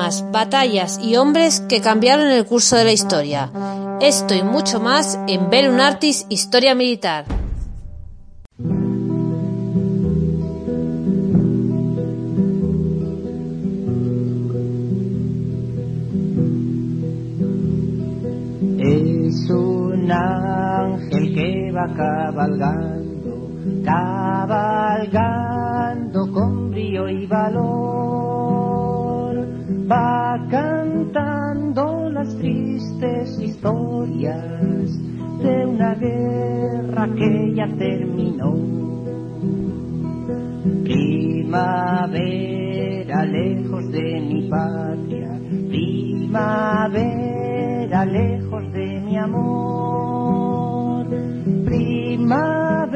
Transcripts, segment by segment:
armas, batallas y hombres que cambiaron el curso de la historia. Esto y mucho más en Bellum Artis Historia Militar. Es un ángel que va cabalgando con brío y valor, va cantando las tristes historias de una guerra que ya terminó. Primavera lejos de mi patria, primavera lejos de mi amor, primavera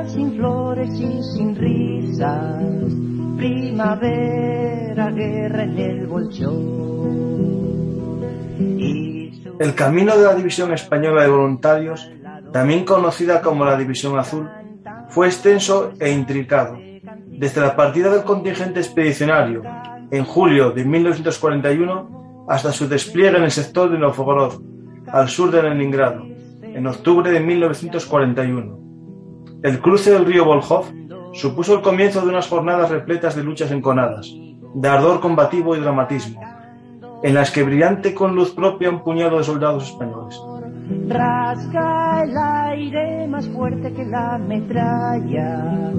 sin flores y sin risas, primavera guerra en el bolchón. El camino de la División Española de Voluntarios, también conocida como la División Azul, fue extenso e intrincado. Desde la partida del contingente expedicionario en julio de 1941 hasta su despliegue en el sector de Novgorod, al sur de Leningrado, en octubre de 1941. El cruce del río Volkhov supuso el comienzo de unas jornadas repletas de luchas enconadas, de ardor combativo y dramatismo, en las que brillante con luz propia un puñado de soldados españoles. Rasga el aire más fuerte que la metralla,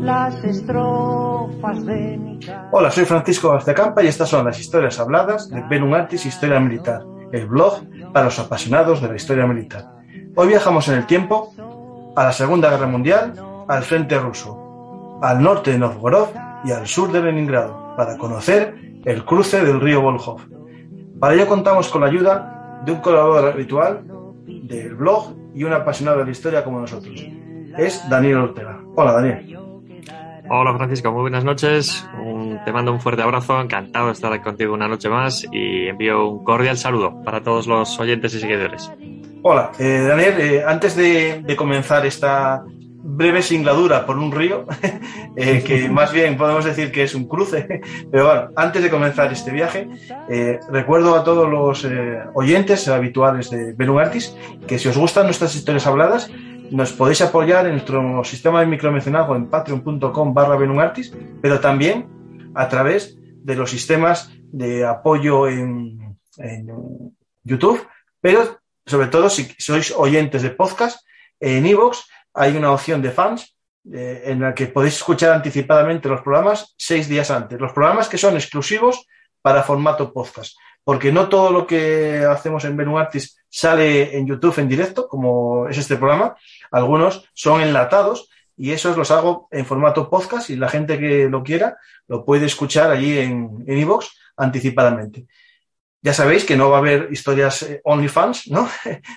las estrofas de mi... Hola, soy Francisco García y estas son las historias habladas de Bellum Artis Historia Militar, el blog para los apasionados de la historia militar. Hoy viajamos en el tiempo a la Segunda Guerra Mundial, al frente ruso, al norte de Novgorod y al sur de Leningrado, para conocer el cruce del río Volkhov. Para ello contamos con la ayuda de un colaborador habitual del blog y un apasionado de la historia como nosotros. Es Daniel Ortega. Hola, Daniel. Hola, Francisco, muy buenas noches. Te mando un fuerte abrazo, encantado de estar contigo una noche más y envío un cordial saludo para todos los oyentes y seguidores. Hola, Daniel, antes de comenzar esta breve singladura por un río, que más bien podemos decir que es un cruce, pero bueno, antes de comenzar este viaje, recuerdo a todos los oyentes habituales de Bellum Artis que si os gustan nuestras historias habladas, nos podéis apoyar en nuestro sistema de micromecenazgo en patreon.com/Bellum Artis, pero también a través de los sistemas de apoyo en YouTube, pero sobre todo si sois oyentes de podcast, en iVoox hay una opción de fans en la que podéis escuchar anticipadamente los programas 6 días antes. Los programas que son exclusivos para formato podcast, porque no todo lo que hacemos en Bellum Artis sale en YouTube en directo, como es este programa. Algunos son enlatados y esos los hago en formato podcast y la gente que lo quiera lo puede escuchar allí en iVoox anticipadamente. Ya sabéis que no va a haber historias OnlyFans, ¿no?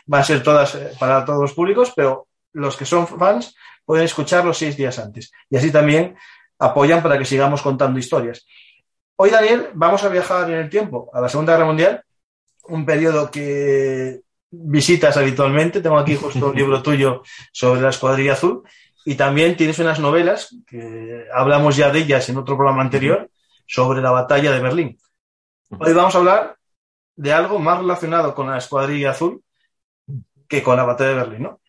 Van a ser todas para todos los públicos, pero los que son fans pueden escucharlo 6 días antes. Y así también apoyan para que sigamos contando historias. Hoy, Daniel, vamos a viajar en el tiempo a la Segunda Guerra Mundial, un periodo que visitas habitualmente. Tengo aquí justo un libro tuyo sobre la Escuadrilla Azul y también tienes unas novelas, que hablamos ya de ellas en otro programa anterior, sobre la batalla de Berlín. Hoy vamos a hablar de algo más relacionado con la Escuadrilla Azul que con la batalla de Berlín, ¿no?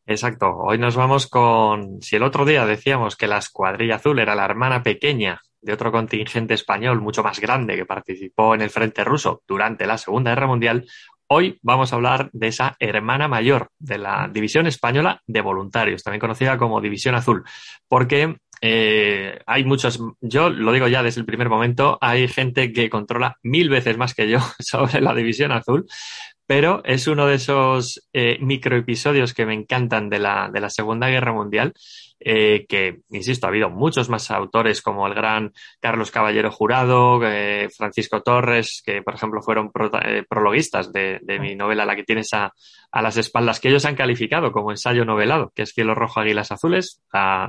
Exacto. Hoy nos vamos con... Si el otro día decíamos que la Escuadrilla Azul era la hermana pequeña de otro contingente español mucho más grande que participó en el frente ruso durante la Segunda Guerra Mundial, hoy vamos a hablar de esa hermana mayor de la División Española de Voluntarios, también conocida como División Azul, porque hay muchos, yo lo digo ya desde el primer momento, hay gente que controla 1000 veces más que yo sobre la División Azul, pero es uno de esos microepisodios que me encantan de la Segunda Guerra Mundial, que, insisto, ha habido muchos más autores como el gran Carlos Caballero Jurado, Francisco Torres, que, por ejemplo, fueron prologuistas de mi novela La que tienes a las espaldas, que ellos han calificado como ensayo novelado, que es Cielo Rojo, Águilas Azules.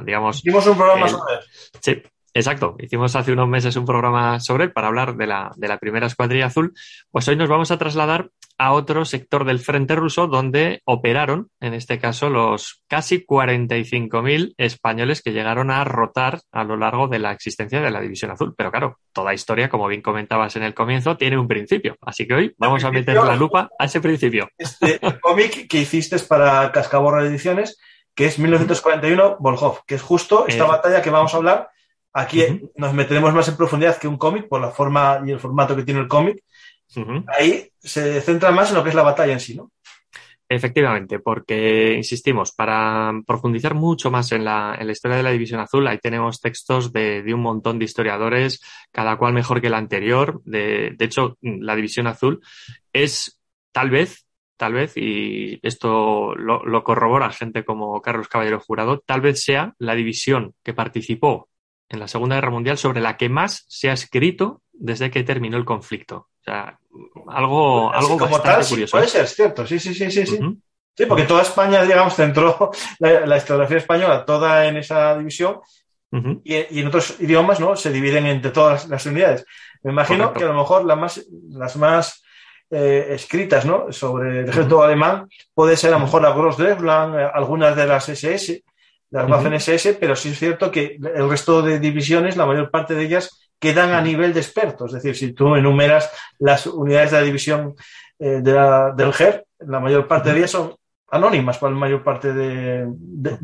Digamos, hicimos un programa sobre eso. Sí. Exacto, hicimos hace unos meses un programa sobre él para hablar de la primera escuadrilla azul. Pues hoy nos vamos a trasladar a otro sector del frente ruso donde operaron, en este caso, los casi 45.000 españoles que llegaron a rotar a lo largo de la existencia de la División Azul. Pero claro, toda historia, como bien comentabas en el comienzo, tiene un principio. Así que hoy vamos a meter la lupa a ese principio. El cómic que hiciste para Cascaborra Ediciones, que es 1941 Volhov, que es justo esta batalla que vamos a hablar. Aquí nos meteremos más en profundidad que un cómic por la forma y el formato que tiene el cómic. Ahí se centra más en lo que es la batalla en sí, ¿no? Efectivamente, porque, insistimos, para profundizar mucho más en la historia de la División Azul, ahí tenemos textos de un montón de historiadores, cada cual mejor que el anterior. De hecho, la División Azul es tal vez, y esto lo corrobora gente como Carlos Caballero Jurado, tal vez sea la división que participó en la Segunda Guerra Mundial sobre la que más se ha escrito desde que terminó el conflicto. O sea, algo como bastante tal, curioso. Sí, puede ser, cierto. Sí. Sí, porque toda España, digamos, centró la historiografía española toda en esa división y en otros idiomas, ¿no? Se dividen entre todas las unidades. Me imagino que a lo mejor las más escritas, ¿no? Sobre el ejército alemán puede ser a lo mejor la Grossdeutschland, algunas de las SS, las Waffen-SS, pero sí es cierto que el resto de divisiones, la mayor parte de ellas quedan a nivel de expertos. Es decir, si tú enumeras las unidades de la división del GER, la mayor parte de ellas son anónimas para la mayor parte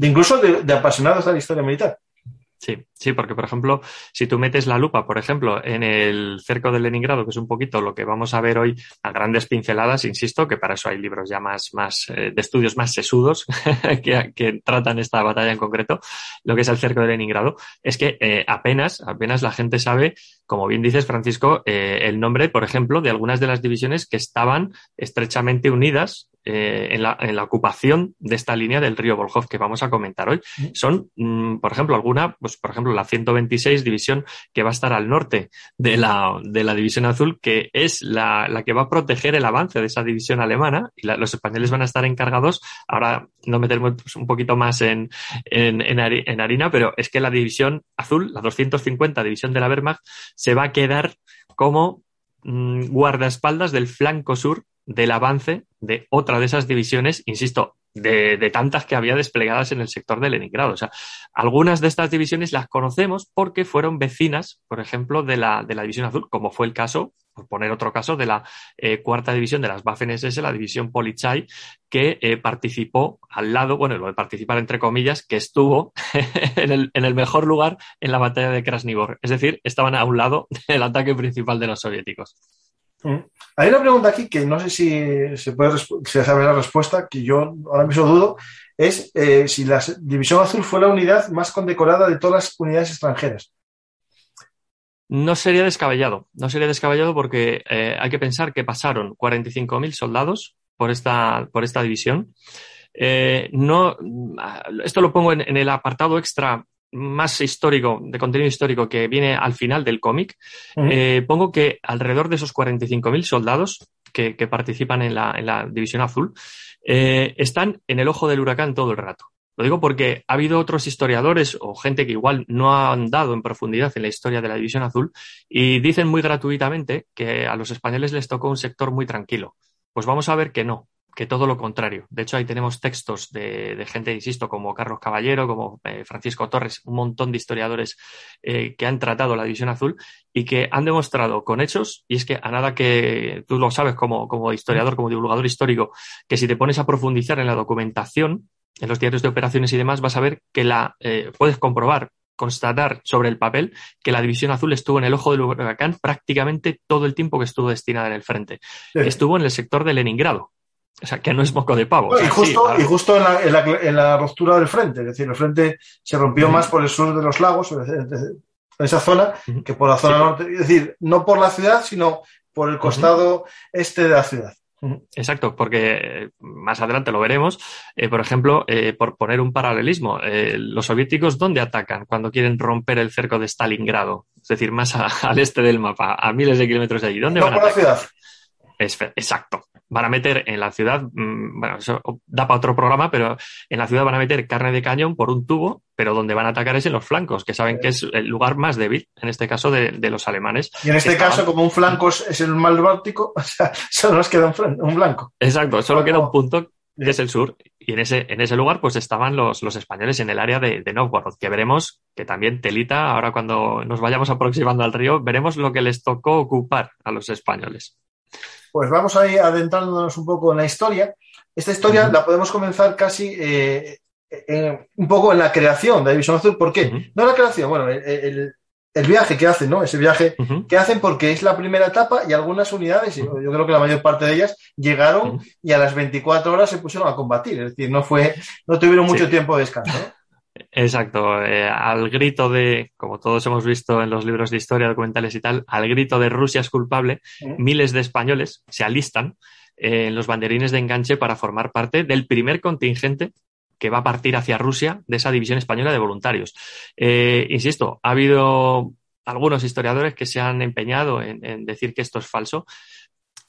incluso de apasionados de la historia militar. Sí, porque, por ejemplo, si tú metes la lupa, por ejemplo, en el cerco de Leningrado, que es un poquito lo que vamos a ver hoy a grandes pinceladas, insisto, que para eso hay libros ya más de estudios más sesudos que tratan esta batalla en concreto, lo que es el cerco de Leningrado, es que apenas la gente sabe, como bien dices, Francisco, el nombre, por ejemplo, de algunas de las divisiones que estaban estrechamente unidas en la ocupación de esta línea del río Volhov que vamos a comentar hoy. Son, por ejemplo, por ejemplo, la 126 división que va a estar al norte de la División Azul, que es la que va a proteger el avance de esa división alemana, y los españoles van a estar encargados, ahora nos metemos un poquito más en harina, pero es que la División Azul, la 250 división de la Wehrmacht, se va a quedar como guardaespaldas del flanco sur del avance de otra de esas divisiones, insisto, de tantas que había desplegadas en el sector de Leningrado. O sea, algunas de estas divisiones las conocemos porque fueron vecinas, por ejemplo, de la División Azul, como fue el caso, por poner otro caso, de la cuarta división de las Waffen-SS, la división Polizei, que participó al lado, bueno, lo de participar entre comillas, que estuvo en el mejor lugar en la batalla de Krasnivor. Es decir, estaban a un lado del ataque principal de los soviéticos. Hay una pregunta aquí que no sé si se sabe la respuesta, que yo ahora mismo dudo, es si la División Azul fue la unidad más condecorada de todas las unidades extranjeras. No sería descabellado porque hay que pensar que pasaron 45.000 soldados por esta división. Esto lo pongo en el apartado extra más histórico, de contenido histórico, que viene al final del cómic. Pongo que alrededor de esos 45.000 soldados que participan en la División Azul están en el ojo del huracán todo el rato. Lo digo porque ha habido otros historiadores o gente que igual no han dado en profundidad en la historia de la División Azul y dicen muy gratuitamente que a los españoles les tocó un sector muy tranquilo. Pues vamos a ver que no, que todo lo contrario. De hecho, ahí tenemos textos de gente, insisto, como Carlos Caballero, como Francisco Torres, un montón de historiadores que han tratado la División Azul y que han demostrado con hechos, y es que a nada que tú lo sabes como historiador, como divulgador histórico, que si te pones a profundizar en la documentación, en los diarios de operaciones y demás, vas a ver que puedes constatar sobre el papel que la División Azul estuvo en el ojo del huracán prácticamente todo el tiempo que estuvo destinada en el frente. Sí. Estuvo en el sector de Leningrado. O sea, que no es moco de pavo. No, y justo en la ruptura del frente. Es decir, el frente se rompió más por el sur de los lagos, en esa zona, que por la zona norte. Es decir, no por la ciudad, sino por el costado este de la ciudad. Exacto, porque más adelante lo veremos. Por ejemplo, por poner un paralelismo, los soviéticos, ¿dónde atacan cuando quieren romper el cerco de Stalingrado? Es decir, más al este del mapa, a miles de kilómetros de allí. ¿Dónde van a atacar? Por la ciudad. Exacto. Van a meter en la ciudad, bueno, eso da para otro programa, pero en la ciudad van a meter carne de cañón por un tubo, pero donde van a atacar es en los flancos, que saben que es el lugar más débil, en este caso de los alemanes. Y en este caso, como un flanco es el mar Báltico, o sea, solo nos queda un flanco. Exacto, solo queda un punto que es el sur, y en ese lugar pues estaban los españoles en el área de Novgorod, que veremos que también telita, ahora cuando nos vayamos aproximando al río, veremos lo que les tocó ocupar a los españoles. Pues vamos a ir adentrándonos un poco en la historia. Esta historia la podemos comenzar casi un poco en la creación de la División Azul. ¿Por qué? No la creación, bueno, el viaje que hacen, ¿no? Ese viaje que hacen porque es la primera etapa y algunas unidades, yo creo que la mayor parte de ellas, llegaron y a las 24 horas se pusieron a combatir. Es decir, no tuvieron mucho tiempo de descanso, ¿no? Exacto, al grito de, como todos hemos visto en los libros de historia, documentales y tal, al grito de Rusia es culpable, miles de españoles se alistan en los banderines de enganche para formar parte del primer contingente que va a partir hacia Rusia de esa división española de voluntarios. Insisto, ha habido algunos historiadores que se han empeñado en decir que esto es falso,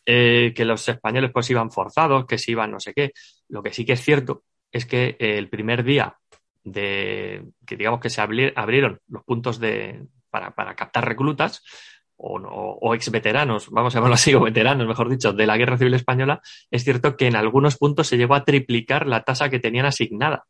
que los españoles pues iban forzados, que se iban no sé qué. Lo que sí que es cierto es que el primer día que digamos que se abrieron los puntos para captar reclutas o ex veteranos, vamos a llamarlo así, o veteranos, mejor dicho, de la Guerra Civil Española, es cierto que en algunos puntos se llegó a triplicar la tasa que tenían asignada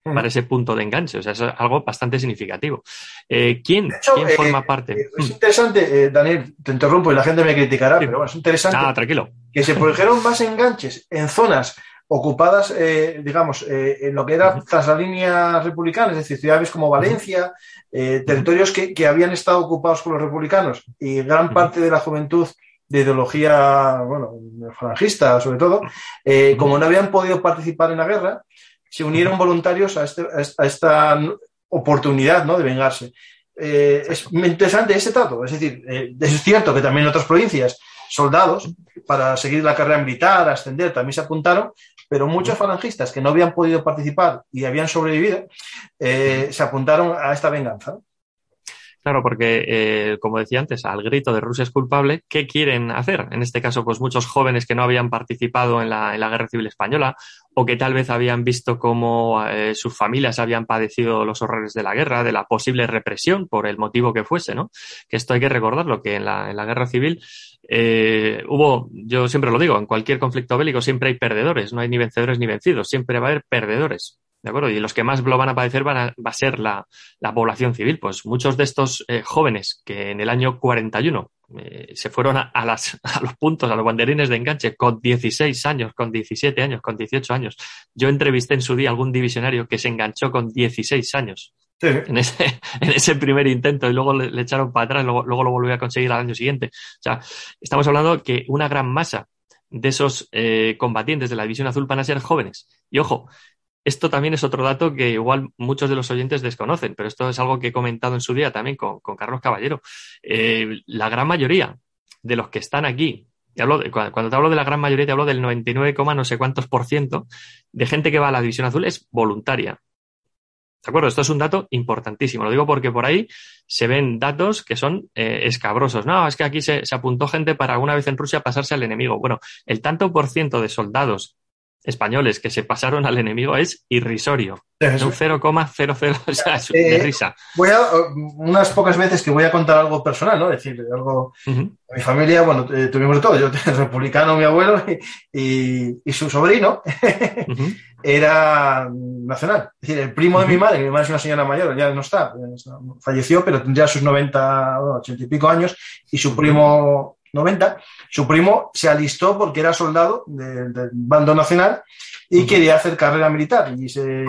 para ese punto de enganche. O sea, eso es algo bastante significativo. ¿Quién forma parte? Es interesante, Daniel, te interrumpo y la gente me criticará, pero bueno, es interesante tranquilo. Que se produjeron más enganches en zonas ocupadas, digamos, en lo que era tras la línea republicana, es decir, ciudades como Valencia, territorios que habían estado ocupados por los republicanos y gran parte de la juventud de ideología, bueno, falangista sobre todo, como no habían podido participar en la guerra, se unieron voluntarios a esta oportunidad, ¿no?, de vengarse. Es interesante ese dato, es decir, es cierto que también en otras provincias soldados para seguir la carrera militar, ascender, también se apuntaron, pero muchos falangistas que no habían podido participar y habían sobrevivido se apuntaron a esta venganza. Claro, porque, como decía antes, al grito de Rusia es culpable, ¿qué quieren hacer? En este caso, pues muchos jóvenes que no habían participado en la Guerra Civil Española o que tal vez habían visto cómo sus familias habían padecido los horrores de la guerra, de la posible represión, por el motivo que fuese, ¿no? Que esto hay que recordarlo, que en la Guerra Civil yo siempre lo digo, en cualquier conflicto bélico siempre hay perdedores, no hay ni vencedores ni vencidos, siempre va a haber perdedores. ¿De acuerdo? Y los que más lo van a padecer va a ser la población civil. Pues muchos de estos jóvenes que en el año 41 se fueron a los puntos, a los banderines de enganche con 16 años, con 17 años, con 18 años. Yo entrevisté en su día a algún divisionario que se enganchó con 16 años. Sí. En ese primer intento y luego le echaron para atrás, luego lo volvió a conseguir al año siguiente. O sea, estamos hablando que una gran masa de esos combatientes de la División Azul van a ser jóvenes. Y ojo, esto también es otro dato que igual muchos de los oyentes desconocen, pero esto es algo que he comentado en su día también con Carlos Caballero. La gran mayoría de los que están aquí, cuando te hablo de la gran mayoría, te hablo del 99, no sé cuántos % de gente que va a la División Azul es voluntaria. ¿De acuerdo? Esto es un dato importantísimo. Lo digo porque por ahí se ven datos que son escabrosos. No, es que aquí se apuntó gente para una vez en Rusia pasarse al enemigo. Bueno, el tanto % de soldados españoles que se pasaron al enemigo es irrisorio. Es un 0,00, o sea, de risa. Unas pocas veces que voy a contar algo personal, ¿no? Es decir, algo... Mi familia, bueno, tuvimos de todo. Yo, republicano, mi abuelo y su sobrino era nacional. Es decir, el primo de mi madre es una señora mayor, ya no está, falleció, pero tendría sus 90, 80 y pico años, y su primo... 90, su primo se alistó porque era soldado del bando nacional y quería hacer carrera militar y se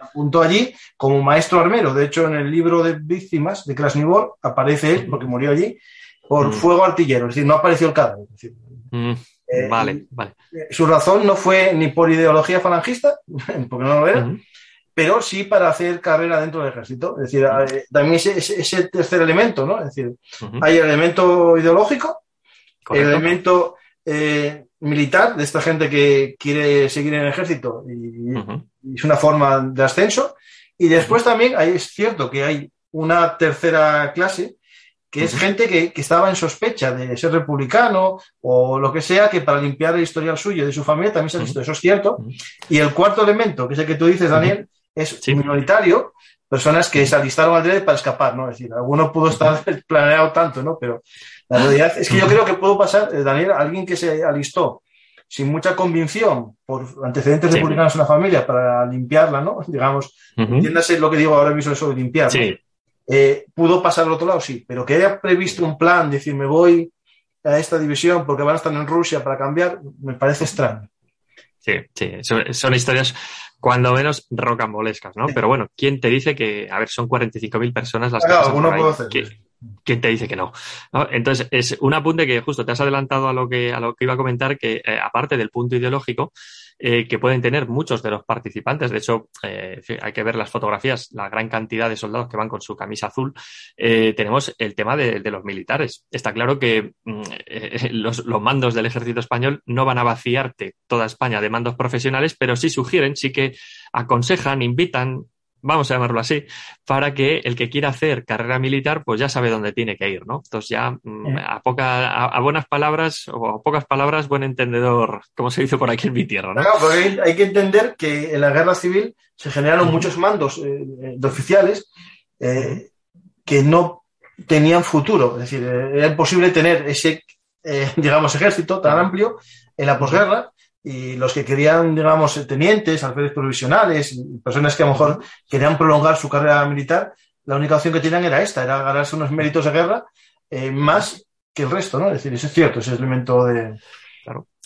apuntó allí como maestro armero. De hecho, en el libro de víctimas de Krasnivor aparece él, porque murió allí, por fuego artillero, es decir, no apareció el cadáver. Es decir, vale. Su razón no fue ni por ideología falangista, porque no lo era, pero sí para hacer carrera dentro del ejército. Es decir, también ese tercer elemento, ¿no? Es decir, hay el elemento ideológico, el elemento militar de esta gente que quiere seguir en el ejército y es una forma de ascenso. Y después también es cierto que hay una tercera clase que es gente que estaba en sospecha de ser republicano o lo que sea, que para limpiar el historial suyo y de su familia también se ha visto. Eso es cierto. Y el cuarto elemento, que es el que tú dices, Daniel, es minoritario, personas que se alistaron al DRE para escapar, ¿no? Es decir, alguno pudo estar planeado tanto, ¿no? Pero la realidad es que yo creo que puedo pasar, Daniel, a alguien que se alistó sin mucha convicción por antecedentes republicanos en la familia para limpiarla, ¿no? Digamos, entiéndase lo que digo ahora mismo, eso de limpiar, ¿no? ¿Pudo pasar al otro lado? Sí, pero que haya previsto un plan, decir, me voy a esta división porque van a estar en Rusia para cambiar, me parece extraño. Sí, son historias cuando menos rocambolescas, ¿no? Pero bueno, ¿quién te dice que, a ver, son 45.000 personas las que pasan por ahí? ¿Quién te dice que no? Entonces, es un apunte que justo te has adelantado a lo que iba a comentar, que aparte del punto ideológico que pueden tener muchos de los participantes, de hecho, hay que ver las fotografías, la gran cantidad de soldados que van con su camisa azul, tenemos el tema de los militares. Está claro que los mandos del ejército español no van a vaciarte toda España de mandos profesionales, pero sí sugieren, sí que aconsejan, invitan, vamos a llamarlo así, para que el que quiera hacer carrera militar, pues ya sabe dónde tiene que ir, ¿no? Entonces ya a buenas palabras o a pocas palabras, buen entendedor, como se dice por aquí en mi tierra, ¿no? Claro, porque hay que entender que en la guerra civil se generaron muchos mandos de oficiales que no tenían futuro. Es decir, era imposible tener ese, digamos, ejército tan amplio en la posguerra. Y los que querían, digamos, tenientes, alférez provisionales, personas que a lo mejor querían prolongar su carrera militar, la única opción que tenían era esta, era ganarse unos méritos de guerra más que el resto, ¿no? Es decir, eso es cierto, ese es el elemento de...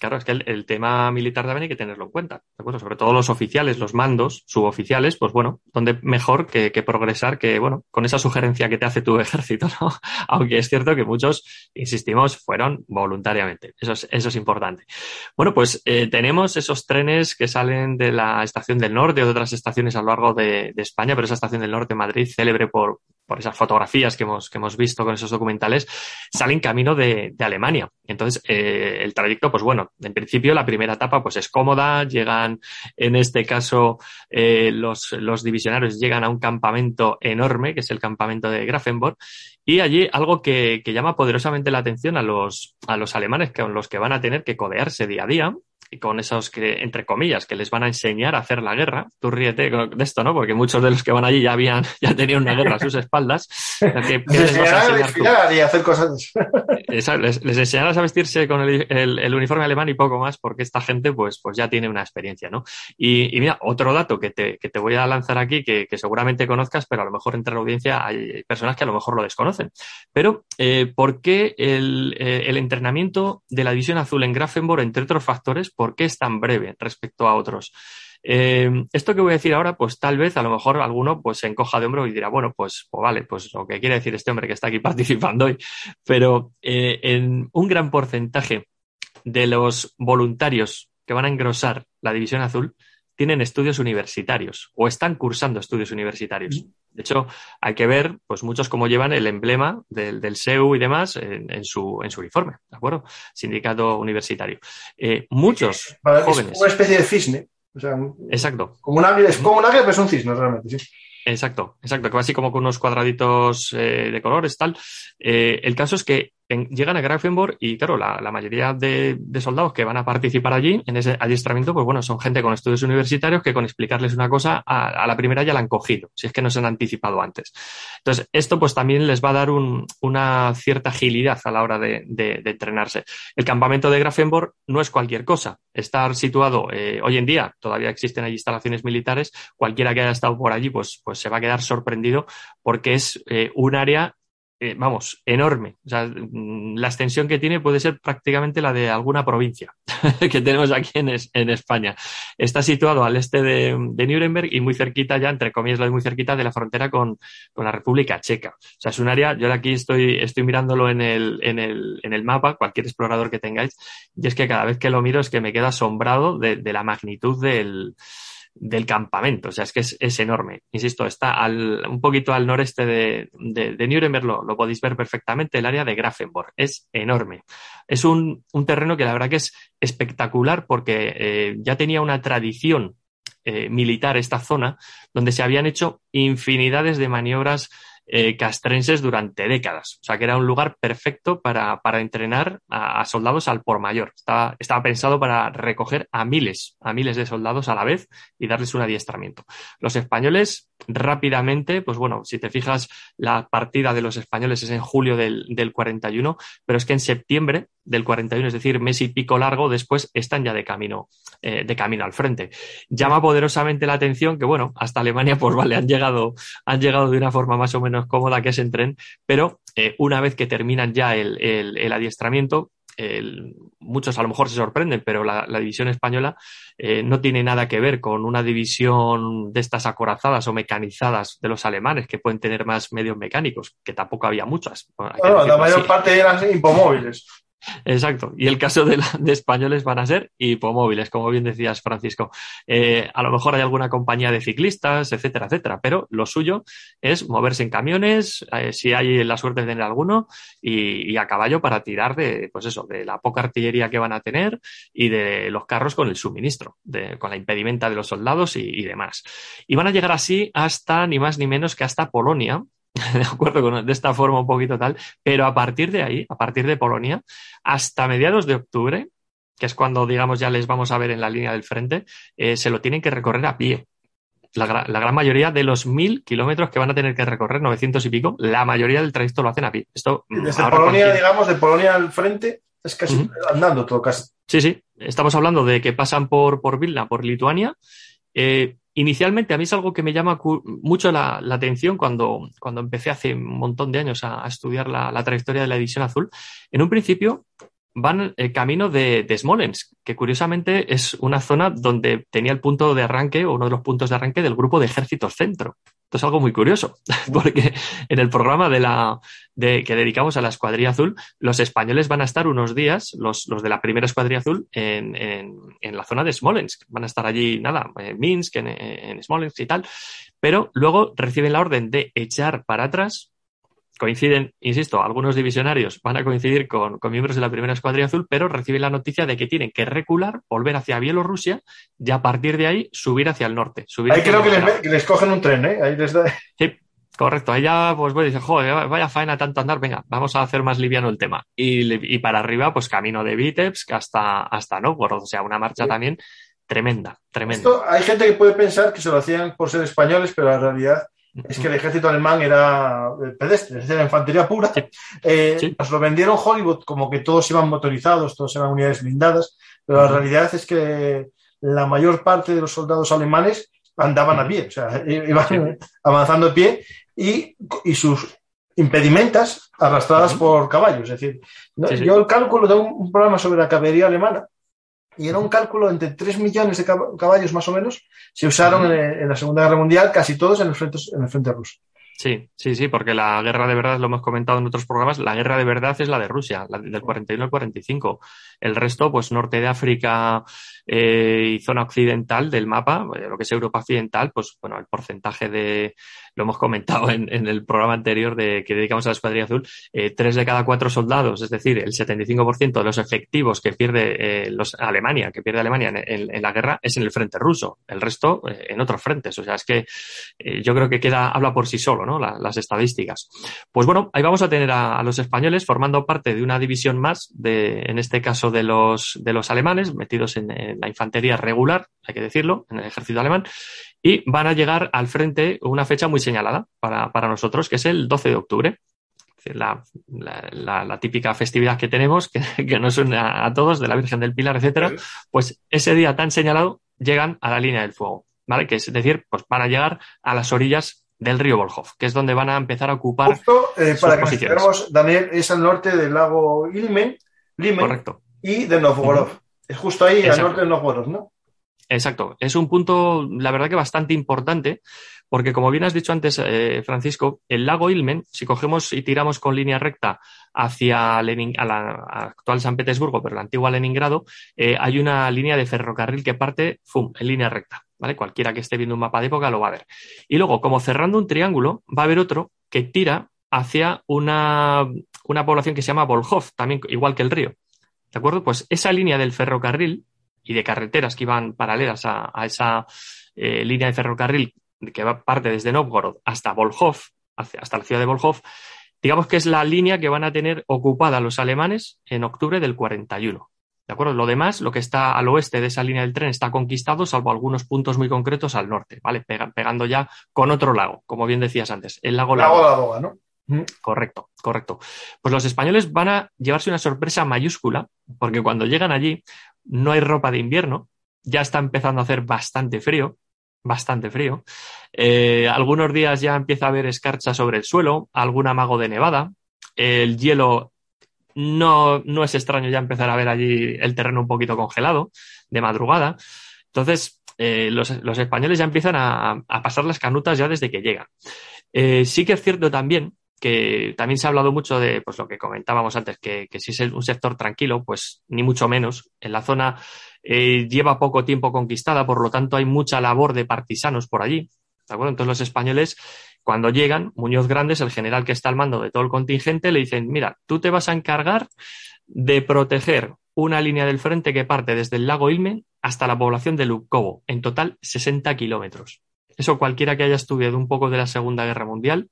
Claro, es que el tema militar también hay que tenerlo en cuenta, ¿de acuerdo? Sobre todo los oficiales, los mandos, suboficiales, pues bueno, donde mejor que progresar que, bueno, con esa sugerencia que te hace tu ejército, ¿no? Aunque es cierto que muchos, insistimos, fueron voluntariamente. Eso es importante. Bueno, pues tenemos esos trenes que salen de la Estación del Norte o de otras estaciones a lo largo de España, pero esa Estación del Norte, Madrid, célebre por esas fotografías que hemos visto con esos documentales, salen camino de Alemania. Entonces, el trayecto, pues bueno, en principio la primera etapa pues es cómoda, llegan, en este caso, los divisionarios llegan a un campamento enorme, que es el campamento de Grafenborn, y allí algo que llama poderosamente la atención a los alemanes con los que van a tener que codearse día a día, y con esos que, entre comillas, que les van a enseñar a hacer la guerra. Tú ríete de esto, ¿no? Porque muchos de los que van allí ya tenían una guerra a sus espaldas. Les enseñarán a desfilar y a hacer cosas. Les enseñarás a vestirse con el uniforme alemán y poco más, porque esta gente pues ya tiene una experiencia, ¿no? Y mira, otro dato que te voy a lanzar aquí, que seguramente conozcas, pero a lo mejor entre la audiencia hay personas que a lo mejor lo desconocen. Pero, ¿por qué el entrenamiento de la División Azul en Grafenborn, entre otros factores, por qué es tan breve respecto a otros? Esto que voy a decir ahora, pues tal vez a lo mejor alguno pues se encoja de hombro y dirá, bueno, pues vale, pues lo que quiere decir este hombre que está aquí participando hoy, pero en un gran porcentaje de los voluntarios que van a engrosar la División Azul tienen estudios universitarios o están cursando estudios universitarios. De hecho, hay que ver, pues muchos como llevan el emblema del SEU y demás en su uniforme, ¿de acuerdo? Sindicato universitario. Muchos jóvenes. Es una especie de cisne. O sea, exacto. Como un águila, es como un águila, pero es un cisne realmente, sí. Exacto, que va así como con unos cuadraditos de colores, tal. El caso es que llegan a Grafenborn y, claro, la mayoría de soldados que van a participar allí, en ese adiestramiento, pues bueno, son gente con estudios universitarios que con explicarles una cosa a la primera ya la han cogido, si es que no se han anticipado antes. Entonces, esto pues también les va a dar una cierta agilidad a la hora de entrenarse. El campamento de Grafenborn no es cualquier cosa. Estar situado, hoy en día todavía existen allí instalaciones militares, cualquiera que haya estado por allí pues se va a quedar sorprendido porque es un área enorme. O sea, la extensión que tiene puede ser prácticamente la de alguna provincia que tenemos aquí en España. Está situado al este de Nuremberg y muy cerquita ya, entre comillas, lo de muy cerquita de la frontera con la República Checa. O sea, es un área, yo aquí estoy mirándolo en el mapa, cualquier explorador que tengáis, y es que cada vez que lo miro es que me quedo asombrado de la magnitud del campamento, o sea, es que es enorme. Insisto, está un poquito al noreste de Nuremberg, lo podéis ver perfectamente, el área de Grafenborn. Es enorme. Es un terreno que la verdad que es espectacular porque ya tenía una tradición militar esta zona, donde se habían hecho infinidades de maniobras castrenses durante décadas. O sea, que era un lugar perfecto para entrenar a soldados al por mayor. Estaba pensado para recoger a miles de soldados a la vez y darles un adiestramiento. Los españoles rápidamente, pues bueno, si te fijas, la partida de los españoles es en julio del 41, pero es que en septiembre del 41, es decir, mes y pico largo después, están ya de camino al frente. Llama poderosamente la atención que, bueno, hasta Alemania, pues vale, han llegado de una forma más o menos cómoda, que es en tren, pero una vez que terminan ya el adiestramiento, muchos a lo mejor se sorprenden, pero la división española no tiene nada que ver con una división de estas acorazadas o mecanizadas de los alemanes, que pueden tener más medios mecánicos, que tampoco había muchas. Bueno, la mayor parte eran hipomóviles. Exacto. Y el caso de españoles van a ser hipomóviles, como bien decías, Francisco. A lo mejor hay alguna compañía de ciclistas, etcétera, etcétera, pero lo suyo es moverse en camiones, si hay la suerte de tener alguno, y a caballo para tirar pues eso, de la poca artillería que van a tener y de los carros con el suministro, con la impedimenta de los soldados y demás. Y van a llegar así hasta, ni más ni menos que hasta Polonia, de acuerdo, de esta forma un poquito tal, pero a partir de ahí, a partir de Polonia, hasta mediados de octubre, que es cuando, digamos, ya les vamos a ver en la línea del frente, se lo tienen que recorrer a pie. La gran mayoría de los 1.000 kilómetros que van a tener que recorrer, 900 y pico, la mayoría del trayecto lo hacen a pie. Esto, desde Polonia, digamos, de Polonia al frente, es casi andando todo casi. Sí, estamos hablando de que pasan por Vilna, por Lituania. Inicialmente, a mí es algo que me llama mucho la atención cuando empecé hace un montón de años a estudiar la trayectoria de la División Azul. En un principio van el camino de Smolensk, que curiosamente es una zona donde tenía el punto de arranque, o uno de los puntos de arranque del grupo de ejércitos centro. Esto es algo muy curioso, porque en el programa que dedicamos a la Escuadrilla Azul, los españoles van a estar unos días, los de la primera Escuadrilla Azul, en la zona de Smolensk. Van a estar allí, en Minsk, en Smolensk y tal, pero luego reciben la orden de echar para atrás. Coinciden, insisto, algunos divisionarios van a coincidir con miembros de la primera Escuadrilla Azul, pero reciben la noticia de que tienen que recular, volver hacia Bielorrusia y a partir de ahí subir hacia el norte. Ahí creo que les cogen un tren, ¿eh? Ahí les da... Sí, correcto. Ahí ya, pues dicen, joder, vaya faena tanto andar, venga, vamos a hacer más liviano el tema. Y para arriba, pues camino de Vitebsk hasta Novgorod, o sea, una marcha también tremenda. Esto, hay gente que puede pensar que se lo hacían por ser españoles, pero la realidad es que el ejército alemán era pedestre, es decir, la infantería pura. Sí. Nos lo vendieron Hollywood como que todos iban motorizados, todos eran unidades blindadas, pero la realidad es que la mayor parte de los soldados alemanes andaban a pie, o sea, iban avanzando a pie y sus impedimentas arrastradas por caballos. Es decir, yo el cálculo de un programa sobre la caballería alemana, y era un cálculo entre 3 millones de caballos más o menos, se usaron en la Segunda Guerra Mundial, casi todos en el frente ruso. Sí, porque la guerra de verdad, lo hemos comentado en otros programas, la guerra de verdad es la de Rusia, la del 41 al 45. El resto, pues norte de África y zona occidental del mapa, lo que es Europa occidental, pues bueno, el porcentaje lo hemos comentado en el programa anterior que dedicamos a la Escuadrilla Azul, 3 de cada 4 soldados, es decir, el 75% de los efectivos que pierde Alemania en la guerra es en el frente ruso, el resto en otros frentes. O sea, es que yo creo que habla por sí solo, ¿no? Las estadísticas. Pues bueno, ahí vamos a tener a los españoles formando parte de una división más, en este caso de los alemanes, metidos en la infantería regular, hay que decirlo, en el ejército alemán, y van a llegar al frente una fecha muy señalada para nosotros, que es el 12 de octubre. La típica festividad que tenemos, que nos une a todos, de la Virgen del Pilar, etcétera, pues ese día tan señalado llegan a la línea del fuego, ¿vale? Que es decir, pues van a llegar a las orillas del río Volkhov, que es donde van a empezar a ocupar para que nos fijemos, Daniel, es al norte del lago Limen correcto, y de Novgorod. Es justo ahí, al norte de Novgorod, ¿no? Exacto. Es un punto, la verdad que bastante importante, porque como bien has dicho antes, Francisco, el lago Ilmen, si cogemos y tiramos con línea recta hacia a la actual San Petersburgo, pero la antigua Leningrado, hay una línea de ferrocarril que parte en línea recta, ¿vale? Cualquiera que esté viendo un mapa de época lo va a ver. Y luego, como cerrando un triángulo, va a haber otro que tira hacia una población que se llama Volkhov, también igual que el río. ¿De acuerdo? Pues esa línea del ferrocarril y de carreteras que iban paralelas a esa línea de ferrocarril que parte desde Novgorod hasta Volkhov, hasta la ciudad de Volkhov, digamos que es la línea que van a tener ocupada los alemanes en octubre del 41. ¿De acuerdo? Lo demás, lo que está al oeste de esa línea del tren está conquistado, salvo algunos puntos muy concretos al norte, ¿vale? Pegando ya con otro lago, como bien decías antes, el lago Ladoga, ¿no? Correcto. Pues los españoles van a llevarse una sorpresa mayúscula, porque cuando llegan allí no hay ropa de invierno, ya está empezando a hacer bastante frío. Algunos días ya empieza a haber escarcha sobre el suelo, algún amago de nevada, el hielo. No es extraño ya empezar a ver allí el terreno un poquito congelado de madrugada. Entonces, los españoles ya empiezan a pasar las canutas ya desde que llegan. Sí que es cierto también que también se ha hablado mucho de pues lo que comentábamos antes, que si es un sector tranquilo, pues ni mucho menos. En la zona lleva poco tiempo conquistada, por lo tanto hay mucha labor de partisanos por allí. ¿De acuerdo? Entonces los españoles, cuando llegan, Muñoz Grandes, el general que está al mando de todo el contingente, le dicen, mira, tú te vas a encargar de proteger una línea del frente que parte desde el lago Ilmen hasta la población de Lubkovo, en total 60 kilómetros. Eso cualquiera que haya estudiado un poco de la Segunda Guerra Mundial,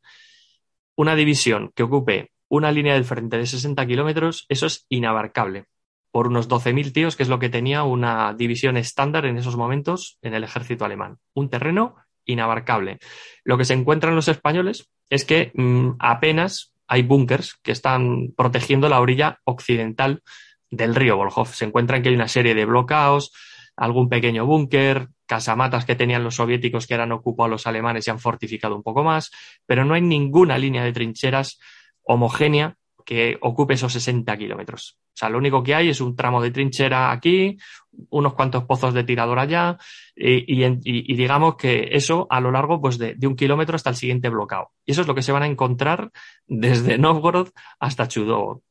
una división que ocupe una línea del frente de 60 kilómetros, eso es inabarcable. Por unos 12.000 tíos, que es lo que tenía una división estándar en esos momentos en el ejército alemán. Un terreno inabarcable. Lo que se encuentran los españoles es que apenas hay búnkers que están protegiendo la orilla occidental del río Volkhov. Se encuentran que hay una serie de bloqueos, algún pequeño búnker, casamatas que tenían los soviéticos que eran ocupados los alemanes y han fortificado un poco más, pero no hay ninguna línea de trincheras homogénea que ocupe esos 60 kilómetros. O sea, lo único que hay es un tramo de trinchera aquí, unos cuantos pozos de tirador allá, y digamos que eso a lo largo pues de 1 kilómetro hasta el siguiente bloqueo. Y eso es lo que se van a encontrar desde Novgorod hasta Chudovo,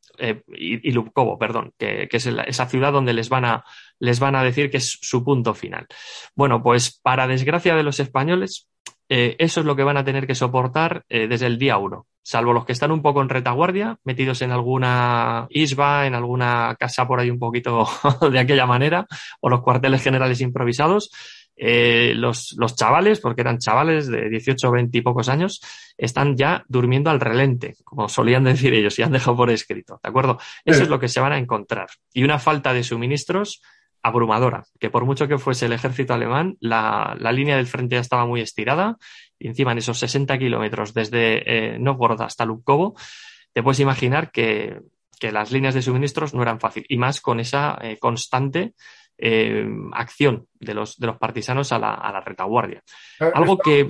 y Lubkovo, perdón, que es esa ciudad donde les van a decir que es su punto final. Bueno, pues para desgracia de los españoles, eso es lo que van a tener que soportar desde el día 1. Salvo los que están un poco en retaguardia, metidos en alguna isba, en alguna casa por ahí un poquito de aquella manera, o los cuarteles generales improvisados, los chavales, porque eran chavales de 18 o 20 y pocos años, están ya durmiendo al relente, como solían decir ellos, y han dejado por escrito, ¿de acuerdo? Eso es lo que se van a encontrar. Y una falta de suministros abrumadora, que por mucho que fuese el ejército alemán, la línea del frente ya estaba muy estirada, y encima en esos 60 kilómetros desde Novgorod hasta Lubkovo, te puedes imaginar que las líneas de suministros no eran fáciles, y más con esa constante acción de los partisanos a la retaguardia. Algo que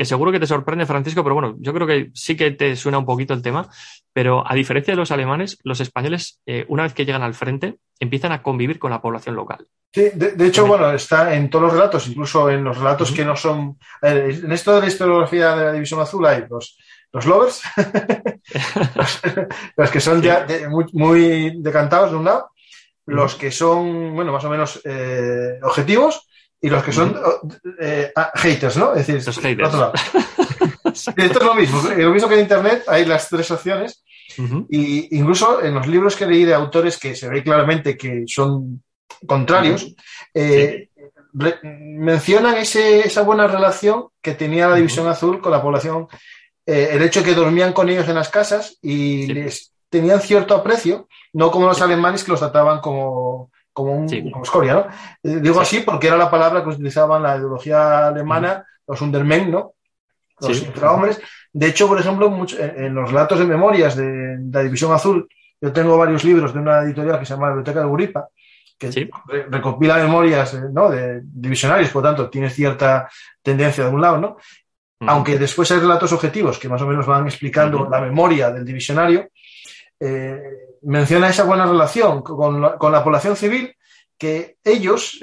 seguro que te sorprende, Francisco, pero bueno, yo creo que sí que te suena un poquito el tema, pero a diferencia de los alemanes, los españoles, una vez que llegan al frente, empiezan a convivir con la población local. Sí, de hecho, bueno, está en todos los relatos, incluso en los relatos que no son... en esto de la historiografía de la División Azul hay los lovers, los que son ya muy decantados de un lado, los que son, bueno, más o menos objetivos, y los que son haters, ¿no? Es decir, los haters. Otro lado. Esto es lo mismo que en Internet hay las tres opciones, y incluso en los libros que leí de autores que se ve claramente que son contrarios, mencionan esa buena relación que tenía la División Azul con la población, el hecho de que dormían con ellos en las casas y les tenían cierto aprecio, no como los alemanes que los trataban como escoria, ¿no? Digo así porque era la palabra que utilizaban la ideología alemana, los Undermen, ¿no? Los infrahombres. De hecho, por ejemplo, en los relatos de memorias de la División Azul, yo tengo varios libros de una editorial que se llama la Biblioteca de Guripa, que recopila memorias, ¿no?, de divisionarios, por lo tanto, tiene cierta tendencia de un lado, ¿no? Aunque después hay relatos objetivos que más o menos van explicando la memoria del divisionario, menciona esa buena relación con la población civil, que ellos,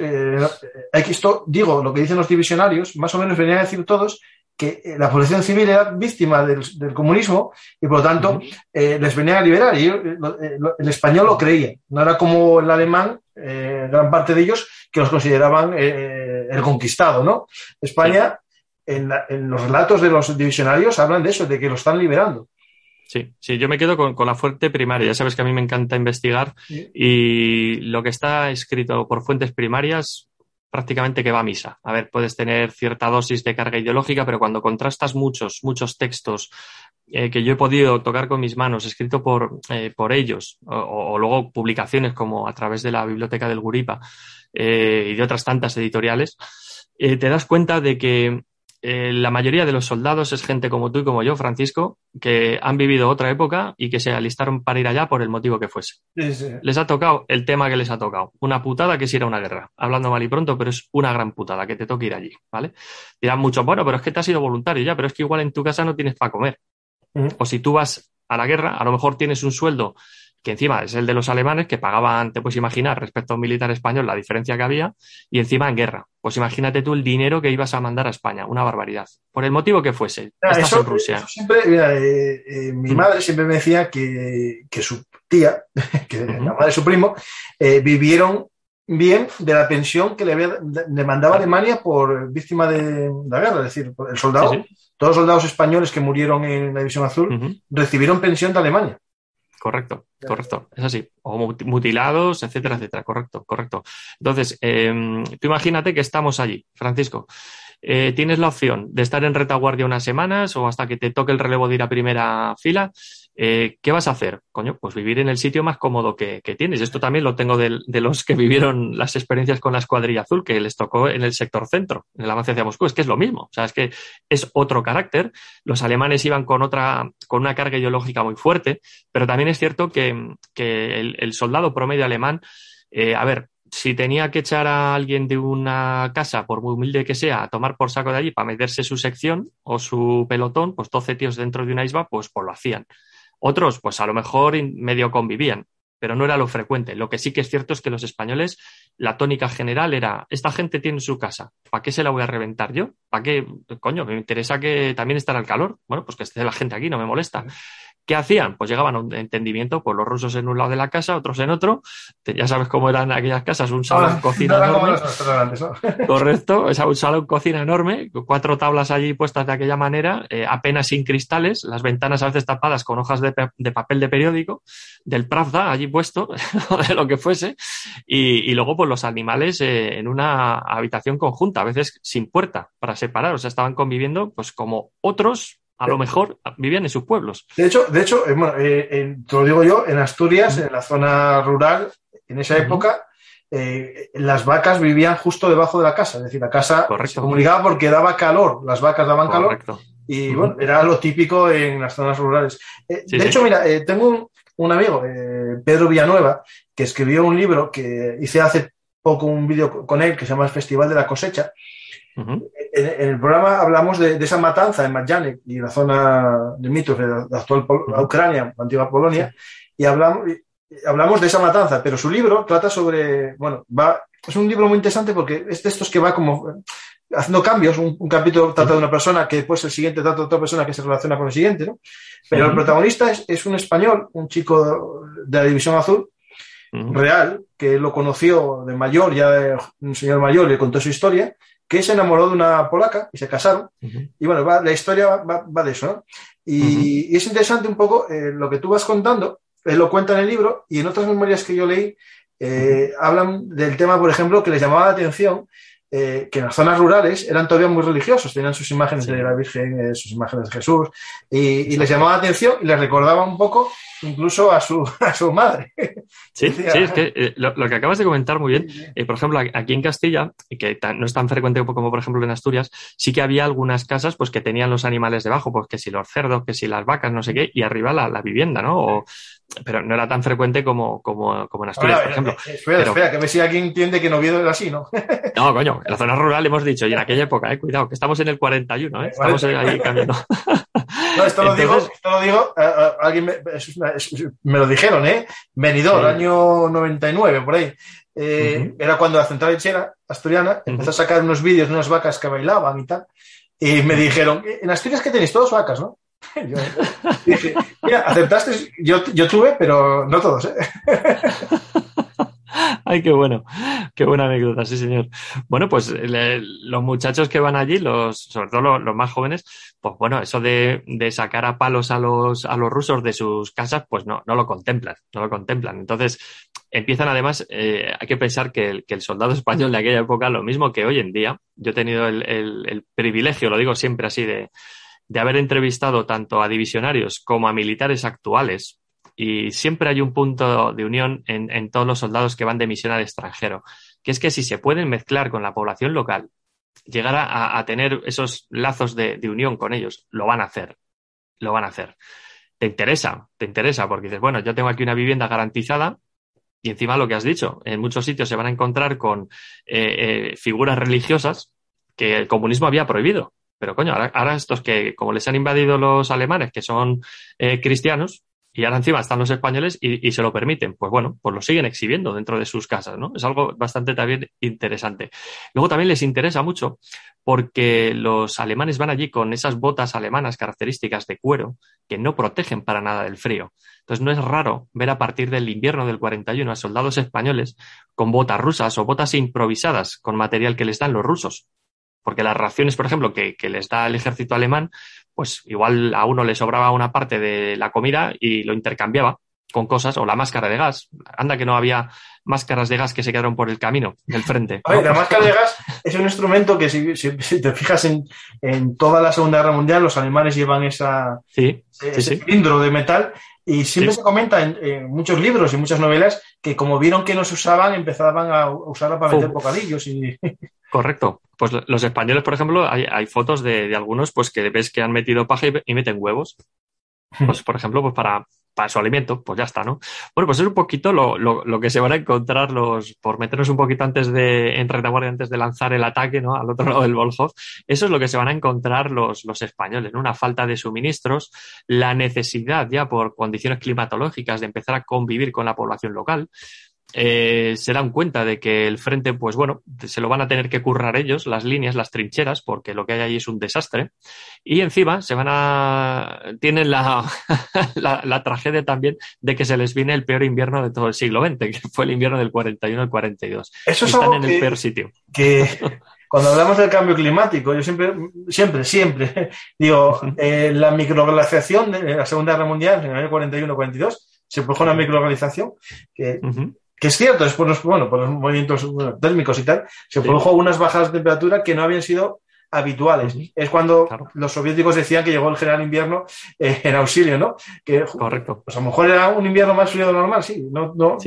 esto digo, lo que dicen los divisionarios, más o menos venían a decir todos que la población civil era víctima del comunismo y por lo tanto les venían a liberar, y el español lo creía, no era como el alemán, gran parte de ellos que los consideraban el conquistado, ¿no? España, en los relatos de los divisionarios hablan de eso, de que lo están liberando. Sí, yo me quedo con la fuente primaria. Ya sabes que a mí me encanta investigar y lo que está escrito por fuentes primarias prácticamente que va a misa. A ver, puedes tener cierta dosis de carga ideológica, pero cuando contrastas muchos textos que yo he podido tocar con mis manos, escrito por ellos, o luego publicaciones como a través de la Biblioteca del Guripa y de otras tantas editoriales, te das cuenta de que la mayoría de los soldados es gente como tú y como yo, Francisco, que han vivido otra época y que se alistaron para ir allá por el motivo que fuese. Sí, sí. Les ha tocado el tema que les ha tocado. Una putada que si era una guerra. Hablando mal y pronto, pero es una gran putada que te toque ir allí, ¿vale? Dirán muchos, bueno, pero es que te has sido voluntario ya, pero es que igual en tu casa no tienes para comer. O si tú vas a la guerra, a lo mejor tienes un sueldo que encima es el de los alemanes, que pagaban, te puedes imaginar, respecto a un militar español, la diferencia que había, y encima en guerra. Pues imagínate tú el dinero que ibas a mandar a España, una barbaridad. Por el motivo que fuese. Estás en Rusia. Eso siempre, mira, mi madre siempre me decía que su tía, que la madre de su primo, vivieron bien de la pensión que le mandaba Alemania por víctima de la guerra, es decir, el soldado, Sí, sí. todos los soldados españoles que murieron en la División Azul recibieron pensión de Alemania. Correcto, es así. O mutilados, etcétera, etcétera. Correcto. Entonces, tú imagínate que estamos allí, Francisco. Tienes la opción de estar en retaguardia unas semanas o hasta que te toque el relevo de ir a primera fila. ¿Qué vas a hacer? Coño, pues vivir en el sitio más cómodo que tienes. Esto también lo tengo de los que vivieron las experiencias con la Escuadrilla Azul, que les tocó en el sector centro, en el avance hacia Moscú. Es que es lo mismo. O sea, es que es otro carácter. Los alemanes iban con una carga ideológica muy fuerte, pero también es cierto que el soldado promedio alemán, a ver, si tenía que echar a alguien de una casa, por muy humilde que sea, a tomar por saco de allí para meterse su sección o su pelotón, pues 12 tíos dentro de una isba, pues lo hacían. Otros, pues a lo mejor medio convivían, pero no era lo frecuente. Lo que sí que es cierto es que los españoles, la tónica general era, esta gente tiene su casa, ¿para qué se la voy a reventar yo? ¿Para qué? Coño, me interesa que también estará el calor. Bueno, pues que esté la gente aquí, no me molesta. ¿Qué hacían? Pues llegaban a un entendimiento, pues los rusos en un lado de la casa, otros en otro. Ya sabes cómo eran aquellas casas, un salón, cocina enorme. ¿No? Correcto, es un salón, cocina enorme, 4 tablas allí puestas de aquella manera, apenas sin cristales, las ventanas a veces tapadas con hojas de papel de periódico, del Pravda allí puesto, o de lo que fuese, y luego pues los animales en una habitación conjunta, a veces sin puerta para separar, o sea, estaban conviviendo pues como otros. A lo mejor vivían en sus pueblos. De hecho, bueno, te lo digo yo, en Asturias, en la zona rural, en esa época, las vacas vivían justo debajo de la casa. Es decir, la casa se comunicaba porque daba calor, las vacas daban calor. Y bueno, era lo típico en las zonas rurales. De hecho, mira, tengo un amigo, Pedro Villanueva, que escribió un libro que hice hace poco un vídeo con él que se llama El Festival de la Cosecha. En el programa hablamos de esa matanza en Majdanek y la zona de Mitov, de la actual Ucrania, la antigua Polonia, y hablamos de esa matanza, pero su libro trata sobre, bueno, es un libro muy interesante porque es de estos que va como haciendo cambios, un capítulo trata de una persona que después el siguiente trata de otra persona que se relaciona con el siguiente, ¿no? Pero el protagonista es un español, un chico de la División Azul, real, que lo conoció de mayor, ya un señor mayor, le contó su historia, que se enamoró de una polaca y se casaron. Y bueno, la historia va de eso, ¿no? Y es interesante un poco lo que tú vas contando, él lo cuenta en el libro, y en otras memorias que yo leí hablan del tema, por ejemplo, que les llamaba la atención que en las zonas rurales eran todavía muy religiosos, tenían sus imágenes de la Virgen, sus imágenes de Jesús, y les llamaba la atención y les recordaba un poco incluso a su madre. Sí, es que lo que acabas de comentar muy bien, por ejemplo, aquí en Castilla, que no es tan frecuente como por ejemplo en Asturias, sí que había algunas casas pues que tenían los animales debajo, pues que si los cerdos, que si las vacas, no sé qué, y arriba la vivienda, ¿no? Pero no era tan frecuente como en Asturias, por ejemplo. Espera, que a ver si alguien entiende que en Oviedo era así, ¿no? No, coño, en la zona rural hemos dicho, y en aquella época, cuidado, que estamos en el 41, estamos ahí cambiando. No, esto lo digo, alguien me lo dijeron, Benidorm, año 99, por ahí. Era cuando la central lechera asturiana empezó a sacar unos vídeos de unas vacas que bailaban y tal. Y me dijeron, en Asturias que tenéis todos vacas, ¿no? Yo dije, mira, aceptaste, yo tuve, pero no todos, Ay, qué bueno, qué buena anécdota, sí, señor. Bueno, pues los muchachos que van allí, sobre todo los más jóvenes, pues bueno, eso de sacar a palos a los rusos de sus casas, pues no lo contemplan. Entonces, empiezan además, hay que pensar que el soldado español de aquella época, lo mismo que hoy en día, yo he tenido el privilegio, lo digo siempre así, de haber entrevistado tanto a divisionarios como a militares actuales, y siempre hay un punto de unión en todos los soldados que van de misión al extranjero, que es que si se pueden mezclar con la población local, llegar a tener esos lazos de unión con ellos, lo van a hacer, lo van a hacer. Te interesa, porque dices, bueno, yo tengo aquí una vivienda garantizada y encima lo que has dicho, en muchos sitios se van a encontrar con figuras religiosas que el comunismo había prohibido. Pero coño, ahora estos que, como les han invadido los alemanes, que son cristianos, y ahora encima están los españoles y se lo permiten, pues bueno, pues lo siguen exhibiendo dentro de sus casas, ¿no? Es algo bastante también interesante. Luego también les interesa mucho porque los alemanes van allí con esas botas alemanas características de cuero que no protegen para nada del frío. Entonces no es raro ver a partir del invierno del 41 a soldados españoles con botas rusas o botas improvisadas con material que les dan los rusos. Porque las raciones, por ejemplo, que les da el ejército alemán, pues igual a uno le sobraba una parte de la comida y lo intercambiaba con cosas, o la máscara de gas. Anda que no había máscaras de gas que se quedaron por el camino del frente. A ver, la máscara de gas es un instrumento que si te fijas en toda la Segunda Guerra Mundial, los alemanes llevan ese cilindro de metal y siempre se comenta en muchos libros y muchas novelas que como vieron que no se usaban, empezaban a usarla para meter bocadillos y... Correcto. Pues los españoles, por ejemplo, hay fotos de algunos pues que ves que han metido paja y meten huevos. Pues, por ejemplo, pues para su alimento, pues ya está, ¿no? Bueno, pues es un poquito lo que se van a encontrar por meternos un poquito en retaguardia antes de lanzar el ataque, ¿no? Al otro lado del Volhov. Eso es lo que se van a encontrar los españoles, ¿no? Una falta de suministros, la necesidad ya por condiciones climatológicas de empezar a convivir con la población local. Se dan cuenta de que el frente, pues bueno, se lo van a tener que currar ellos, las líneas, las trincheras, porque lo que hay allí es un desastre. Y encima tienen la tragedia también de que se les viene el peor invierno de todo el siglo XX, que fue el invierno del 41 al 42. Eso es están algo en el peor sitio. Que cuando hablamos del cambio climático, yo siempre digo, la microglaciación de la Segunda Guerra Mundial, en el año 41-42, se produjo una microglaciación que es cierto, es por los movimientos térmicos y tal, se produjo unas bajadas de temperatura que no habían sido habituales. Es cuando los soviéticos decían que llegó el general invierno en auxilio, ¿no? Correcto. Pues a lo mejor era un invierno más frío de lo normal, sí. No.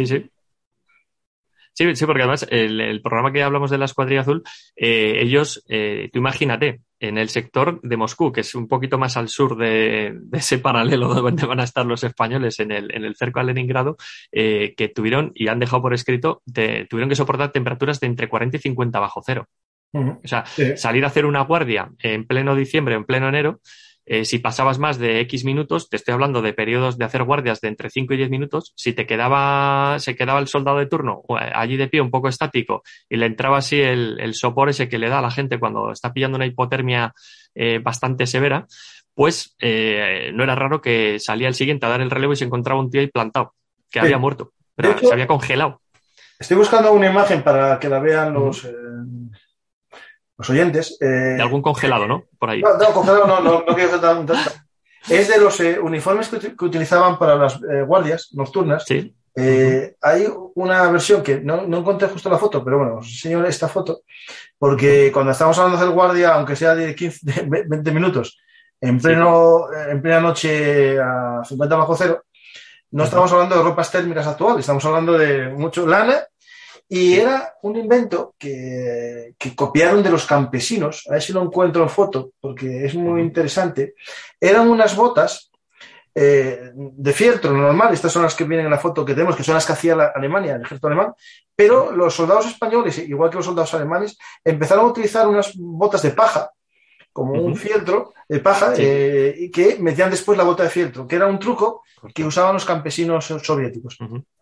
Sí, porque además el programa que hablamos de la Escuadrilla Azul, ellos, tú imagínate, en el sector de Moscú, que es un poquito más al sur de ese paralelo donde van a estar los españoles en el cerco a Leningrado, que tuvieron, y han dejado por escrito, tuvieron que soportar temperaturas de entre 40 y 50 bajo cero. O sea, salir a hacer una guardia en pleno diciembre, en pleno enero, si pasabas más de X minutos, te estoy hablando de periodos de hacer guardias de entre 5 y 10 minutos, si se quedaba el soldado de turno allí de pie un poco estático y le entraba así el sopor ese que le da a la gente cuando está pillando una hipotermia bastante severa, pues no era raro que salía el siguiente a dar el relevo y se encontraba un tío ahí plantado, que había muerto, pero se había congelado. Estoy buscando una imagen para que la vean los oyentes. De algún congelado, ¿no? Por ahí. No, congelado no quiero hacer tanto. Es de los uniformes que utilizaban para las guardias nocturnas. Sí. Hay una versión que no encontré justo la foto, pero bueno, os enseño esta foto, porque cuando estamos hablando de hacer guardia, aunque sea de 20 minutos, en plena noche a 50 bajo cero, no estamos hablando de ropas térmicas actuales, estamos hablando de mucho lana. Y era un invento que copiaron de los campesinos, a ver si lo encuentro en foto, porque es muy interesante. Eran unas botas de fieltro normal, estas son las que vienen en la foto que tenemos, que son las que hacía la Alemania, el ejército alemán, pero los soldados españoles, igual que los soldados alemanes, empezaron a utilizar unas botas de paja, como un fieltro de paja, y que metían después la bota de fieltro, que era un truco que usaban los campesinos soviéticos.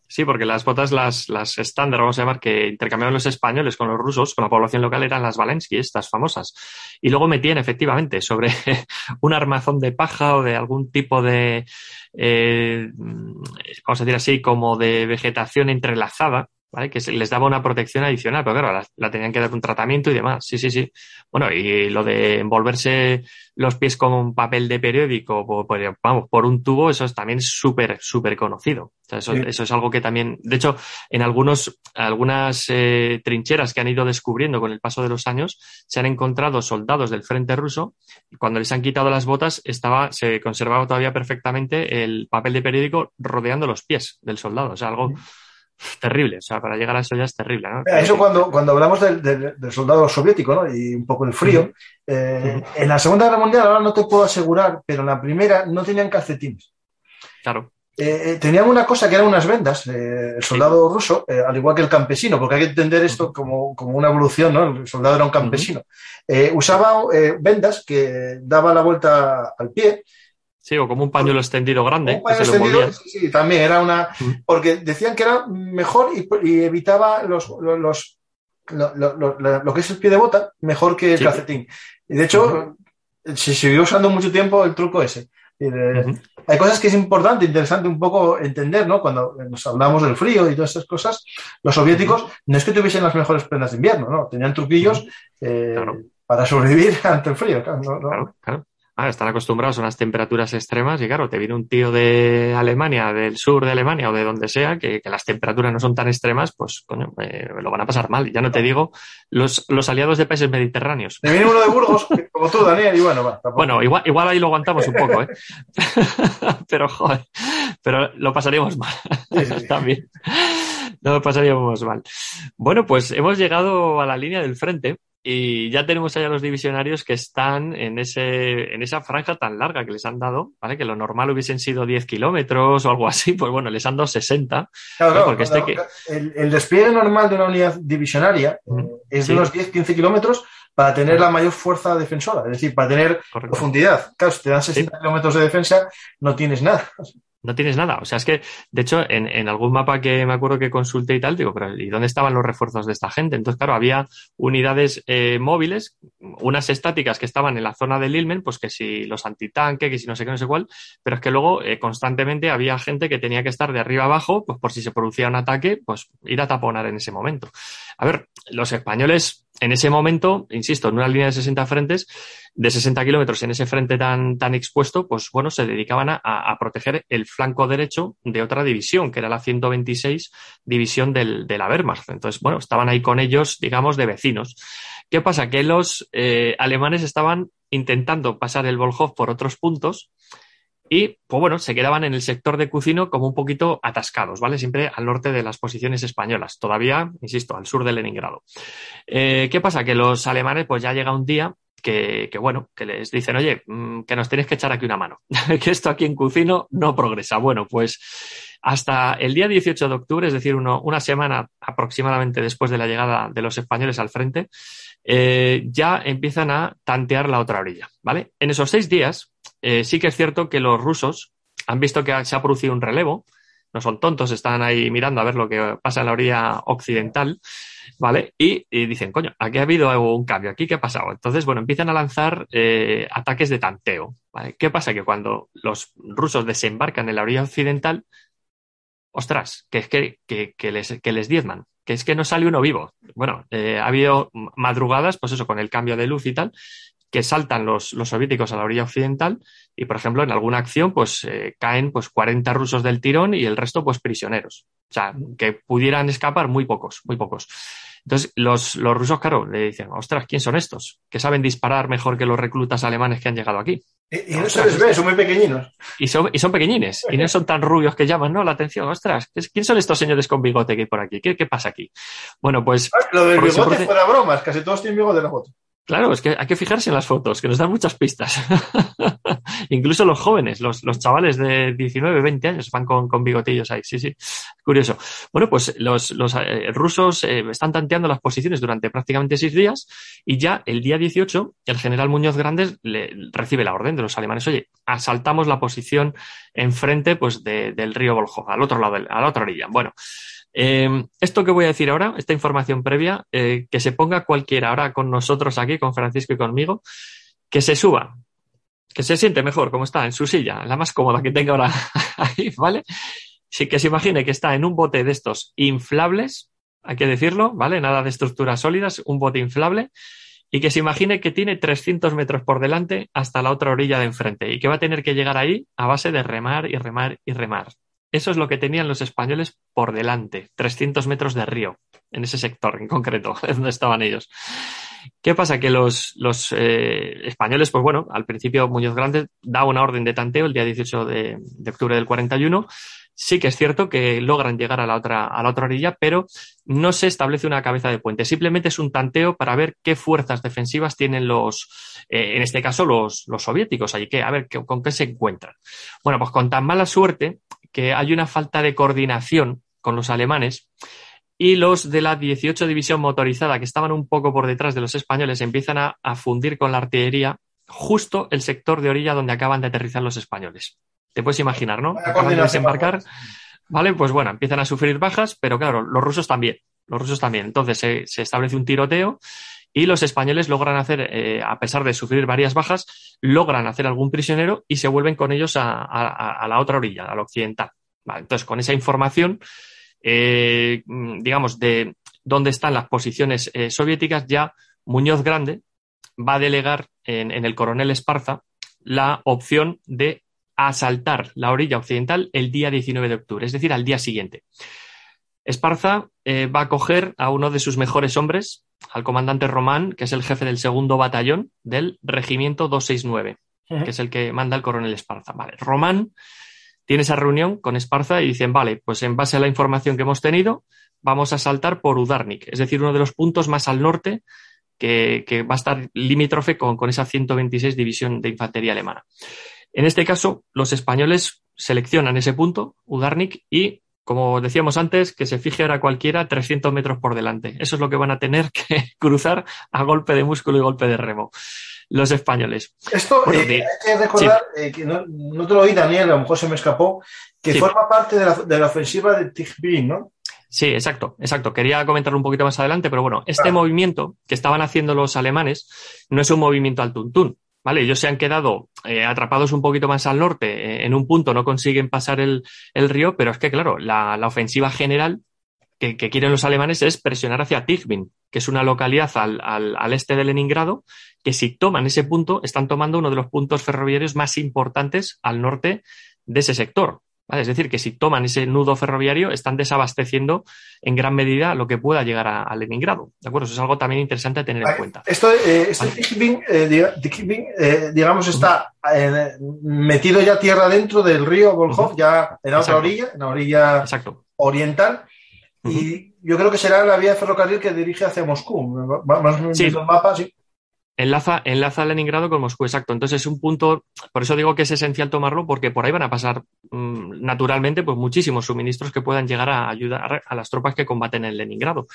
Sí, porque las botas, las estándar, vamos a llamar, que intercambiaban los españoles con los rusos, con la población local, eran las Valensky, estas famosas. Y luego metían, efectivamente, sobre un armazón de paja o de algún tipo de, vamos a decir así, como de vegetación entrelazada, ¿vale? Que les daba una protección adicional, pero claro, la tenían que dar un tratamiento y demás. Sí, sí, sí. Bueno, y lo de envolverse los pies con un papel de periódico, por un tubo, eso es también súper, súper conocido. O sea, eso es algo que también, de hecho, en algunas trincheras que han ido descubriendo con el paso de los años, se han encontrado soldados del frente ruso y cuando les han quitado las botas se conservaba todavía perfectamente el papel de periódico rodeando los pies del soldado. O sea, algo terrible. O sea, para llegar a eso ya es terrible, ¿no? Eso cuando hablamos del soldado soviético, ¿no? Y un poco el frío. En la Segunda Guerra Mundial, ahora no te puedo asegurar, pero en la primera no tenían calcetines. Claro. Tenían una cosa que eran unas vendas, el soldado ruso, al igual que el campesino, porque hay que entender esto como una evolución, ¿no? El soldado era un campesino. Usaba vendas que daban la vuelta al pie. Sí, o como un pañuelo extendido grande. Un pañuelo extendido, sí, también era una... Porque decían que era mejor y evitaba lo que es el pie de bota mejor que el calcetín. Y de hecho, se siguió usando mucho tiempo el truco ese. Hay cosas que es importante, interesante un poco entender, ¿no? Cuando nos hablamos del frío y todas esas cosas, los soviéticos no es que tuviesen las mejores prendas de invierno, ¿no? Tenían truquillos para sobrevivir ante el frío. Claro. Están acostumbrados a unas temperaturas extremas y claro, te viene un tío de Alemania, del sur de Alemania o de donde sea, que las temperaturas no son tan extremas, pues coño, lo van a pasar mal. Ya no te digo los aliados de países mediterráneos. Me viene uno de Burgos, como tú, Daniel, y bueno, va. Bueno, igual ahí lo aguantamos un poco, ¿eh? Pero joder, pero lo pasaríamos mal. Sí. También. No lo pasaríamos mal. Bueno, pues hemos llegado a la línea del frente. Y ya tenemos allá los divisionarios que están en esa franja tan larga que les han dado, ¿vale? Que lo normal hubiesen sido 10 kilómetros o algo así, pues bueno, les han dado 60. Claro, porque el despliegue normal de una unidad divisionaria es de unos 10-15 kilómetros para tener la mayor fuerza defensora, es decir, para tener profundidad. Claro, si te dan 60 kilómetros de defensa, no tienes nada. No tienes nada. O sea, es que, de hecho, en algún mapa que me acuerdo que consulté y tal, digo, pero ¿y dónde estaban los refuerzos de esta gente? Entonces, claro, había unidades móviles, unas estáticas que estaban en la zona del Ilmen, pues que si los antitanque, que si no sé qué, no sé cuál, pero es que luego constantemente había gente que tenía que estar de arriba abajo, pues por si se producía un ataque, pues ir a taponar en ese momento. A ver, los españoles en ese momento, insisto, en una línea de 60 frentes, de 60 kilómetros en ese frente tan expuesto, pues bueno, se dedicaban a proteger el flanco derecho de otra división, que era la 126 división de la Wehrmacht. Entonces, bueno, estaban ahí con ellos, digamos, de vecinos. ¿Qué pasa? Que los alemanes estaban intentando pasar el Volkhov por otros puntos y, pues bueno, se quedaban en el sector de Kucino como un poquito atascados, ¿vale? Siempre al norte de las posiciones españolas, todavía, insisto, al sur de Leningrado. ¿Qué pasa? Que los alemanes, pues ya llega un día que les dicen, oye, que nos tenéis que echar aquí una mano, que esto aquí en Kucino no progresa. Bueno, pues hasta el día 18 de octubre, es decir, una semana aproximadamente después de la llegada de los españoles al frente, ya empiezan a tantear la otra orilla, ¿vale? En esos 6 días, sí que es cierto que los rusos han visto que se ha producido un relevo, no son tontos, están ahí mirando a ver lo que pasa en la orilla occidental, ¿vale? Y dicen, coño, aquí ha habido un cambio, ¿aquí qué ha pasado? Entonces, bueno, empiezan a lanzar ataques de tanteo, ¿vale? ¿Qué pasa? Que cuando los rusos desembarcan en la orilla occidental, ostras, que es que les diezman, que es que no sale uno vivo. Bueno, ha habido madrugadas, pues eso, con el cambio de luz y tal, que saltan los soviéticos a la orilla occidental y, por ejemplo, en alguna acción pues caen pues 40 rusos del tirón y el resto pues prisioneros. O sea, que pudieran escapar muy pocos. Entonces, los rusos, claro, le dicen, ostras, ¿quién son estos? Que saben disparar mejor que los reclutas alemanes que han llegado aquí. Y no se les ve, son muy pequeñinos. Y son pequeñines, y no son tan rubios que llaman, ¿no? La atención, ostras, ¿quién son estos señores con bigote que hay por aquí? ¿Qué pasa aquí? Bueno, pues... Lo del bigote fuera bromas, casi todos tienen bigote en la foto. Claro, es que hay que fijarse en las fotos, que nos dan muchas pistas. Incluso los jóvenes, los chavales de 19, 20 años van con bigotillos ahí. Sí, curioso. Bueno, pues los rusos están tanteando las posiciones durante prácticamente 6 días y ya el día 18 el general Muñoz Grandes recibe la orden de los alemanes. Oye, asaltamos la posición enfrente pues, del río Volkhov, al otro lado, a la otra orilla. Bueno, esto que voy a decir ahora, esta información previa, que se ponga cualquiera ahora con nosotros aquí, con Francisco y conmigo, que se suba, que se siente mejor como está en su silla, la más cómoda que tenga ahora ahí, ¿vale? Sí, que se imagine que está en un bote de estos inflables, hay que decirlo, ¿vale? Nada de estructuras sólidas, un bote inflable, y que se imagine que tiene 300 metros por delante hasta la otra orilla de enfrente y que va a tener que llegar ahí a base de remar y remar y remar. Eso es lo que tenían los españoles por delante, 300 metros de río, en ese sector en concreto, es donde estaban ellos. ¿Qué pasa? Que los españoles, pues bueno, al principio Muñoz Grande da una orden de tanteo el día 18 de octubre del 41. Sí que es cierto que logran llegar a la otra orilla, pero no se establece una cabeza de puente. Simplemente es un tanteo para ver qué fuerzas defensivas tienen en este caso, los soviéticos. Allí que, a ver, ¿con qué se encuentran? Bueno, pues con tan mala suerte que hay una falta de coordinación con los alemanes y los de la 18 División Motorizada, que estaban un poco por detrás de los españoles, empiezan a fundir con la artillería justo el sector de orilla donde acaban de aterrizar los españoles. Te puedes imaginar, ¿no? Acaban de desembarcar, ¿vale? Pues bueno, empiezan a sufrir bajas, pero claro, los rusos también. Entonces se establece un tiroteo y los españoles logran hacer, a pesar de sufrir varias bajas, logran hacer algún prisionero y se vuelven con ellos a la otra orilla, a la occidental. Vale, entonces, con esa información, digamos, de dónde están las posiciones soviéticas, ya Muñoz Grande va a delegar en el coronel Esparza la opción de asaltar la orilla occidental el día 19 de octubre, es decir, al día siguiente. Esparza va a coger a uno de sus mejores hombres, al comandante Román, que es el jefe del segundo batallón del regimiento 269, que es el que manda el coronel Esparza. Vale. Román tiene esa reunión con Esparza y dicen, vale, pues en base a la información que hemos tenido, vamos a saltar por Udarnik, es decir, uno de los puntos más al norte que va a estar limítrofe con esa 126 División de Infantería Alemana. En este caso, los españoles seleccionan ese punto, Udarnik, y, como decíamos antes, que se fije ahora cualquiera 300 metros por delante. Eso es lo que van a tener que cruzar a golpe de músculo y golpe de remo los españoles. Esto hay que recordar, sí. Que no te lo oí, Daniel, a lo mejor se me escapó, que sí. Forma parte de la ofensiva de Tigrin, ¿no? Sí, exacto. Quería comentarlo un poquito más adelante, pero bueno, este movimiento que estaban haciendo los alemanes no es un movimiento al tuntún, ¿vale? Ellos se han quedado atrapados un poquito más al norte, en un punto no consiguen pasar el río, pero es que, claro, la ofensiva general que quieren los alemanes es presionar hacia Tigrin, que es una localidad al este de Leningrado, que si toman ese punto, están tomando uno de los puntos ferroviarios más importantes al norte de ese sector. ¿Vale? Es decir, que si toman ese nudo ferroviario, están desabasteciendo en gran medida lo que pueda llegar a Leningrado. ¿De acuerdo? Eso es algo también interesante a tener en cuenta. Tigrin, digamos, está metido ya tierra dentro del río Volkhov, ya en la otra orilla, en la orilla oriental. Y yo creo que será la vía de ferrocarril que dirige hacia Moscú. Más sí. El mapa, sí. Enlaza Leningrado con Moscú, exacto. Entonces es un punto, por eso digo que es esencial tomarlo, porque por ahí van a pasar naturalmente pues muchísimos suministros que puedan llegar a ayudar a las tropas que combaten en Leningrado.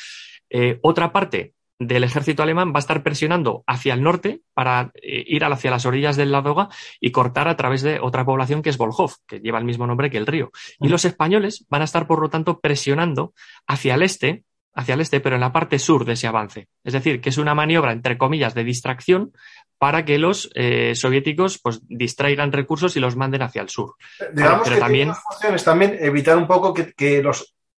Otra parte del ejército alemán va a estar presionando hacia el norte para ir hacia las orillas del Ladoga y cortar a través de otra población que es Volkhov, que lleva el mismo nombre que el río. Y los españoles van a estar, por lo tanto, presionando hacia el este, pero en la parte sur de ese avance. Es decir, que es una maniobra, entre comillas, de distracción para que los soviéticos pues distraigan recursos y los manden hacia el sur. Digamos pero que también las funciones también evitar un poco que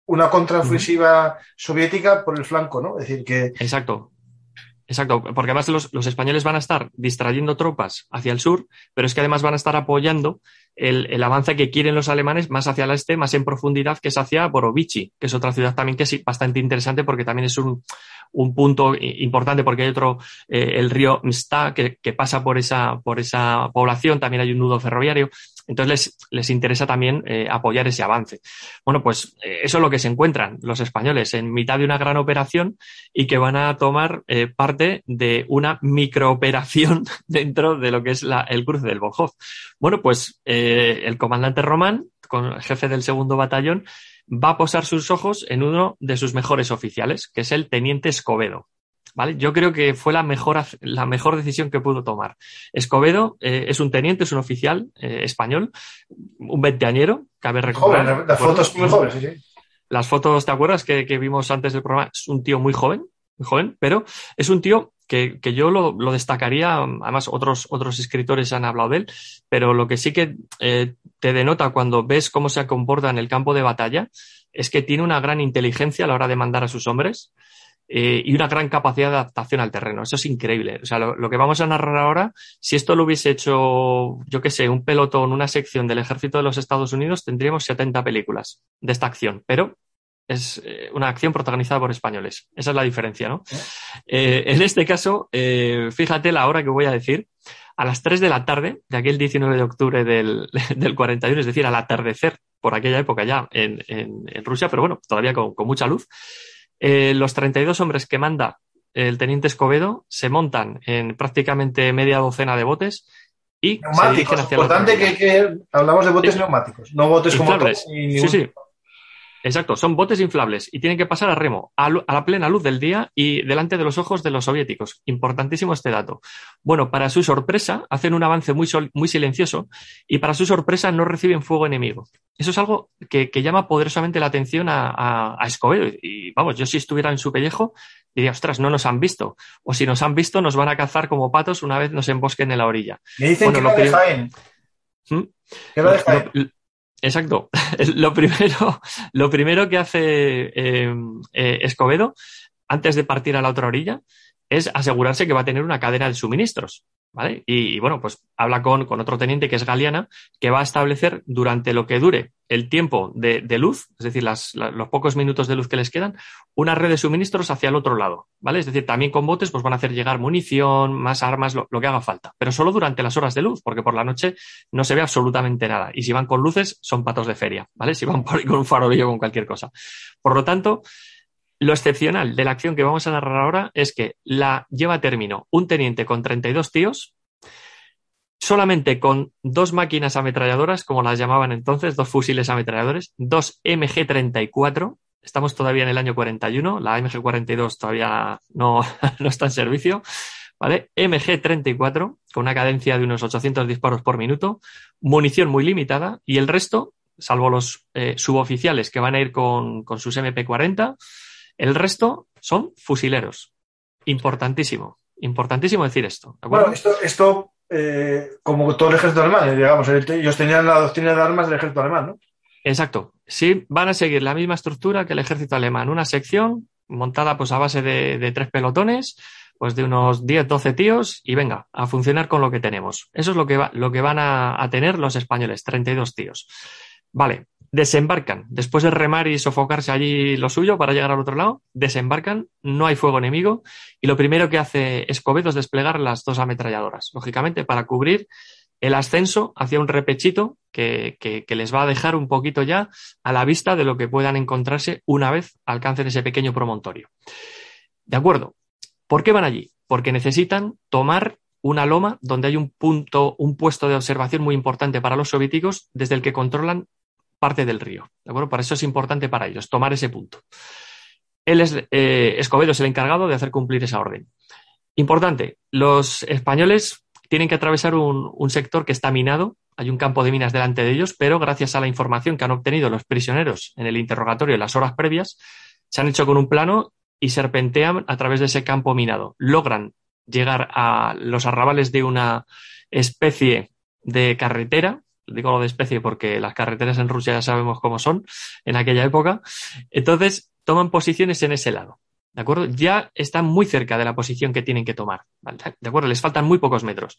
una contraofensiva soviética por el flanco, ¿no? Es decir, que... Exacto, porque además los españoles van a estar distrayendo tropas hacia el sur, pero es que además van a estar apoyando el avance que quieren los alemanes más hacia el este, más en profundidad, que es hacia Borovichi, que es otra ciudad también que es bastante interesante porque también es un punto importante porque hay otro, el río Msta que pasa por esa población, también hay un nudo ferroviario. Entonces les interesa también apoyar ese avance. Bueno, pues eso es lo que se encuentran los españoles en mitad de una gran operación y que van a tomar parte de una microoperación dentro de lo que es el cruce del Volkhov. Bueno, pues el comandante Román, jefe del segundo batallón, va a posar sus ojos en uno de sus mejores oficiales, que es el teniente Escobedo. ¿Vale? Yo creo que fue la mejor decisión que pudo tomar. Escobedo es un teniente, es un oficial español, un veinteañero, cabe recordar. Joven, las fotos muy jóvenes, sí. Las fotos, ¿te acuerdas que vimos antes del programa? Es un tío muy joven, pero es un tío que yo lo destacaría, además otros escritores han hablado de él, pero lo que sí que te denota cuando ves cómo se comporta en el campo de batalla, es que tiene una gran inteligencia a la hora de mandar a sus hombres y una gran capacidad de adaptación al terreno. Eso es increíble. O sea, lo que vamos a narrar ahora, si esto lo hubiese hecho, yo qué sé, un pelotón, una sección del ejército de los Estados Unidos, tendríamos 70 películas de esta acción, pero es una acción protagonizada por españoles. Esa es la diferencia, ¿no? En este caso, fíjate la hora que voy a decir. A las 3 de la tarde, de aquel 19 de octubre del 41, es decir, al atardecer, por aquella época ya en Rusia, pero bueno, todavía con mucha luz, los 32 hombres que manda el teniente Escobedo se montan en prácticamente media docena de botes y se dirigen hacia la importante que hablamos de botes neumáticos, no botes inflables. como... Sí. Exacto, son botes inflables y tienen que pasar a remo a la plena luz del día y delante de los ojos de los soviéticos. Importantísimo este dato. Bueno, para su sorpresa, hacen un avance muy silencioso y para su sorpresa no reciben fuego enemigo. Eso es algo que llama poderosamente la atención a Escobedo. Y vamos, yo si estuviera en su pellejo diría, ostras, no nos han visto. O si nos han visto, nos van a cazar como patos una vez nos embosquen en la orilla. Me dicen que va de Jaén. Que va de Jaén. Exacto. Lo primero que hace Escobedo, antes de partir a la otra orilla, es asegurarse que va a tener una cadena de suministros, ¿vale? Y bueno, pues habla con otro teniente que es Galiana, que va a establecer durante lo que dure el tiempo de luz, es decir, los pocos minutos de luz que les quedan, una red de suministros hacia el otro lado, ¿vale? Es decir, también con botes pues van a hacer llegar munición, más armas, lo que haga falta, pero solo durante las horas de luz, porque por la noche no se ve absolutamente nada. Y si van con luces, son patos de feria, ¿vale? Si van por ahí con un farolillo o con cualquier cosa. Por lo tanto, lo excepcional de la acción que vamos a narrar ahora es que la lleva a término un teniente con 32 tíos, solamente con 2 máquinas ametralladoras, como las llamaban entonces, 2 fusiles ametralladores, 2 MG-34, estamos todavía en el año 41, la MG-42 todavía no está en servicio, ¿vale? MG-34, con una cadencia de unos 800 disparos por minuto, munición muy limitada, y el resto, salvo los suboficiales que van a ir con sus MP-40, el resto son fusileros. Importantísimo decir esto, ¿de acuerdo? Bueno, esto como todo el ejército alemán, digamos, ellos tenían la doctrina de armas del ejército alemán, ¿no? Exacto. Sí, van a seguir la misma estructura que el ejército alemán. Una sección montada pues a base de 3 pelotones, pues de unos 10, 12 tíos y venga, a funcionar con lo que tenemos. Eso es lo que van a tener los españoles, 32 tíos. Vale. Desembarcan, después de remar y sofocarse allí lo suyo para llegar al otro lado, desembarcan, no hay fuego enemigo y lo primero que hace Escobedo es desplegar las 2 ametralladoras, lógicamente para cubrir el ascenso hacia un repechito que les va a dejar un poquito ya a la vista de lo que puedan encontrarse una vez alcancen ese pequeño promontorio. ¿De acuerdo? ¿Por qué van allí? Porque necesitan tomar una loma donde hay un puesto de observación muy importante para los soviéticos desde el que controlan parte del río, ¿de acuerdo? Por eso es importante para ellos tomar ese punto. Escobedo es el encargado de hacer cumplir esa orden. Importante, los españoles tienen que atravesar un sector que está minado, hay un campo de minas delante de ellos, pero gracias a la información que han obtenido los prisioneros en el interrogatorio en las horas previas, se han hecho con un plano y serpentean a través de ese campo minado. Logran llegar a los arrabales de una especie de carretera. Digo lo de especie porque las carreteras en Rusia ya sabemos cómo son en aquella época. Entonces, toman posiciones en ese lado, ¿de acuerdo? Ya están muy cerca de la posición que tienen que tomar, ¿vale? ¿De acuerdo? Les faltan muy pocos metros.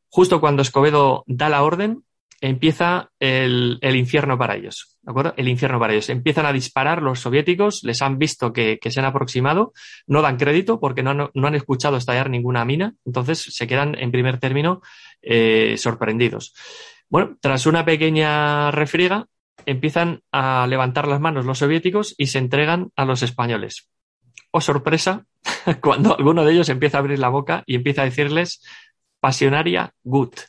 Justo cuando Escobedo da la orden, empieza el infierno para ellos, ¿de acuerdo? El infierno para ellos. Empiezan a disparar los soviéticos, les han visto que se han aproximado, no dan crédito porque no han escuchado estallar ninguna mina, entonces se quedan en primer término sorprendidos. Bueno, tras una pequeña refriega, empiezan a levantar las manos los soviéticos y se entregan a los españoles. Oh, sorpresa, cuando alguno de ellos empieza a abrir la boca y empieza a decirles pasionaria gut.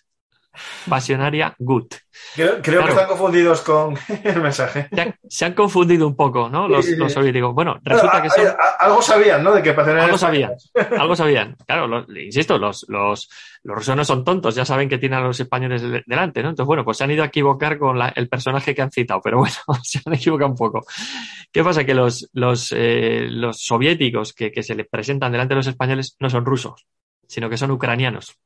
Pasionaria gut. Creo claro, que están confundidos con el mensaje. Se han confundido un poco, ¿no? Los soviéticos. Bueno, resulta que son... Algo sabían, ¿no? De que pasionaria. Algo sabían. Claro, insisto, los rusos no son tontos, ya saben que tienen a los españoles delante, ¿no? Entonces, bueno, pues se han ido a equivocar con el personaje que han citado, pero bueno, se han equivocado un poco. ¿Qué pasa? Que los soviéticos que se les presentan delante de los españoles no son rusos, sino que son ucranianos.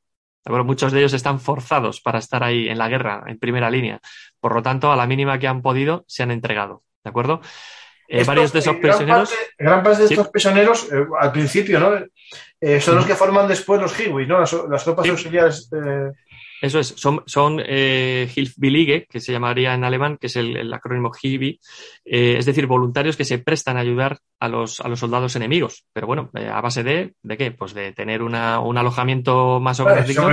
Bueno, muchos de ellos están forzados para estar ahí en la guerra, en primera línea. Por lo tanto, a la mínima que han podido, se han entregado. ¿de acuerdo? Estos, Varios de esos prisioneros... Gran parte de Sí. estos prisioneros, al principio, ¿no? Son los que forman después los Hiwis, ¿no? Las tropas Sí. auxiliares. Eso es, son Hilfswillige, que se llamaría en alemán, que es el acrónimo HIVI, es decir, voluntarios que se prestan a ayudar a los soldados enemigos. Pero bueno, ¿a base de qué? Pues de tener un alojamiento más o menos digno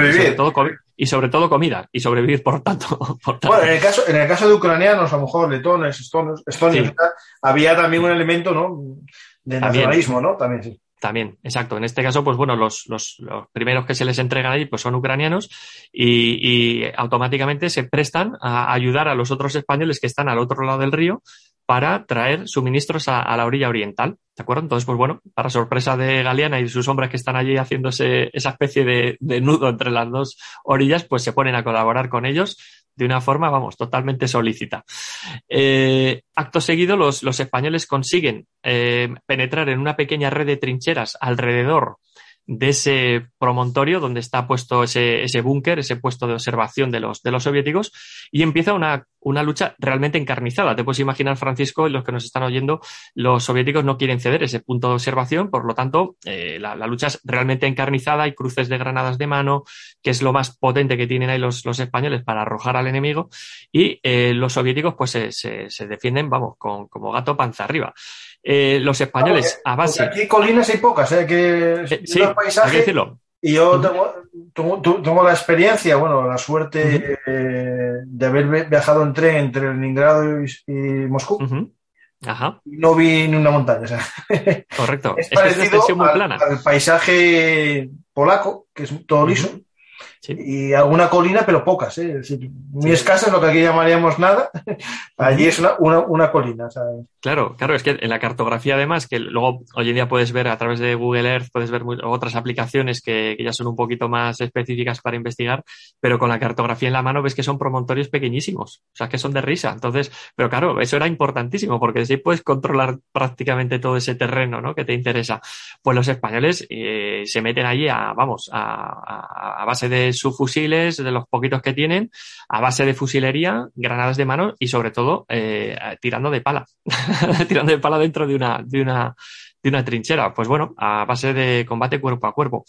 y sobre todo comida y sobrevivir por tanto. Bueno, en el caso de ucranianos, a lo mejor letones, estonios, Sí. había también un elemento, ¿no? De nacionalismo, ¿no? También, sí. También, exacto. En este caso, pues bueno, los primeros que se les entregan ahí pues son ucranianos y automáticamente se prestan a ayudar a los otros españoles que están al otro lado del río para traer suministros a la orilla oriental, ¿de acuerdo? Entonces, pues bueno, para sorpresa de Galeana y sus hombres que están allí haciéndose esa especie de nudo entre las dos orillas, pues se ponen a colaborar con ellos de una forma, vamos, totalmente solícita. Acto seguido, los españoles consiguen penetrar en una pequeña red de trincheras alrededor de ese promontorio donde está puesto ese búnker, ese puesto de observación de los soviéticos, y empieza una lucha realmente encarnizada. Te puedes imaginar, Francisco, y los que nos están oyendo, los soviéticos no quieren ceder ese punto de observación, por lo tanto, la lucha es realmente encarnizada, hay cruces de granadas de mano, que es lo más potente que tienen ahí los españoles para arrojar al enemigo, y los soviéticos pues se defienden, vamos, como gato panza arriba. Los españoles a base... Aquí colinas hay pocas, sí, hay que decirlo. Y yo tengo la experiencia, bueno, la suerte de haber viajado en tren entre Leningrado y Moscú. Ajá. Y no vi ni una montaña. O sea, correcto. Es parecido al paisaje polaco, que es todo liso. Sí. Y alguna colina, pero pocas, es decir, muy escasas, lo que aquí llamaríamos nada. Allí es una colina, ¿sabes? Claro, es que en la cartografía, además, que luego hoy en día puedes ver a través de Google Earth, puedes ver otras aplicaciones que ya son un poquito más específicas para investigar, pero con la cartografía en la mano ves que son promontorios pequeñísimos, o sea, que son de risa. Entonces, pero claro, eso era importantísimo, porque así puedes controlar prácticamente todo ese terreno, ¿no?, que te interesa. Pues los españoles se meten allí a base de subfusiles, de los poquitos que tienen, a base de fusilería, granadas de mano y sobre todo tirando de pala. Tirando de pala dentro de una trinchera. Pues bueno, a base de combate cuerpo a cuerpo.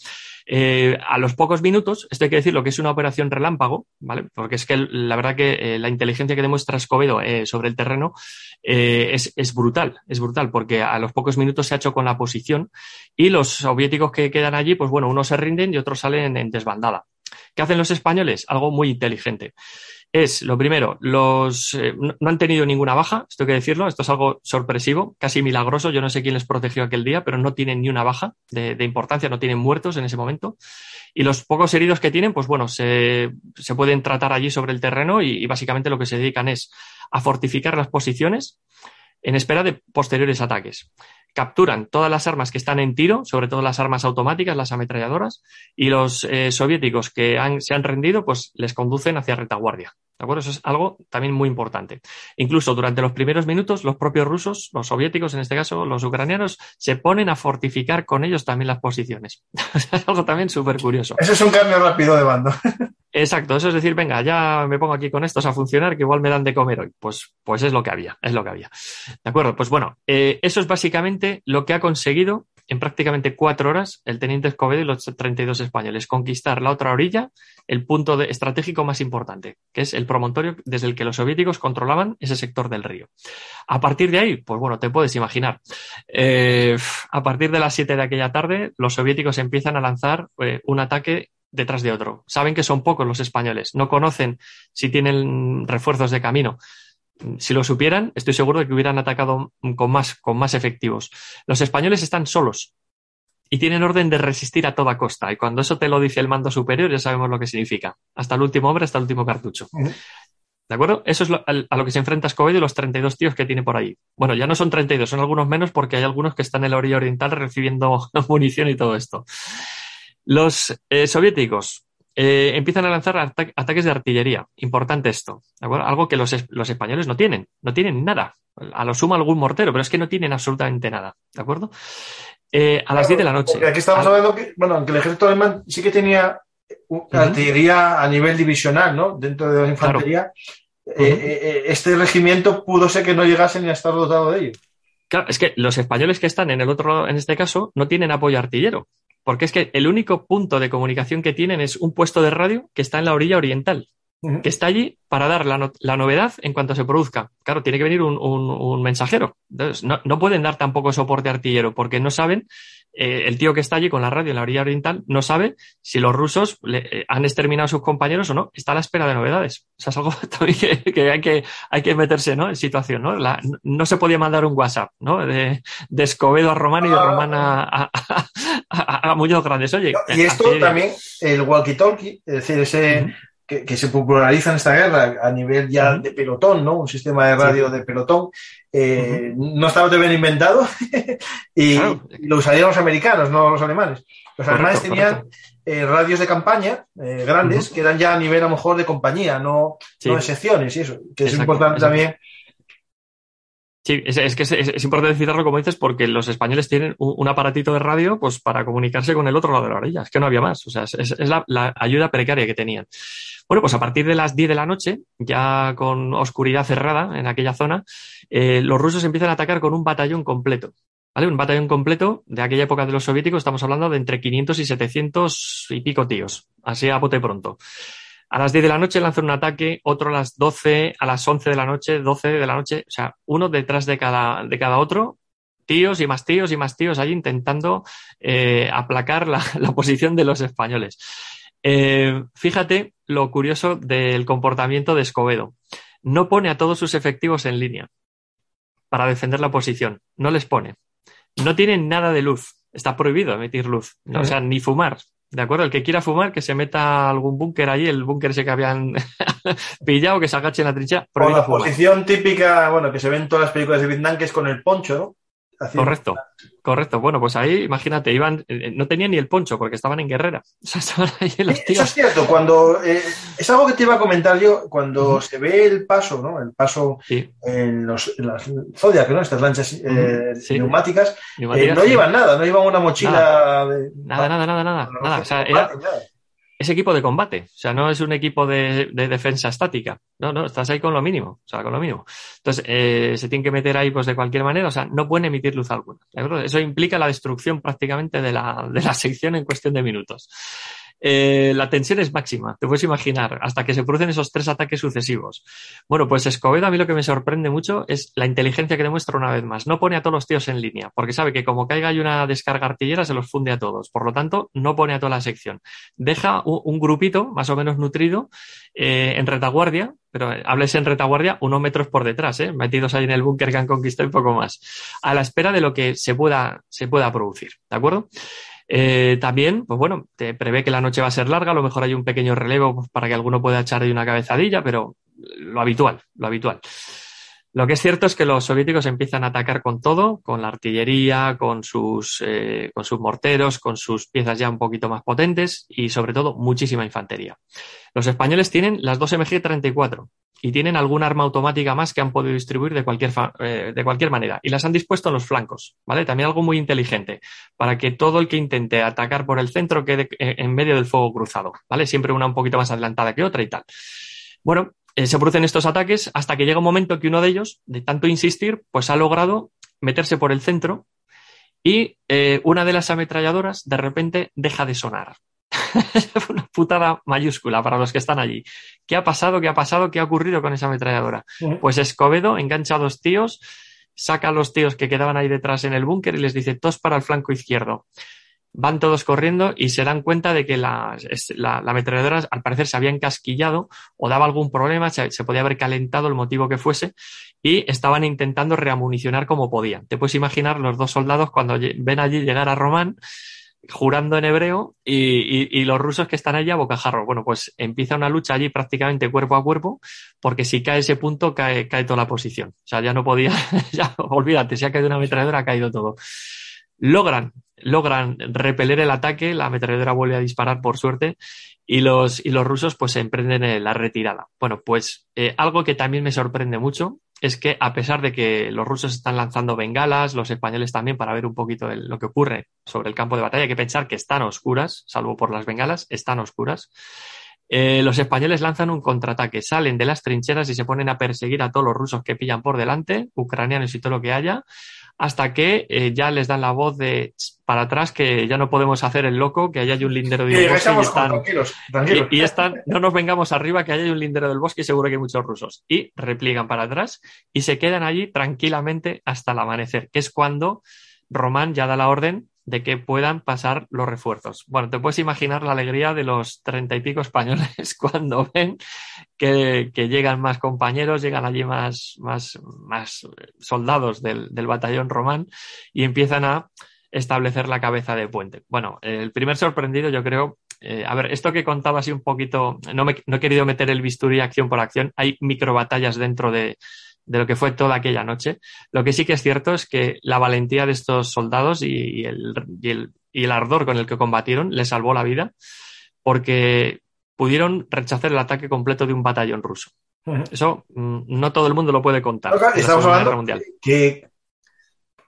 A los pocos minutos, esto hay que decirlo que es una operación relámpago, ¿vale? Porque es que la verdad que la inteligencia que demuestra Escobedo sobre el terreno es brutal, porque a los pocos minutos se ha hecho con la posición y los soviéticos que quedan allí, pues bueno, unos se rinden y otros salen en desbandada. ¿Qué hacen los españoles? Algo muy inteligente. Lo primero, no han tenido ninguna baja, esto hay que decirlo, esto es algo sorpresivo, casi milagroso, yo no sé quién les protegió aquel día, pero no tienen ni una baja de importancia, no tienen muertos en ese momento. Y los pocos heridos que tienen, pues bueno, se pueden tratar allí sobre el terreno y básicamente lo que se dedican es a fortificar las posiciones en espera de posteriores ataques. Capturan todas las armas que están en tiro, sobre todo las armas automáticas, las ametralladoras, y los soviéticos que se han rendido, pues les conducen hacia retaguardia. ¿De acuerdo? Eso es algo también muy importante. Incluso durante los primeros minutos, los propios rusos, los soviéticos, en este caso los ucranianos, se ponen a fortificar con ellos también las posiciones. Es algo también súper curioso. Eso es un cambio rápido de bando. Exacto, eso es decir, venga, ya me pongo aquí con estos a funcionar, que igual me dan de comer hoy. Pues es lo que había, ¿De acuerdo? Pues bueno, eso es básicamente lo que ha conseguido en prácticamente 4 horas el teniente Escobedo y los 32 españoles, conquistar la otra orilla, el punto estratégico más importante, que es el promontorio desde el que los soviéticos controlaban ese sector del río. A partir de ahí, pues bueno, te puedes imaginar, a partir de las 7 de aquella tarde, los soviéticos empiezan a lanzar un ataque detrás de otro. Saben que son pocos los españoles, no conocen si tienen refuerzos de camino. Si lo supieran, estoy seguro de que hubieran atacado con más efectivos. Los españoles están solos y tienen orden de resistir a toda costa. Y cuando eso te lo dice el mando superior, ya sabemos lo que significa. Hasta el último hombre, hasta el último cartucho. ¿De acuerdo? Eso es a lo que se enfrenta Escobedo y los 32 tíos que tiene por ahí. Bueno, ya no son 32, son algunos menos porque hay algunos que están en la orilla oriental recibiendo munición y todo esto. Los soviéticos empiezan a lanzar ataques de artillería. Importante esto, ¿de acuerdo? Algo que los españoles no tienen nada. A lo sumo algún mortero, pero es que no tienen absolutamente nada, ¿de acuerdo? A las 10 de la noche. Aquí estamos hablando que, bueno, aunque el ejército alemán sí que tenía artillería a nivel divisional, ¿no? Dentro de la infantería, este regimiento pudo ser que no llegase ni a estar dotado de ello. Claro, es que los españoles que están en este caso, no tienen apoyo artillero, porque es que el único punto de comunicación que tienen es un puesto de radio que está en la orilla oriental, que está allí para dar la novedad en cuanto se produzca. Claro, tiene que venir un mensajero. Entonces, no pueden dar tampoco soporte artillero porque no saben, el tío que está allí con la radio en la orilla oriental no sabe si los rusos han exterminado a sus compañeros o no. Está a la espera de novedades. O sea, es algo también que hay que meterse, ¿no?, en situación, ¿no? No se podía mandar un WhatsApp, ¿no?, de Escobedo a Román y de Román a Muñoz Grandes. Oye, y esto también, el walkie-talkie, es decir, ese... Que se populariza en esta guerra a nivel ya de pelotón, ¿no? Un sistema de radio de pelotón. No estaba todavía inventado y lo usarían los americanos, no los alemanes. Los alemanes tenían radios de campaña grandes que eran ya a nivel a lo mejor de compañía, no de secciones y eso, que es importante también. Sí, es que es importante citarlo, como dices, porque los españoles tienen un aparatito de radio pues para comunicarse con el otro lado de la orilla. Es que no había más. O sea, es la ayuda precaria que tenían. Bueno, pues a partir de las 10 de la noche, ya con oscuridad cerrada en aquella zona, los rusos empiezan a atacar con un batallón completo. ¿Vale? Un batallón completo de aquella época de los soviéticos, estamos hablando de entre 500 y 700 y pico tíos. Así a bote pronto. A las 10 de la noche lanzan un ataque, otro a las 12, a las 11 de la noche, 12 de la noche, o sea, uno detrás de cada otro, tíos y más tíos y más tíos allí intentando aplacar la posición de los españoles. Fíjate lo curioso del comportamiento de Escobedo. No pone a todos sus efectivos en línea para defender la posición, no les pone. No tienen nada de luz, está prohibido emitir luz, ¿no? O sea, ni fumar. ¿De acuerdo? El que quiera fumar, que se meta a algún búnker allí, el búnker ese que habían pillado, que se agache en la trinchera. O la posición típica, bueno, que se ven en todas las películas de Vietnam, que es con el poncho, ¿no? Correcto. Bueno, pues ahí, imagínate, iban, no tenían ni el poncho porque estaban en guerra. O sea, estaban ahí los tíos. Eso es cierto, cuando es algo que te iba a comentar yo, cuando se ve el paso, ¿no? El paso en las Zodiac, ¿no? Estas lanchas neumáticas, no llevan nada, no llevan una mochila. Nada. O sea, era ese equipo de combate, o sea, no es un equipo de defensa estática, no, estás ahí con lo mínimo, o sea, con lo mínimo. Entonces, se tienen que meter ahí pues de cualquier manera, o sea, no pueden emitir luz alguna, ¿de acuerdo? Eso implica la destrucción prácticamente de la sección en cuestión de minutos. La tensión es máxima, te puedes imaginar, hasta que se producen esos 3 ataques sucesivos. Bueno, pues Escobedo, a mí lo que me sorprende mucho es la inteligencia que demuestra una vez más. No pone a todos los tíos en línea, porque sabe que como caiga hay una descarga artillera, se los funde a todos. Por lo tanto, no pone a toda la sección. Deja un grupito más o menos nutrido en retaguardia, pero háblese en retaguardia 1 metro por detrás, metidos ahí en el búnker que han conquistado y poco más, a la espera de lo que se pueda producir, ¿de acuerdo? También, pues bueno, te prevé que la noche va a ser larga, a lo mejor hay un pequeño relevo pues, para que alguno pueda echar ahí una cabezadilla, pero lo habitual. Lo que es cierto es que los soviéticos empiezan a atacar con todo, con la artillería, con sus morteros, con sus piezas ya un poquito más potentes y sobre todo muchísima infantería. Los españoles tienen las 2 MG-34 y tienen alguna arma automática más que han podido distribuir de cualquier manera y las han dispuesto en los flancos, ¿vale? También algo muy inteligente para que todo el que intente atacar por el centro quede en medio del fuego cruzado, ¿vale? Siempre una un poquito más adelantada que otra y tal. Bueno, se producen estos ataques hasta que llega un momento que uno de ellos, de tanto insistir, pues ha logrado meterse por el centro y una de las ametralladoras de repente deja de sonar. Una putada mayúscula para los que están allí. ¿Qué ha pasado? ¿Qué ha ocurrido con esa ametralladora? Pues Escobedo engancha a 2 tíos, saca a los tíos que quedaban ahí detrás en el búnker y les dice todos para el flanco izquierdo. Van todos corriendo y se dan cuenta de que la ametralladora al parecer se había encasquillado o daba algún problema, se podía haber calentado el motivo que fuese y estaban intentando reamunicionar como podían. Te puedes imaginar los 2 soldados cuando ven allí llegar a Román jurando en hebreo y los rusos que están allí a bocajarro. Bueno, pues empieza una lucha allí prácticamente cuerpo a cuerpo porque si cae ese punto cae toda la posición. O sea, ya no podía, ya olvídate, si ha caído una ametralladora ha caído todo. Logran repeler el ataque, la ametralladora vuelve a disparar por suerte y los rusos pues emprenden la retirada. Bueno, pues algo que también me sorprende mucho es que a pesar de que los rusos están lanzando bengalas, los españoles también para ver un poquito lo que ocurre sobre el campo de batalla, hay que pensar que están a oscuras, salvo por las bengalas, están a oscuras. Los españoles lanzan un contraataque, salen de las trincheras y se ponen a perseguir a todos los rusos que pillan por delante, ucranianos y todo lo que haya, hasta que ya les dan la voz de para atrás, que ya no podemos hacer el loco, que allá hay un lindero del bosque y están, tranquilos. Y están, no nos vengamos arriba, que allá hay un lindero del bosque y seguro que hay muchos rusos. Y repliegan para atrás y se quedan allí tranquilamente hasta el amanecer, que es cuando Román ya da la orden de que puedan pasar los refuerzos. Bueno, te puedes imaginar la alegría de los 30 y pico españoles cuando ven que llegan más compañeros, llegan allí más soldados del batallón Román y empiezan a establecer la cabeza de puente. Bueno, el primer sorprendido yo creo, a ver, esto que contaba así un poquito, no he querido meter el bisturí acción por acción, hay microbatallas dentro de lo que fue toda aquella noche. Lo que sí que es cierto es que la valentía de estos soldados y el ardor con el que combatieron les salvó la vida, porque pudieron rechazar el ataque completo de un batallón ruso. Eso no todo el mundo lo puede contar. Estamos hablando que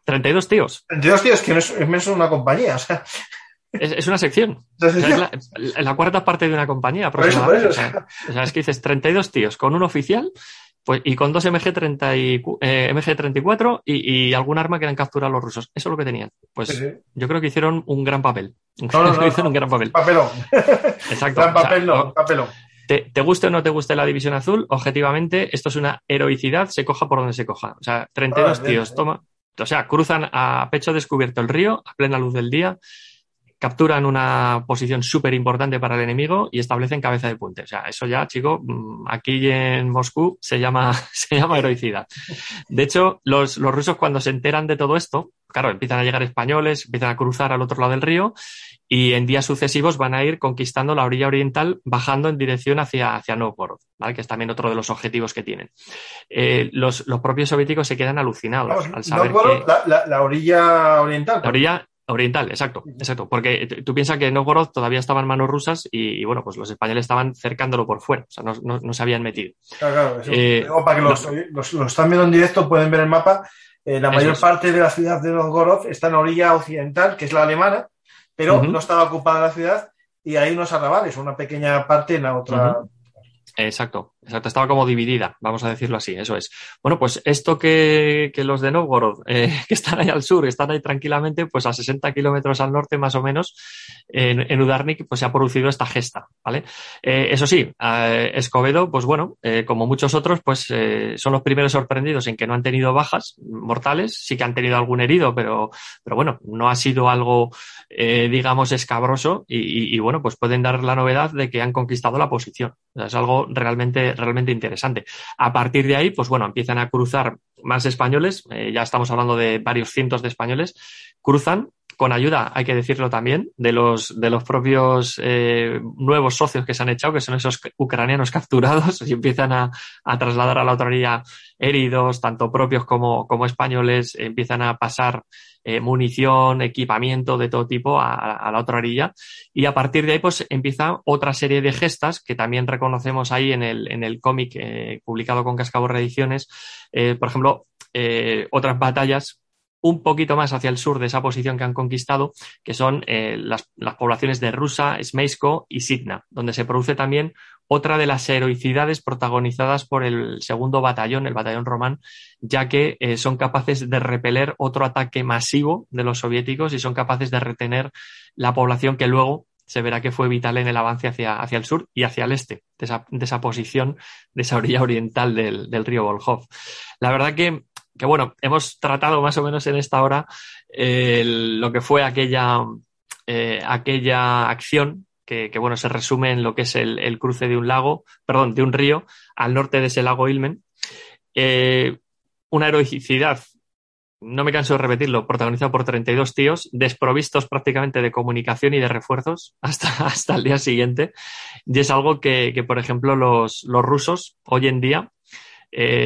32 tíos. 32 tíos, que no es una compañía, o sea... Es una sección. O sea, es la cuarta parte de una compañía aproximadamente. Por eso. O sea, es que dices 32 tíos con un oficial, pues, y con dos MG-34 y algún arma que eran capturado los rusos. Eso es lo que tenían. Pues sí. Yo creo que hicieron un gran papel. Hicieron un gran papel. Papelón. Exacto. Gran papel, papelón. Te guste o no te guste la División Azul, objetivamente, esto es una heroicidad, se coja por donde se coja. O sea, 32 tíos, cruzan a pecho descubierto el río, a plena luz del día, capturan una posición súper importante para el enemigo y establecen cabeza de puente. O sea, eso ya, chico, aquí en Moscú se llama heroicidad. De hecho, los rusos, cuando se enteran de todo esto, claro, empiezan a llegar españoles, empiezan a cruzar al otro lado del río y en días sucesivos van a ir conquistando la orilla oriental, bajando en dirección hacia Nóvgorod, ¿vale? Que es también otro de los objetivos que tienen. Los propios soviéticos se quedan alucinados al saber Nóvgorod, que... la orilla oriental. La orilla oriental, exacto. Porque tú piensas que Nóvgorod todavía estaba en manos rusas y bueno, pues los españoles estaban cercándolo por fuera, o sea, no se habían metido. Claro. Para que los están viendo en directo pueden ver el mapa. La mayor parte de la ciudad de Nóvgorod está en la orilla occidental, que es la alemana, pero no estaba ocupada la ciudad y hay unos arrabales, una pequeña parte en la otra. Exacto, estaba como dividida, vamos a decirlo así, eso es. Bueno, pues esto que los de Nóvgorod, que están ahí al sur, están ahí tranquilamente, pues a 60 kilómetros al norte más o menos, en Udarnik, pues se ha producido esta gesta, ¿vale? Eso sí, Escobedo, pues bueno, como muchos otros, pues son los primeros sorprendidos en que no han tenido bajas mortales, sí que han tenido algún herido, pero bueno, no ha sido algo, digamos, escabroso y bueno, pues pueden dar la novedad de que han conquistado la posición. O sea, es algo realmente interesante. A partir de ahí, pues bueno, empiezan a cruzar más españoles, ya estamos hablando de varios cientos de españoles, cruzan con ayuda, hay que decirlo también, de los propios nuevos socios que se han echado, que son esos ucranianos capturados, y empiezan a trasladar a la otra orilla heridos, tanto propios como españoles, empiezan a pasar munición, equipamiento de todo tipo a la otra orilla, y a partir de ahí pues empieza otra serie de gestas que también reconocemos ahí en el cómic publicado con Cascaborra Ediciones, por ejemplo, otras batallas un poquito más hacia el sur de esa posición que han conquistado, que son las poblaciones de Rusa, Smeisko y Signa, donde se produce también otra de las heroicidades protagonizadas por el segundo batallón, el batallón Román, ya que son capaces de repeler otro ataque masivo de los soviéticos y son capaces de retener la población que luego se verá que fue vital en el avance hacia el sur y hacia el este, de esa posición, de esa orilla oriental del río Volkhov. La verdad que bueno, hemos tratado más o menos en esta hora lo que fue aquella acción que bueno, se resume en lo que es el cruce de un río al norte de ese lago Ilmen. Una heroicidad, no me canso de repetirlo, protagonizada por 32 tíos, desprovistos prácticamente de comunicación y de refuerzos hasta el día siguiente. Y es algo que por ejemplo, los rusos hoy en día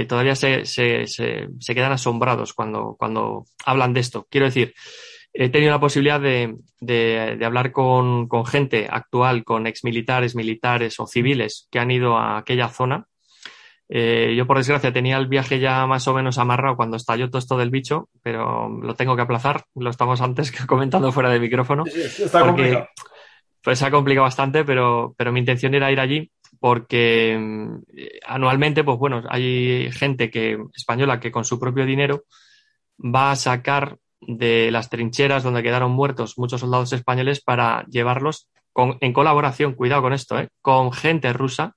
todavía se quedan asombrados cuando hablan de esto. Quiero decir, he tenido la posibilidad de hablar con gente actual, con exmilitares, militares o civiles que han ido a aquella zona. Yo, por desgracia, tenía el viaje ya más o menos amarrado cuando estalló todo esto del bicho, pero lo tengo que aplazar. Lo estamos antes comentando fuera de micrófono. Sí, está complicado. pues se ha complicado bastante, pero mi intención era ir allí porque anualmente, pues bueno, hay gente española que con su propio dinero va a sacar de las trincheras donde quedaron muertos muchos soldados españoles para llevarlos en colaboración, cuidado con esto, con gente rusa,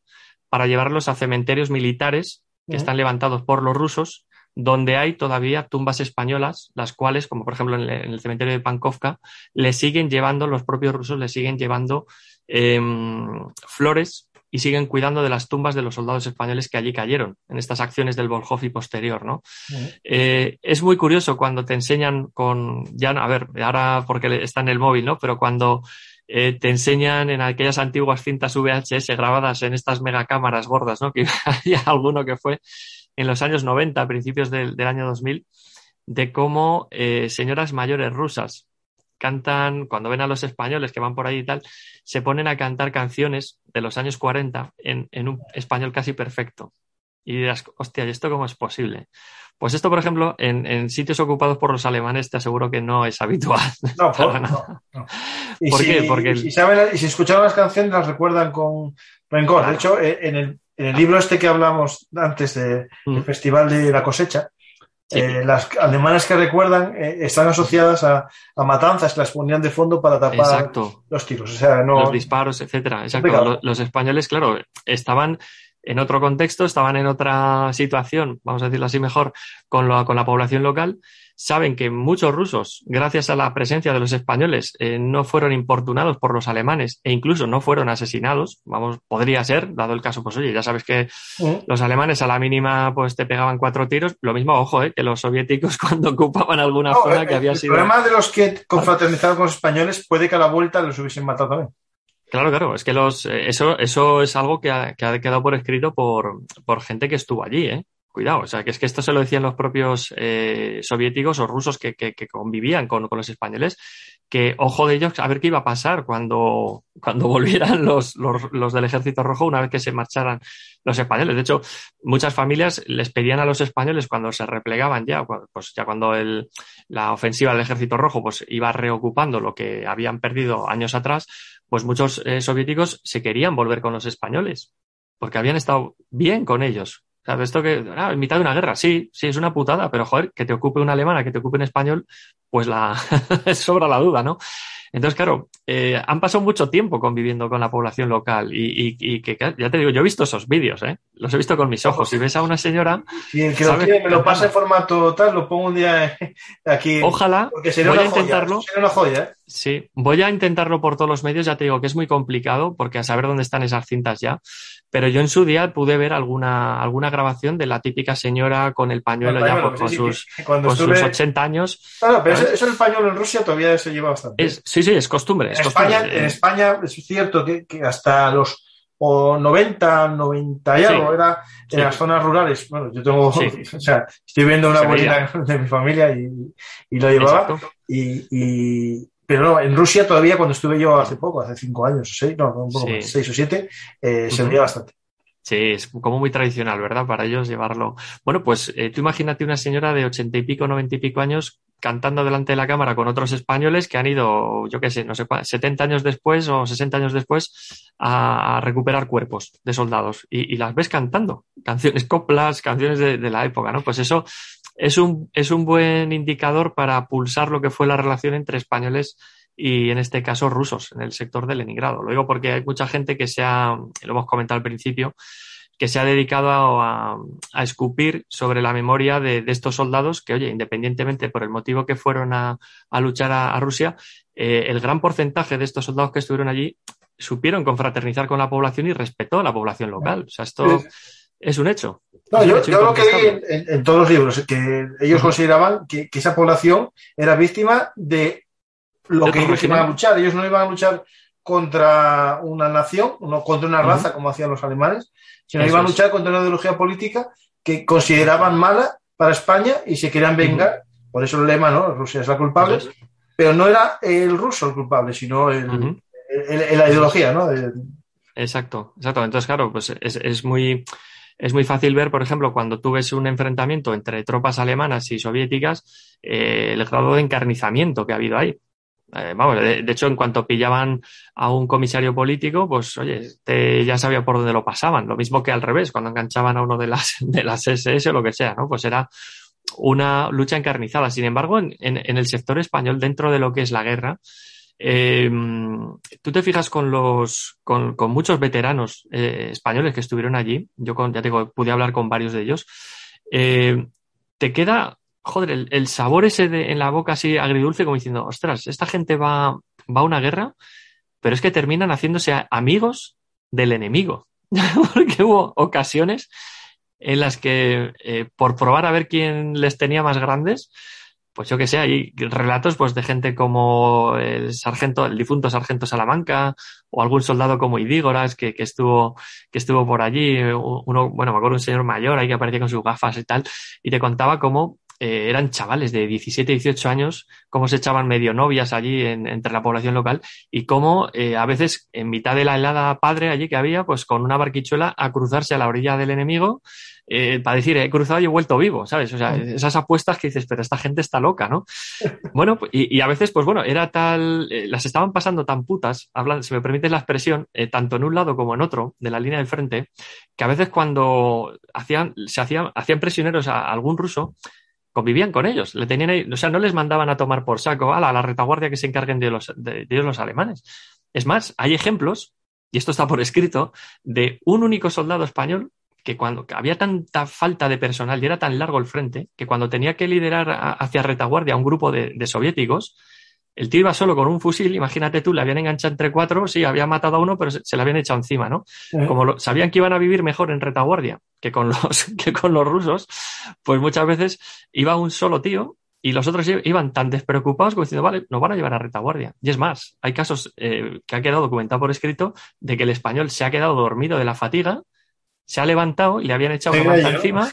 para llevarlos a cementerios militares que están levantados por los rusos, donde hay todavía tumbas españolas, las cuales, como por ejemplo en el cementerio de Pankovka, los propios rusos le siguen llevando flores y siguen cuidando de las tumbas de los soldados españoles que allí cayeron en estas acciones del Volkhov y posterior, ¿no? Es muy curioso cuando te enseñan a ver, ahora porque está en el móvil, ¿no? Pero cuando te enseñan en aquellas antiguas cintas VHS grabadas en estas megacámaras gordas, ¿no? Que había alguno que fue en los años 90, a principios del año 2000, de cómo señoras mayores rusas cantan, cuando ven a los españoles que van por ahí y tal, se ponen a cantar canciones de los años 40 en un español casi perfecto. Y dirás, hostia, ¿y esto cómo es posible? Pues esto, por ejemplo, en sitios ocupados por los alemanes te aseguro que no es habitual. No, no. ¿Por qué? Porque si escucharon las canciones las recuerdan con rencor. Claro. De hecho, en el libro este que hablamos antes del Festival de la Cosecha, sí. Las alemanas que recuerdan están asociadas a matanzas que las ponían de fondo para tapar Exacto. los tiros. O sea, no... los disparos, etcétera. Exacto. Los españoles, claro, estaban en otro contexto, estaban en otra situación, vamos a decirlo así mejor, con la población local. Saben que muchos rusos, gracias a la presencia de los españoles, no fueron importunados por los alemanes e incluso no fueron asesinados. Podría ser, dado el caso, pues oye, ya sabes que los alemanes a la mínima pues te pegaban 4 tiros. Lo mismo, ojo, que los soviéticos cuando ocupaban alguna zona que había sido... El problema de los que confraternizaron con los españoles puede que a la vuelta los hubiesen matado también. Claro, es que eso es algo que ha quedado por escrito por gente que estuvo allí, Cuidado, o sea, que esto se lo decían los propios soviéticos o rusos que convivían con los españoles, que ojo de ellos a ver qué iba a pasar cuando volvieran los del Ejército Rojo una vez que se marcharan los españoles. De hecho, muchas familias les pedían a los españoles cuando se replegaban cuando la ofensiva del Ejército Rojo pues iba reocupando lo que habían perdido años atrás, pues muchos soviéticos se querían volver con los españoles porque habían estado bien con ellos. ¿Sabes? Esto en mitad de una guerra, sí, es una putada, pero joder, que te ocupe una alemana, que te ocupe en español, pues sobra la duda, ¿no? Entonces, claro, han pasado mucho tiempo conviviendo con la población local y que, ya te digo, yo he visto esos vídeos, los he visto con mis ojos. Si ves a una señora... Si el que lo quiere me lo pasa en formato tal, lo pongo un día aquí. Ojalá, porque sería una intentarlo. Sería una joya, Sí, voy a intentarlo por todos los medios, ya te digo que es muy complicado porque a saber dónde están esas cintas ya, pero yo en su día pude ver alguna grabación de la típica señora con el pañuelo ya con sus 80 años. Claro, pero eso el pañuelo en Rusia todavía se lleva bastante. Sí, es costumbre. En España es cierto que hasta los 90 y algo era en las zonas rurales. Bueno, yo tengo, o sea, estoy viendo una abuelita de mi familia y lo llevaba. Pero no, en Rusia todavía cuando estuve yo hace 5 años o 6, un poco más, 6 o 7, se veía bastante. Sí, es como muy tradicional, ¿verdad? Para ellos llevarlo. Bueno, pues tú imagínate una señora de 80 y pico, 90 y pico años cantando delante de la cámara con otros españoles que han ido, yo qué sé, no sé, 70 años después o 60 años después a recuperar cuerpos de soldados y las ves cantando canciones, coplas, canciones de la época, ¿no? Pues eso es un buen indicador para pulsar lo que fue la relación entre españoles y en este caso rusos en el sector de Leningrado. Lo digo porque hay mucha gente lo hemos comentado al principio, que se ha dedicado a escupir sobre la memoria de estos soldados que, oye, independientemente por el motivo que fueron a luchar a Rusia, el gran porcentaje de estos soldados que estuvieron allí supieron confraternizar con la población y respetó a la población local. O sea, esto es un hecho. No, yo lo que leí en todos los libros, que ellos consideraban que esa población era víctima de lo que ellos iban a luchar. Ellos no iban a luchar contra una nación, no contra una raza como hacían los alemanes, sino iban a luchar contra una ideología política que consideraban mala para España y se querían vengar. Por eso el lema, ¿no? Rusia es la culpable, pero no era el ruso el culpable, sino la ideología, ¿no? Exacto. Entonces, claro, pues es muy fácil ver, por ejemplo, cuando tú ves un enfrentamiento entre tropas alemanas y soviéticas, el grado de encarnizamiento que ha habido ahí. Vamos, de hecho, en cuanto pillaban a un comisario político, pues oye, ya sabía por dónde lo pasaban. Lo mismo que al revés, cuando enganchaban a uno de las SS o lo que sea, ¿no? Pues era una lucha encarnizada. Sin embargo, en el sector español, dentro de lo que es la guerra, tú te fijas con muchos veteranos españoles que estuvieron allí. Yo ya te digo, pude hablar con varios de ellos. Te queda, joder, el sabor ese en la boca así agridulce, como diciendo, ostras, esta gente va a una guerra, pero es que terminan haciéndose amigos del enemigo. Porque hubo ocasiones en las que, por probar a ver quién les tenía más grandes, pues yo que sé, hay relatos pues de gente como el difunto sargento Salamanca, o algún soldado como Idígoras que estuvo por allí, bueno, me acuerdo un señor mayor ahí que aparecía con sus gafas y tal, y te contaba cómo eran chavales de 17, 18 años, cómo se echaban medio novias allí entre la población local, y cómo a veces en mitad de la helada padre allí que había, pues con una barquichuela a cruzarse a la orilla del enemigo, para decir, he cruzado y he vuelto vivo, ¿sabes? O sea, esas apuestas que dices, pero esta gente está loca, ¿no? Bueno, y a veces, pues bueno, era las estaban pasando tan putas, si me permites la expresión, tanto en un lado como en otro de la línea del frente, que a veces cuando hacían prisioneros a algún ruso, convivían con ellos, le tenían ahí, o sea, no les mandaban a tomar por saco, a la retaguardia que se encarguen de ellos los alemanes. Es más, hay ejemplos, y esto está por escrito, de un único soldado español que cuando había tanta falta de personal y era tan largo el frente, que cuando tenía que liderar hacia retaguardia a un grupo de soviéticos, el tío iba solo con un fusil, imagínate tú, le habían enganchado entre 4, sí, había matado a uno, pero se le habían echado encima, ¿no? Como sabían que iban a vivir mejor en retaguardia que con los rusos, pues muchas veces iba un solo tío y los otros iban tan despreocupados como diciendo, vale, nos van a llevar a retaguardia. Y es más, hay casos que ha quedado documentado por escrito de que el español se ha quedado dormido de la fatiga, se ha levantado y le habían echado una manta encima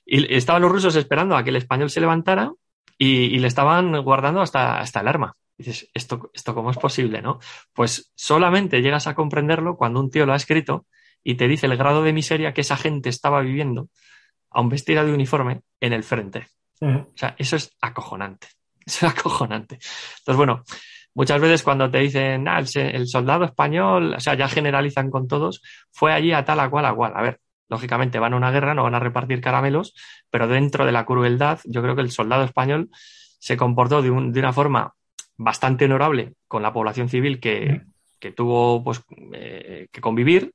y estaban los rusos esperando a que el español se levantara y le estaban guardando hasta el arma. Y dices, ¿esto cómo es posible, no? Pues solamente llegas a comprenderlo cuando un tío lo ha escrito y te dice el grado de miseria que esa gente estaba viviendo, aun vestida de uniforme, en el frente. O sea, eso es acojonante. Eso es acojonante. Entonces, bueno, muchas veces cuando te dicen, el soldado español, o sea, ya generalizan con todos, fue allí a tal, a cual, a cual. A ver, lógicamente van a una guerra, no van a repartir caramelos, pero dentro de la crueldad, yo creo que el soldado español se comportó de una forma bastante honorable con la población civil que tuvo pues que convivir,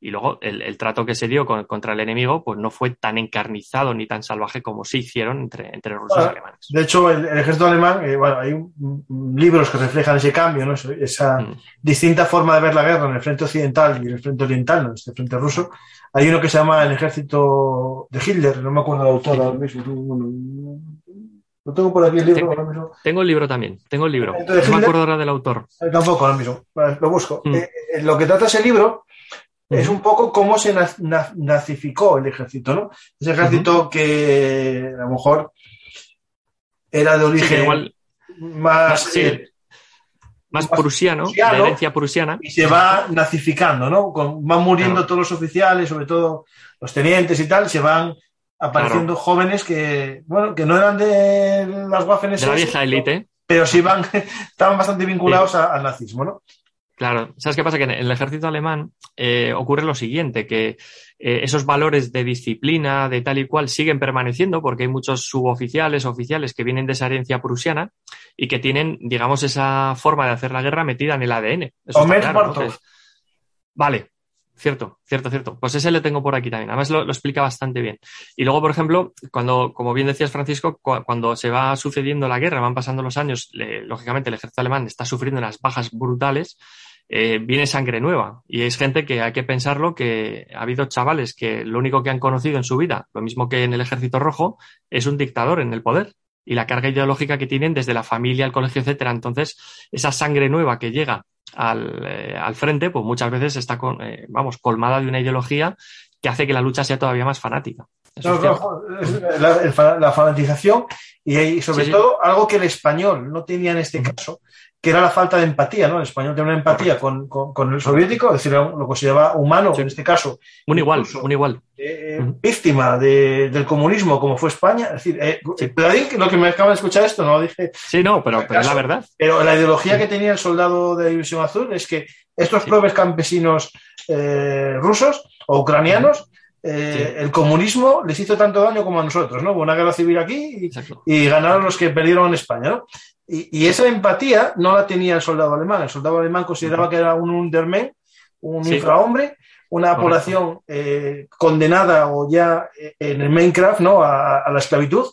y luego el trato que se dio contra el enemigo pues no fue tan encarnizado ni tan salvaje como se hicieron entre rusos y alemanes. De hecho, el ejército alemán, hay libros que reflejan ese cambio, ¿no? Esa distinta forma de ver la guerra en el frente occidental y en el frente oriental, ¿no? Este frente ruso. Hay uno que se llama El ejército de Hitler, no me acuerdo del autor ahora mismo. Lo tengo por aquí el libro ahora mismo. Tengo el libro también, tengo el libro. No me acuerdo ahora del autor. Tampoco ahora mismo, lo busco. Lo que trata ese libro es un poco cómo se nazificó el ejército, ¿no? Ese ejército que a lo mejor era de origen igual, más prusiano, de herencia prusiana. Y se va nazificando, ¿no? Van muriendo todos los oficiales, sobre todo los tenientes y tal, se van apareciendo jóvenes que no eran de las Waffen-SS, de la vieja élite, pero sí estaban bastante vinculados al nazismo, ¿no? Claro, ¿sabes qué pasa? Que en el ejército alemán ocurre lo siguiente, que esos valores de disciplina, de tal y cual, siguen permaneciendo porque hay muchos suboficiales, oficiales que vienen de esa herencia prusiana y que tienen, digamos, esa forma de hacer la guerra metida en el ADN. Eso está claro, ¿no? Vale. Cierto. Pues ese lo tengo por aquí también. Además lo explica bastante bien. Y luego, por ejemplo, como bien decías, Francisco, cuando se va sucediendo la guerra, van pasando los años, lógicamente el ejército alemán está sufriendo unas bajas brutales, viene sangre nueva. Y es gente que hay que pensarlo, que ha habido chavales que lo único que han conocido en su vida, lo mismo que en el Ejército Rojo, es un dictador en el poder. Y la carga ideológica que tienen desde la familia, el colegio, etcétera. Entonces, esa sangre nueva que llega al frente, pues muchas veces está colmada de una ideología que hace que la lucha sea todavía más fanática. La fanatización y sobre todo algo que el español no tenía en este caso, que era la falta de empatía, ¿no? El español tenía una empatía con el soviético, es decir, lo consideraba humano, en este caso. Un igual. Víctima del comunismo, como fue España. Es decir, lo que me acaba de escuchar esto, no lo dije. Sí, no, pero es la verdad. Pero la ideología que tenía el soldado de División Azul es que estos pobres campesinos rusos o ucranianos, el comunismo les hizo tanto daño como a nosotros, ¿no? Hubo una guerra civil aquí y ganaron los que perdieron en España, ¿no? Y esa empatía no la tenía el soldado alemán. El soldado alemán consideraba que era un Underman, un infrahombre, una población condenada o ya en el Minecraft, ¿no? a la esclavitud.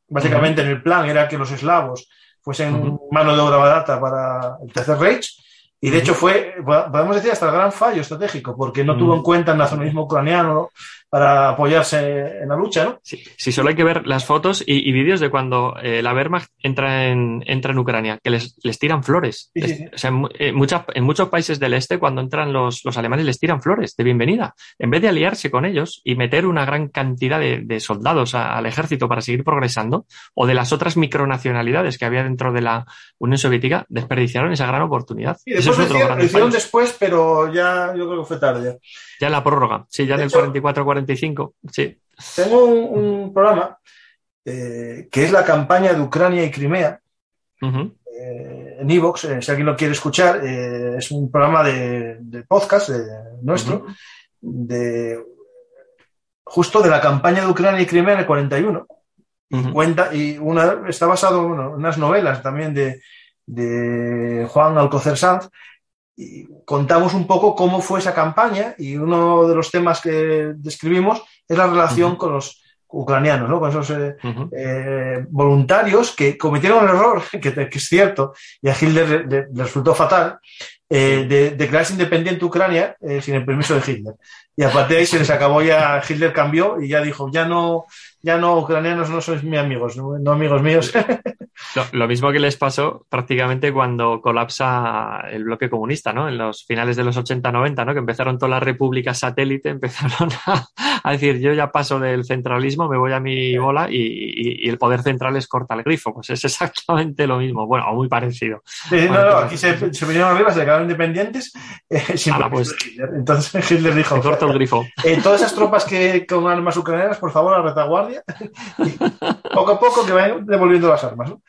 Básicamente en el plan era que los eslavos fuesen mano de obra barata para el Tercer Reich. Y de hecho fue, podemos decir, hasta el gran fallo estratégico, porque no tuvo en cuenta el nacionalismo ucraniano para apoyarse en la lucha, ¿no? Sí, solo hay que ver las fotos y vídeos de cuando la Wehrmacht entra en Ucrania, que les tiran flores. O sea, en muchos países del este, cuando entran los alemanes, les tiran flores de bienvenida. En vez de aliarse con ellos y meter una gran cantidad de soldados al ejército para seguir progresando, o de las otras micronacionalidades que había dentro de la Unión Soviética, desperdiciaron esa gran oportunidad. Sí, después lo hicieron después, pero ya yo creo que fue tarde. Ya en la prórroga, sí, ya en el 44-45, sí. Tengo un programa que es la campaña de Ucrania y Crimea, en iVoox, si alguien lo quiere escuchar, es un programa de podcast nuestro, justo de la campaña de Ucrania y Crimea en el 41. Está basado en unas novelas también de Juan Alcocer Sanz. Y contamos un poco cómo fue esa campaña, y uno de los temas que describimimos es la relación con los ucranianos, ¿no? Con esos voluntarios que cometieron el error, que es cierto, y a Hitler le resultó fatal, de declararse independiente Ucrania sin el permiso de Hitler. Y a partir de ahí se les acabó, ya Hitler cambió y ya dijo, ya no, ucranianos no sois mis amigos, no amigos míos. Lo mismo que les pasó prácticamente cuando colapsa el bloque comunista, ¿no? En los finales de los 80-90, ¿no? Que empezaron todas las repúblicas satélite, empezaron a decir, yo ya paso del centralismo, me voy a mi bola y el poder central les corta el grifo. Pues es exactamente lo mismo, bueno, o muy parecido. Sí, aquí se vinieron arriba, se declararon independientes sin permiso de Hitler. Entonces Hitler dijo, corto el grifo. Todas esas tropas que con armas ucranianas, por favor, a retaguardia, y poco a poco que vayan devolviendo las armas, ¿no?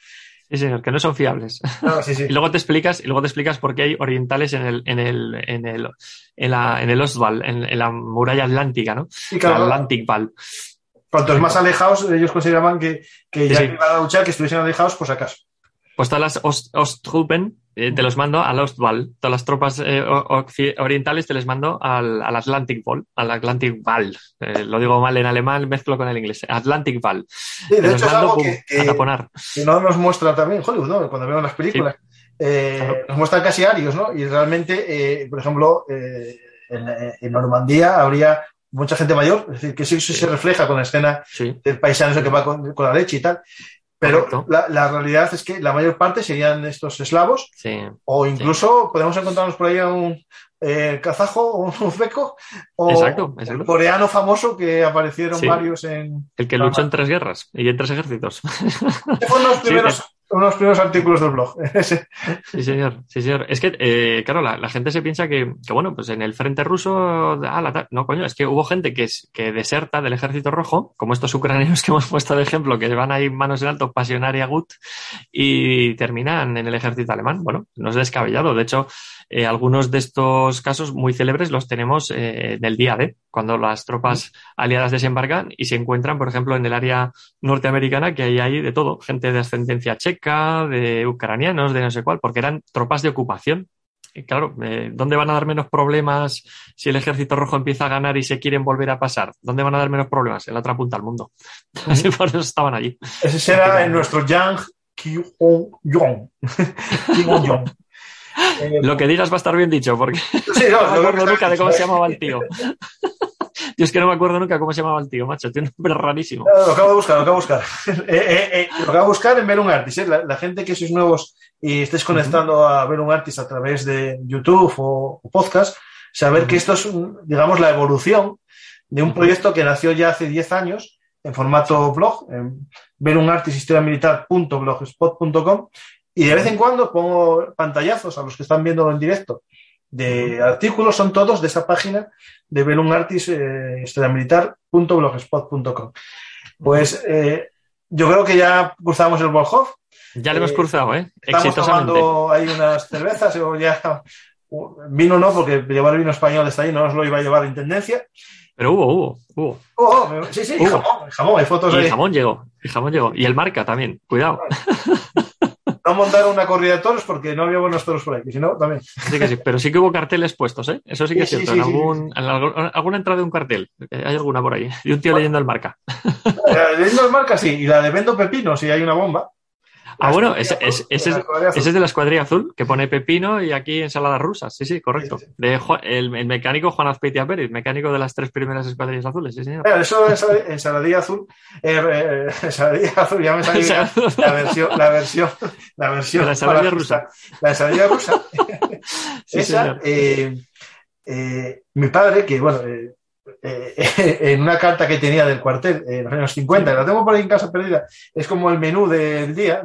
Sí, señor, que no son fiables. No, sí. Y luego te explicas por qué hay orientales en el Ostwall, en la muralla atlántica, ¿no? Sí, claro. La Atlantic Wall. Cuantos más alejados, ellos consideraban que ya que iban a luchar, que estuviesen alejados, pues acaso. Pues todas las Osttruppen te los mando al Ostwall. Todas las tropas orientales te les mando al Atlantic Wall. Al Atlantic Wall. Lo digo mal en alemán, mezclo con el inglés. Atlantic Wall. Sí, de hecho es algo a taponar. Que no nos muestra también Hollywood, ¿no? Cuando vemos las películas. Sí. Nos muestran casi arios, ¿no? Y realmente, por ejemplo, en Normandía habría mucha gente mayor. Es decir, que sí se refleja con la escena del paisano que va con la leche y tal. Pero la realidad es que la mayor parte serían estos eslavos, o incluso podemos encontrarnos por ahí a un kazajo o un uzbeco, o exacto. un coreano famoso que aparecieron varios en... El que luchó en 3 guerras y en 3 ejércitos. Fueron unos primeros artículos del blog. Sí, señor. Es que, claro, la gente se piensa que, bueno, pues en el frente ruso, no, coño, es que hubo gente que deserta del ejército rojo, como estos ucranianos que hemos puesto de ejemplo, que van ahí manos en alto, pasionaria gut, y terminan en el ejército alemán. Bueno, no es descabellado. De hecho, algunos de estos casos muy célebres los tenemos del día D, cuando las tropas aliadas desembarcan y se encuentran, por ejemplo, en el área norteamericana, que ahí hay de todo, gente de ascendencia checa, de ucranianos, de no sé cuál, porque eran tropas de ocupación. Y claro, ¿dónde van a dar menos problemas si el ejército rojo empieza a ganar y se quieren volver a pasar? ¿Dónde van a dar menos problemas? En la otra punta del mundo. Así por eso estaban allí. Ese será en nuestro Yang Kyung-yong. Lo que digas va a estar bien dicho, porque no me acuerdo nunca de cómo se llamaba el tío. Yo es que no me acuerdo nunca cómo se llamaba el tío, macho. Tiene un nombre rarísimo. Lo acabo de buscar. Lo acabo de buscar en Verun Artist. La gente que sois nuevos y estéis conectando a Verun Artist a través de YouTube o podcast, saber que esto es, digamos, la evolución de un proyecto que nació ya hace 10 años en formato blog, en verunartishistoriamilitar.blogspot.com, Y de vez en cuando pongo pantallazos a los que están viendo en directo de artículos, son todos de esa página de Bellum Artis, historiamilitar.blogspot.com. Pues yo creo que ya cruzamos el Volhov. Ya lo hemos cruzado, Estamos exitosamente. tomando ahí unas cervezas, o ya vino no, porque llevar el vino español está ahí, no os lo iba a llevar a intendencia. Pero hubo. Sí, Hubo. jamón, hay fotos Y ahí. el jamón llegó. Y el marca también, cuidado. No montaron una corrida de toros porque no había buenos toros por aquí, si no, también. Sí que sí, pero sí que hubo carteles puestos, ¿eh? Eso sí que es Sí, cierto. sí, En alguna entrada de un cartel. Hay alguna por ahí. Y un tío leyendo el marca. Leyendo el marca, sí, y la de Vendo Pepino, si hay una bomba. Bueno, ese es de la escuadrilla azul, que pone pepino y aquí ensaladas rusas. Sí, correcto. Sí. De el mecánico Juan Azpeitia Pérez, mecánico de las 3 primeras escuadrillas azules, sí, señor. Eso es ensaladilla azul. Ensaladilla azul, ya me salió la versión de la ensaladilla rusa. La ensaladilla rusa. Sí, esa, señor. mi padre, que bueno, en una carta que tenía del cuartel en los años 50, la tengo por ahí en casa perdida, es como el menú del día,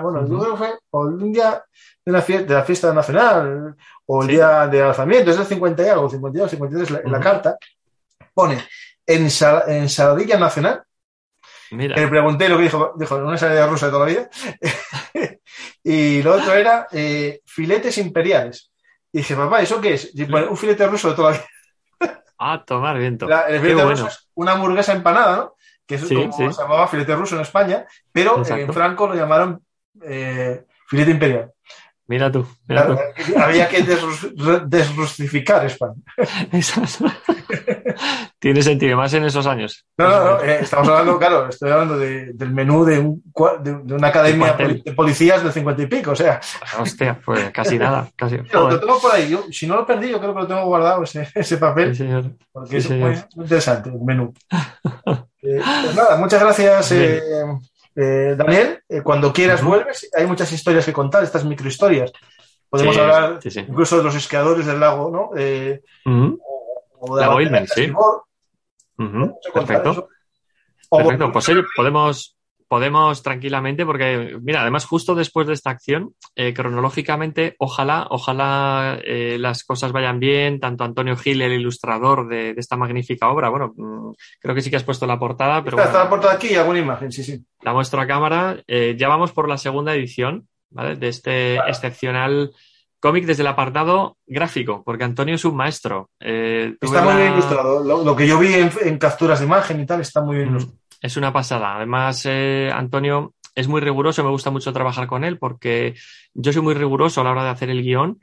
bueno, yo creo que fue o el día de la fiesta nacional, o el día de alzamiento, es del 50 y algo, 52, 53, en la carta pone ensaladilla nacional. Mira. Le pregunté lo que dijo una ensaladilla rusa de toda la vida. Y lo otro era filetes imperiales. Y dije, papá, ¿eso qué es? Y bueno, un filete ruso de toda la vida. Tomar viento. El filete ruso es una hamburguesa empanada, ¿no? Que es como se llamaba filete ruso en España, pero en Franco lo llamaron filete imperial. Mira tú. Había que desrustificar España. Tiene sentido, más en esos años. No, estamos hablando, claro, estoy hablando del menú de una academia de policías del 50 y pico, o sea. Hostia, pues casi nada. Casi. Lo tengo por ahí, si no lo perdí, yo creo que lo tengo guardado ese papel, sí, señor. porque es muy interesante el menú. Pues nada, muchas gracias, Daniel. Cuando quieras vuelves, hay muchas historias que contar, estas microhistorias. Podemos hablar incluso de los esquiadores del lago, ¿no? O de la Boilmen, sí. Perfecto. Perfecto, pues sí, podemos tranquilamente, porque mira, además justo después de esta acción, cronológicamente, ojalá las cosas vayan bien, tanto Antonio Gil, el ilustrador de esta magnífica obra, bueno, creo que sí que has puesto la portada, pero está la portada aquí y alguna imagen, sí. La muestro a cámara. Ya vamos por la segunda edición, ¿vale? De este excepcional cómic desde el apartado gráfico, porque Antonio es un maestro. Está muy bien ilustrado. Lo que yo vi en capturas de imagen y tal está muy bien ilustrado. Es una pasada. Además, Antonio es muy riguroso. Me gusta mucho trabajar con él porque yo soy muy riguroso a la hora de hacer el guión.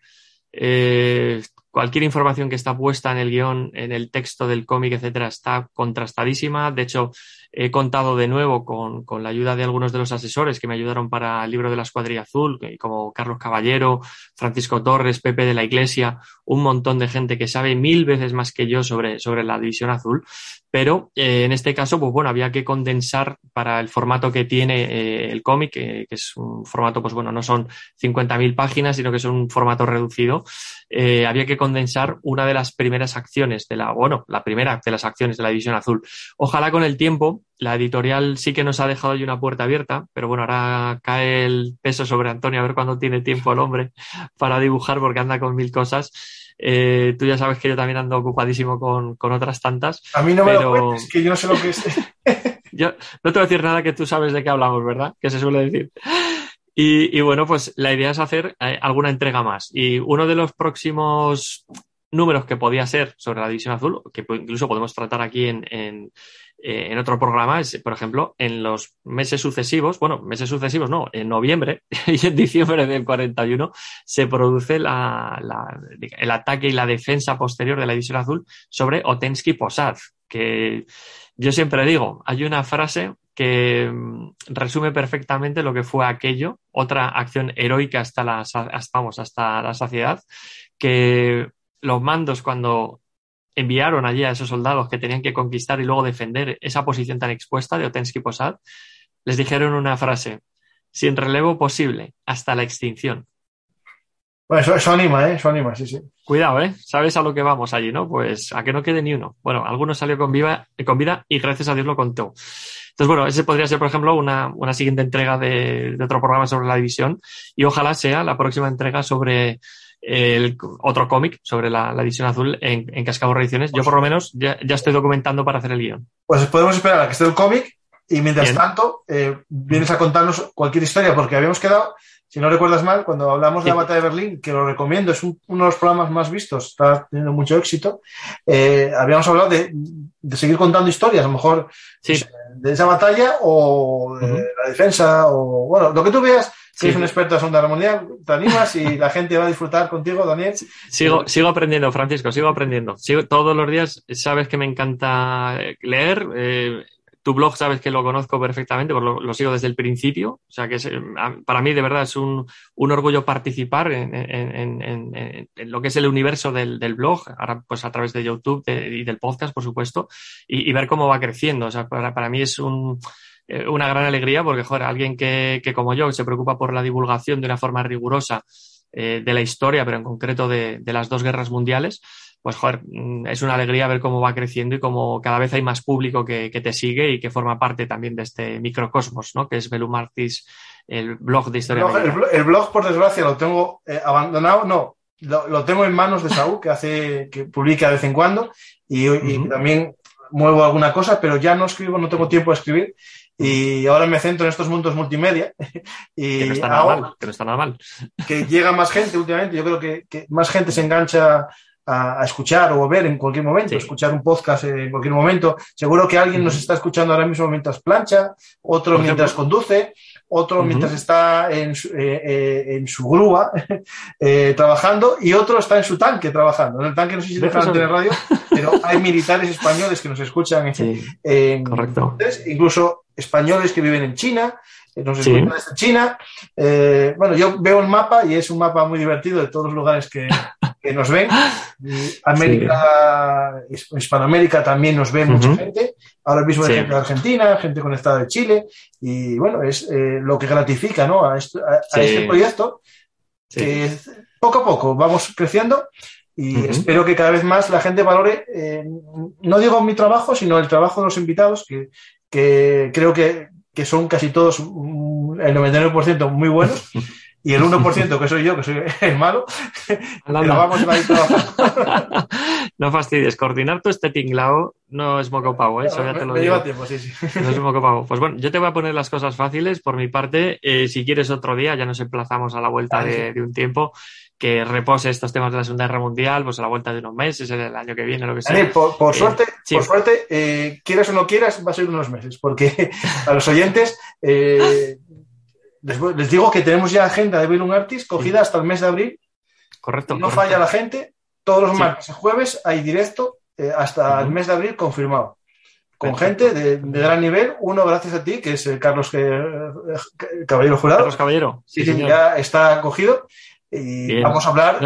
Cualquier información que está puesta en el guión, en el texto del cómic, etcétera, está contrastadísima. De hecho, he contado de nuevo con la ayuda de algunos de los asesores que me ayudaron para el libro de la Escuadrilla Azul, como Carlos Caballero, Francisco Torres, Pepe de la Iglesia, un montón de gente que sabe 1000 veces más que yo sobre la División Azul. Pero en este caso, pues bueno, había que condensar para el formato que tiene el cómic, que es un formato, pues bueno, no son 50.000 páginas, sino que es un formato reducido. Había que condensar una de las primeras acciones la primera de las acciones de la División Azul. Ojalá con el tiempo, la editorial sí que nos ha dejado ahí una puerta abierta, pero bueno, ahora cae el peso sobre Antonio a ver cuándo tiene tiempo el hombre para dibujar, porque anda con 1000 cosas. Tú ya sabes que yo también ando ocupadísimo con otras tantas. A mí no me lo cuentes, que yo no sé lo que es. Yo no te voy a decir nada, que tú sabes de qué hablamos, ¿verdad? Que se suele decir. Y bueno, pues la idea es hacer alguna entrega más. Y uno de los próximos números que podía ser sobre la División Azul, que incluso podemos tratar aquí en otro programa, es, por ejemplo, en los meses sucesivos no, en noviembre y en diciembre del 41 se produce el ataque y la defensa posterior de la División Azul sobre Otensky Posad, que yo siempre digo, hay una frase que resume perfectamente lo que fue aquello, otra acción heroica hasta la saciedad, que los mandos, cuando enviaron allí a esos soldados que tenían que conquistar y luego defender esa posición tan expuesta de Otensky Posad, les dijeron una frase: sin relevo posible, hasta la extinción. Bueno, eso anima, sí. Cuidado, ¿sabes a lo que vamos allí, no? Pues a que no quede ni uno. Bueno, alguno salió con vida y gracias a Dios lo contó. Entonces, bueno, ese podría ser, por ejemplo, una siguiente entrega de otro programa sobre la división y ojalá sea la próxima entrega sobre otro cómic sobre la División Azul en Cascaborra Ediciones. Yo, por lo menos, ya estoy documentando para hacer el guión. Pues podemos esperar a que esté el cómic y mientras Bien. tanto vienes a contarnos cualquier historia, porque habíamos quedado, si no recuerdas mal, cuando hablamos de la Batalla de Berlín, que lo recomiendo, es uno de los programas más vistos, está teniendo mucho éxito, habíamos hablado de seguir contando historias, a lo mejor Sí. pues, de esa batalla o de la defensa, o bueno, lo que tú veas, que eres un experto de Segunda Guerra Mundial, te animas y la gente va a disfrutar contigo, Daniel. Sigo aprendiendo, Francisco, sigo aprendiendo. Todos los días sabes que me encanta leer. Tu blog sabes que lo conozco perfectamente, porque lo sigo desde el principio. O sea que para mí de verdad es un orgullo participar en lo que es el universo del blog, ahora pues a través de YouTube y del podcast, por supuesto, y ver cómo va creciendo. O sea, para mí es una gran alegría porque, joder, alguien que como yo, que se preocupa por la divulgación de una forma rigurosa de la historia, pero en concreto de las dos guerras mundiales, pues, joder, es una alegría ver cómo va creciendo y cómo cada vez hay más público que te sigue y que forma parte también de este microcosmos, ¿no? Que es Bellum Artis, el blog de historia. El blog, por desgracia, lo tengo abandonado, no. Lo tengo en manos de Saúl, que publica de vez en cuando y también muevo alguna cosa, pero ya no escribo, no tengo tiempo de escribir. Y ahora me centro en estos mundos multimedia. Y que no está nada mal. Que llega más gente últimamente. Yo creo que más gente se engancha a escuchar o a ver en cualquier momento, escuchar un podcast en cualquier momento. Seguro que alguien nos está escuchando ahora mismo mientras plancha, otro mientras conduce, otro mientras está en su grúa trabajando y otro está en su tanque trabajando. En el tanque no sé si dejan tener radio, pero hay militares españoles que nos escuchan correcto. Incluso españoles que viven en China, nos escuchan desde China. Bueno, yo veo el mapa y es un mapa muy divertido de todos los lugares que nos ven. Hispanoamérica también nos ve mucha gente. Ahora mismo hay gente de Argentina, gente conectada de Chile. Y bueno, es lo que gratifica, ¿no? a este proyecto. Que poco a poco vamos creciendo y espero que cada vez más la gente valore, no digo mi trabajo, sino el trabajo de los invitados, que creo que son casi todos, el 99% muy buenos. Y el 1% que soy yo, que soy el malo, pero vamos a ir trabajando. No fastidies, coordinar todo este tinglao no es moco pavo, ¿eh? Eso ya te lo digo. Lleva tiempo, sí. No es moco pavo. Pues bueno, yo te voy a poner las cosas fáciles por mi parte. Si quieres otro día, ya nos emplazamos a la vuelta de un tiempo que repose estos temas de la Segunda Guerra Mundial, pues a la vuelta de unos meses, el año que viene, lo que sea. Daniel, por suerte, quieras o no quieras, va a ser unos meses, porque a los oyentes... les digo que tenemos ya agenda de Bellum Artis cogida hasta el mes de abril. Correcto. No falla la gente. Todos los martes y jueves hay directo hasta el mes de abril confirmado. Con gente de gran nivel. Uno, gracias a ti, que es Carlos Caballero Jurado. Carlos Caballero. Sí, ya está cogido. Y bien. Vamos a hablar...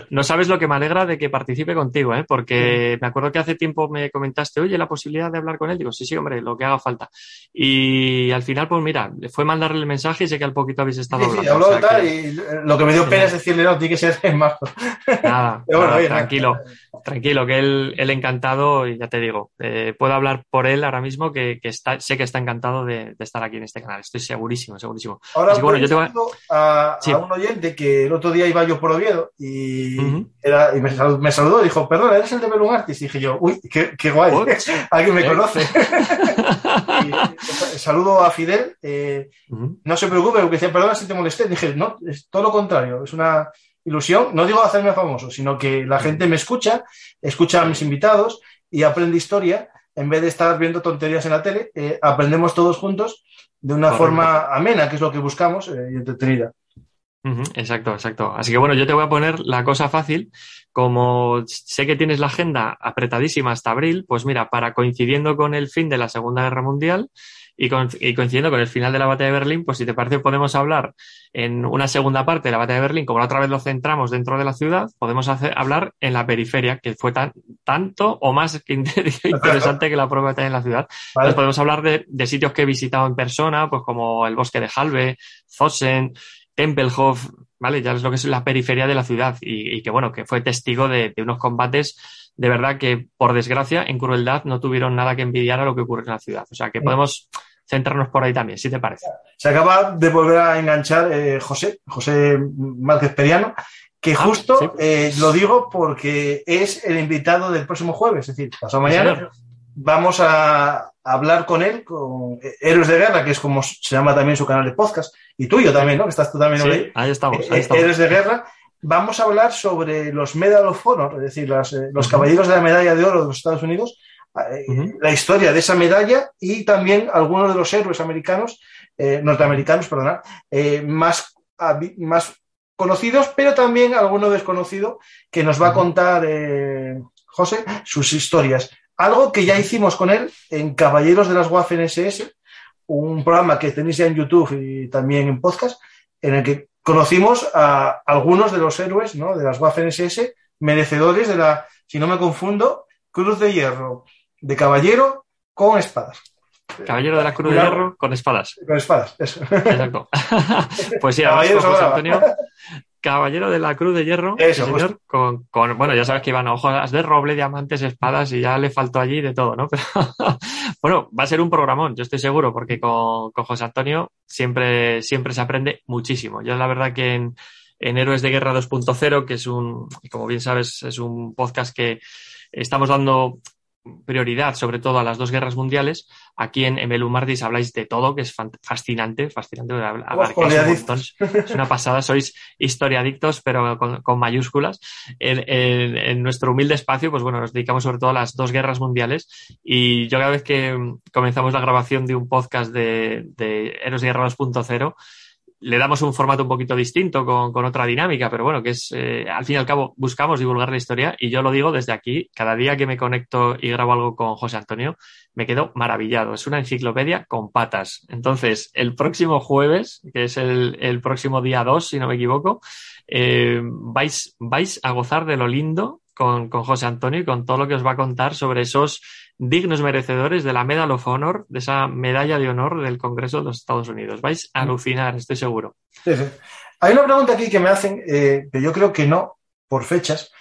No sabes lo que me alegra de que participe contigo, ¿eh? Porque me acuerdo que hace tiempo me comentaste, oye, la posibilidad de hablar con él. Digo, sí, hombre, lo que haga falta. Y al final, pues mira, fue mandarle el mensaje y sé que al poquito habéis estado hablando. Sí, habló de tal y lo que me dio pena es decirle, no, tiene que ser en marzo. Nada, tranquilo, que él encantado, y ya te digo, puedo hablar por él ahora mismo, que sé que está encantado de estar aquí en este canal. Estoy segurísimo. Ahora, bueno, yo te voy a un oyente que el otro día iba yo por Oviedo y me saludó y dijo, perdona, ¿eres el de Bellum Artis? Y dije yo, uy, qué guay, alguien me conoce. Y saludo a Fidel, no se preocupe, porque decía, perdona si te molesté. Dije, no, es todo lo contrario, es una ilusión, no digo hacerme famoso, sino que la gente me escucha a mis invitados y aprende historia, en vez de estar viendo tonterías en la tele, aprendemos todos juntos de una forma amena, que es lo que buscamos, y entretenida. Exacto. Así que bueno, yo te voy a poner la cosa fácil. Como sé que tienes la agenda apretadísima hasta abril, pues mira, coincidiendo con el fin de la Segunda Guerra Mundial y coincidiendo con el final de la Batalla de Berlín, pues si te parece podemos hablar en una segunda parte de la Batalla de Berlín, como la otra vez lo centramos dentro de la ciudad, podemos hablar en la periferia, que fue tanto o más que interesante que la propia batalla en la ciudad. Vale. Entonces podemos hablar de sitios que he visitado en persona, pues como el bosque de Halbe, Zosen, Tempelhof, ¿vale? Ya es lo que es la periferia de la ciudad y que bueno, que fue testigo de unos combates de verdad que, por desgracia, en crueldad no tuvieron nada que envidiar a lo que ocurre en la ciudad. O sea, que podemos centrarnos por ahí también, si te parece. Se acaba de volver a enganchar José Márquez Periano, que justo lo digo porque es el invitado del próximo jueves, es decir, pasado mañana. Vamos a hablar con él, con Héroes de Guerra, que es como se llama también su canal de podcast, y tuyo también, ¿no? Que estás tú también ahí. Ahí estamos. Héroes de Guerra. Vamos a hablar sobre los Medal of Honor, es decir, los caballeros de la medalla de oro de los Estados Unidos, la historia de esa medalla y también algunos de los héroes norteamericanos, más conocidos, pero también alguno desconocido que nos va a contar José sus historias. Algo que ya hicimos con él en Caballeros de las Waffen-SS, un programa que tenéis ya en YouTube y también en podcast, en el que conocimos a algunos de los héroes, ¿no?, de las Waffen-SS, merecedores de la, si no me confundo, Cruz de Hierro de caballero con espadas. Caballero de la Cruz de Hierro con espadas. Con espadas, eso. Exacto. Pues sí, además con José Antonio, Caballero de la Cruz de Hierro, eso, señor, con, bueno, ya sabes que iban hojas de roble, diamantes, espadas, y ya le faltó allí de todo, ¿no? Pero bueno, va a ser un programón, yo estoy seguro, porque con José Antonio siempre se aprende muchísimo. Yo la verdad que en Héroes de Guerra 2.0, que es como bien sabes, es un podcast que estamos dando prioridad sobre todo a las dos guerras mundiales. Aquí en Belumardis habláis de todo, que es fascinante, abarcáis un montón, es una pasada, sois historiadictos, pero con mayúsculas. En nuestro humilde espacio, pues bueno, nos dedicamos sobre todo a las dos guerras mundiales, y yo cada vez que comenzamos la grabación de un podcast de Héroes de Guerra 2.0, le damos un formato un poquito distinto, con otra dinámica, pero bueno, que es, al fin y al cabo, buscamos divulgar la historia, y yo lo digo desde aquí, cada día que me conecto y grabo algo con José Antonio, me quedo maravillado. Es una enciclopedia con patas. Entonces, el próximo jueves, que es el próximo día 2, si no me equivoco, vais a gozar de lo lindo con José Antonio y con todo lo que os va a contar sobre esos dignos merecedores de la Medal of Honor, de esa medalla de honor del Congreso de los Estados Unidos. Vais a alucinar, estoy seguro. Sí, sí. Hay una pregunta aquí que me hacen, que yo creo que no, por fechas,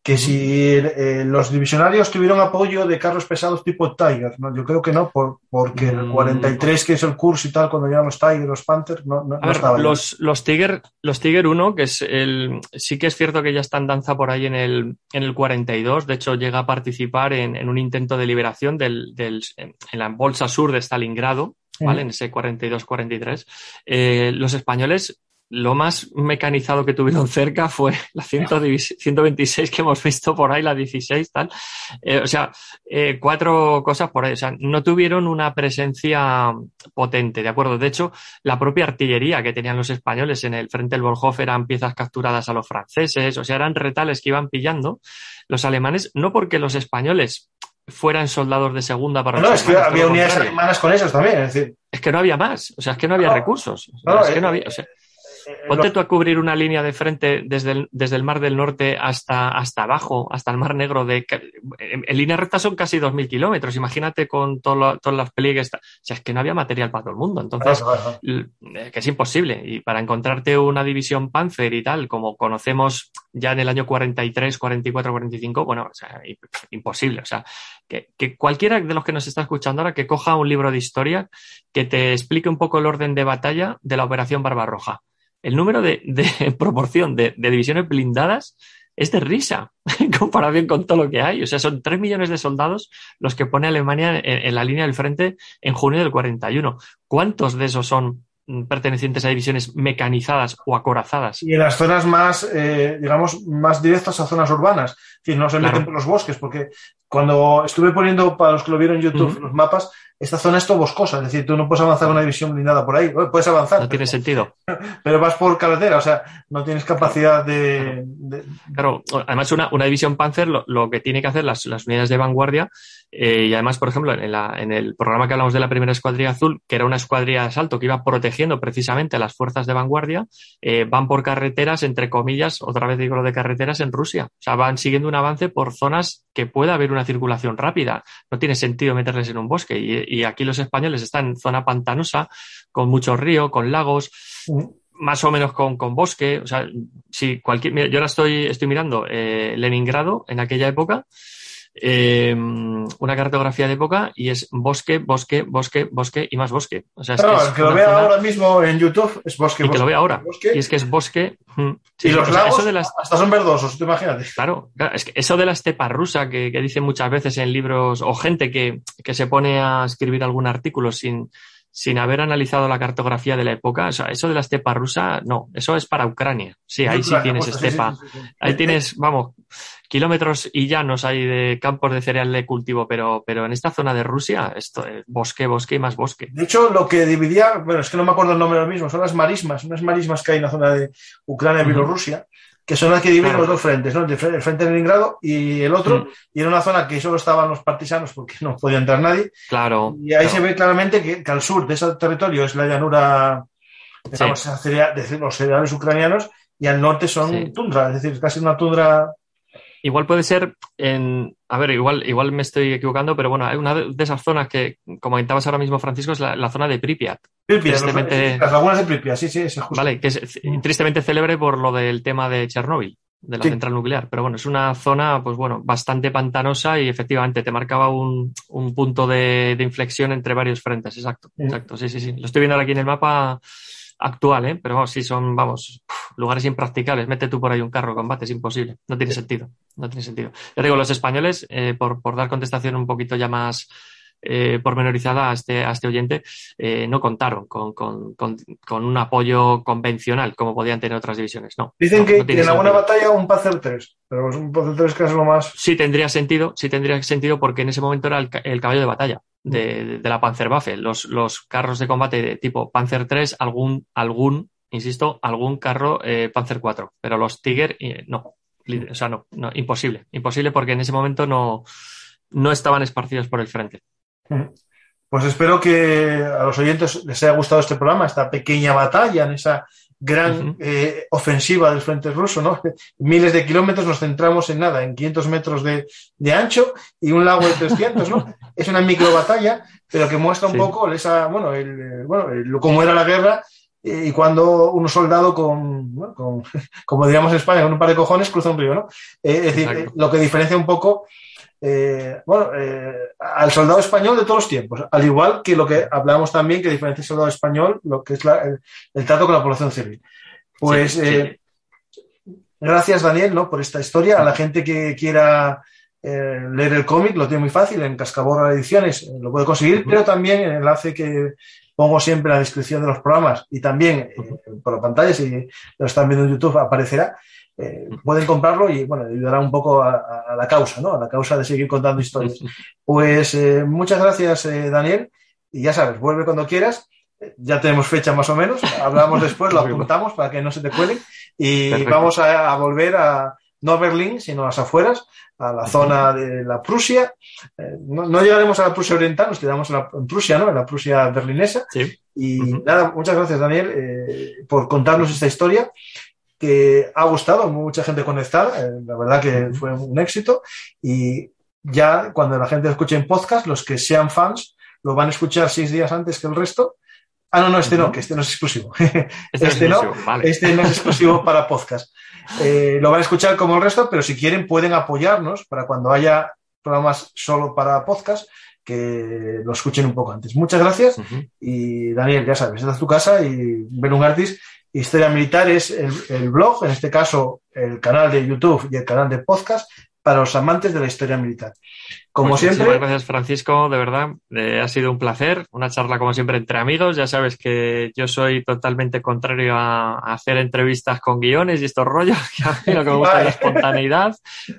que si los divisionarios tuvieron apoyo de carros pesados tipo Tiger, ¿no? Yo creo que no, porque el 43, que es el curso y tal, cuando llegan los Tiger, los Panther, no estaba. Los Tiger 1, que es sí que es cierto que ya está en danza por ahí en el 42, de hecho llega a participar en un intento de liberación en la bolsa sur de Stalingrado, ¿vale? En ese 42-43. Los españoles, lo más mecanizado que tuvieron cerca fue la 126 que hemos visto por ahí, la 16, tal. Cuatro cosas por ahí. O sea, no tuvieron una presencia potente, ¿de acuerdo? De hecho, la propia artillería que tenían los españoles en el frente del Volhof eran piezas capturadas a los franceses, o sea, eran retales que iban pillando los alemanes, no porque los españoles fueran soldados de segunda para los alemanes. No, es que había unidades alemanas con esos también, es decir. Es que no había más, o sea, es que no había recursos. Es que no había, o sea, ponte tú a cubrir una línea de frente desde el Mar del Norte hasta abajo, hasta el Mar Negro. En línea recta son casi 2.000 kilómetros. Imagínate con todas las pliegues. O sea, es que no había material para todo el mundo. Entonces, que es imposible. Y para encontrarte una división Panzer y tal, como conocemos ya en el año 43, 44, 45, bueno, o sea, imposible. O sea, que cualquiera de los que nos está escuchando ahora que coja un libro de historia que te explique un poco el orden de batalla de la Operación Barbarroja. El número de proporción de divisiones blindadas es de risa en comparación con todo lo que hay. O sea, son 3 millones de soldados los que pone Alemania en la línea del frente en junio del 41. ¿Cuántos de esos son pertenecientes a divisiones mecanizadas o acorazadas? Y en las zonas más, digamos, más directas a zonas urbanas. Es decir, no se meten por los bosques, porque cuando estuve poniendo, para los que lo vieron en YouTube, los mapas, esta zona es todo boscosa, es decir, tú no puedes avanzar una división blindada por ahí, puedes avanzar. No tiene sentido. Pero vas por carretera, o sea, no tienes capacidad Claro, además una división Panzer lo que tiene que hacer las unidades de vanguardia, y además, por ejemplo, en el programa que hablamos de la primera escuadrilla azul, que era una escuadrilla de asalto que iba protegiendo precisamente a las fuerzas de vanguardia, van por carreteras, entre comillas, otra vez digo lo de carreteras, en Rusia. O sea, van siguiendo un avance por zonas que pueda haber una circulación rápida. No tiene sentido meterles en un bosque. Y aquí los españoles están en zona pantanosa, con mucho río, con lagos, más o menos con bosque. O sea, si mira, yo ahora estoy mirando Leningrado en aquella época. una cartografía de época y es bosque, bosque, bosque, bosque y más bosque. O sea, es Claro, que el es que lo una vea zona... ahora mismo en YouTube es bosque, Y que bosque, lo vea ahora. bosque. Y es que es bosque. Sí, Y sí, los o sea, lagos eso de las... hasta son verdosos, tú imagínate. Claro, es que eso de la estepa rusa que dicen muchas veces en libros, o gente que se pone a escribir algún artículo sin haber analizado la cartografía de la época, o sea, eso de la estepa rusa, no, eso es para Ucrania. Sí, Es ahí sí Ucrania, tienes justo, sí, sí, estepa. sí, sí. Ahí tienes, vamos, kilómetros y llanos hay de campos de cereal de cultivo, pero en esta zona de Rusia, esto es bosque, bosque y más bosque. De hecho, lo que dividía, bueno, es que no me acuerdo el nombre ahora mismo, son las marismas, unas marismas que hay en la zona de Ucrania y Bielorrusia, que son las que dividen Claro. los dos frentes, ¿no? El frente de Leningrado y el otro, Mm. y era una zona que solo estaban los partisanos porque no podía entrar nadie. Claro. Y ahí claro. se ve claramente que al sur de ese territorio es la llanura, digamos, Sí. de los cereales ucranianos, y al norte son Sí. tundra, es decir, casi una tundra. Igual puede ser a ver, igual me estoy equivocando, pero bueno, hay una de esas zonas que comentabas ahora mismo, Francisco, es la zona de Pripyat. Pripyat, Tristemente, las lagunas de Pripyat, sí, es justo. vale, que es tristemente célebre por lo del tema de Chernóbil, de la Sí. central nuclear. Pero bueno, es una zona, pues bueno, bastante pantanosa y efectivamente te marcaba un punto de inflexión entre varios frentes. Exacto, exacto. Sí, sí, sí. Lo estoy viendo ahora aquí en el mapa actual, ¿eh? Pero vamos, sí son, vamos, lugares impracticables. Mete tú por ahí un carro de combate, es imposible. No tiene sentido. No tiene sentido. Ya digo, los españoles, por dar contestación un poquito ya más pormenorizada a este oyente, no contaron con un apoyo convencional como podían tener otras divisiones. No. Dicen no que tiene en alguna sentido. batalla un Panzer 3, pero un Panzer 3 que es lo más. Sí tendría sentido porque en ese momento era el caballo de batalla de la Panzerwaffe. Los carros de combate de tipo Panzer 3, algún carro Panzer 4, pero los Tiger no. O sea, no, imposible porque en ese momento no estaban esparcidos por el frente. Pues espero que a los oyentes les haya gustado este programa, esta pequeña batalla en esa gran ofensiva del frente ruso, ¿no? Miles de kilómetros, nos centramos en nada, en 500 metros de ancho y un lago de 300, ¿no? Es una micro batalla, pero que muestra un poco cómo era la guerra y cuando un soldado como diríamos en España, con un par de cojones cruza un río, ¿no? Es decir, lo que diferencia un poco al soldado español de todos los tiempos, al igual que lo que hablamos también que diferencia el soldado español, lo que es el trato con la población civil. Pues gracias, Daniel, ¿no? Por esta historia. A la gente que quiera leer el cómic lo tiene muy fácil, en Cascaborra Ediciones lo puede conseguir, pero también en el enlace que pongo siempre en la descripción de los programas y también por la pantalla, si lo están viendo en YouTube aparecerá. Pueden comprarlo y bueno, ayudará un poco a la causa, ¿no? A la causa de seguir contando historias. Pues muchas gracias, Daniel, y ya sabes, vuelve cuando quieras. Ya tenemos fecha más o menos, hablamos después, lo apuntamos para que no se te cuelen y perfecto. Vamos a volver no a Berlín, sino a las afueras, a la zona de la Prusia. No llegaremos a la Prusia oriental, nos quedamos en Prusia, ¿no? En la Prusia berlinesa. Sí. Y nada, muchas gracias, Daniel, por contarnos esta historia, que ha gustado, mucha gente conectada, la verdad que fue un éxito, y ya cuando la gente escuche en podcast, los que sean fans lo van a escuchar 6 días antes que el resto. No, este no, que este no es exclusivo. Este no es exclusivo para podcast. Lo van a escuchar como el resto, pero si quieren pueden apoyarnos para cuando haya programas solo para podcast, que lo escuchen un poco antes. Muchas gracias. Y Daniel, ya sabes, esta es tu casa y Bellum Artis. Historia Militar es el blog, en este caso el canal de YouTube y el canal de podcast para los amantes de la historia militar. Como pues siempre. Muchísimas gracias, Francisco, de verdad. Ha sido un placer, una charla como siempre entre amigos. Ya sabes que yo soy totalmente contrario a hacer entrevistas con guiones y estos rollos, que a mí lo que me gusta es la espontaneidad,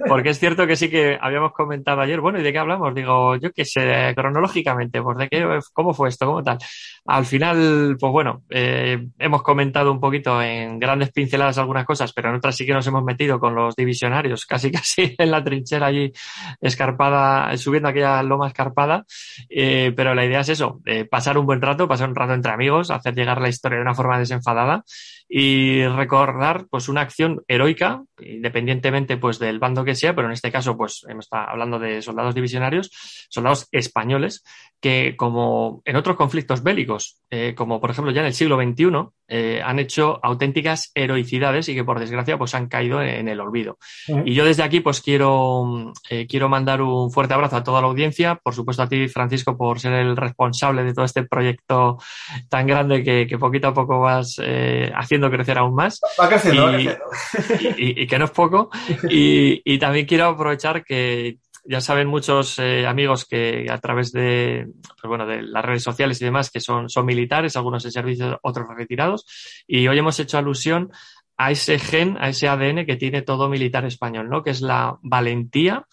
porque es cierto que sí que habíamos comentado ayer, bueno, ¿y de qué hablamos? Digo, yo qué sé, cronológicamente, pues de qué, cómo fue esto, cómo tal. Al final, pues bueno, hemos comentado un poquito en grandes pinceladas algunas cosas, pero en otras sí que nos hemos metido con los divisionarios, casi en la trinchera allí escarpada, subiendo aquella loma escarpada, pero la idea es eso, pasar un rato entre amigos, hacer llegar la historia de una forma desenfadada y recordar pues una acción heroica, independientemente pues del bando que sea, pero en este caso pues hemos estado hablando de soldados divisionarios, soldados españoles, que como en otros conflictos bélicos, como por ejemplo ya en el siglo XXI, han hecho auténticas heroicidades y que por desgracia pues han caído en el olvido. Y yo desde aquí pues quiero mandar un fuerte abrazo a toda la audiencia, por supuesto a ti, Francisco, por ser el responsable de todo este proyecto tan grande que poquito a poco vas haciendo crecer aún más. Va creciendo, y que no es poco. Y también quiero aprovechar que ya saben muchos amigos que a través de, pues bueno, de las redes sociales y demás que son militares, algunos en servicio, otros retirados, y hoy hemos hecho alusión a ese gen, a ese ADN que tiene todo militar español, ¿no? Que es la valentía,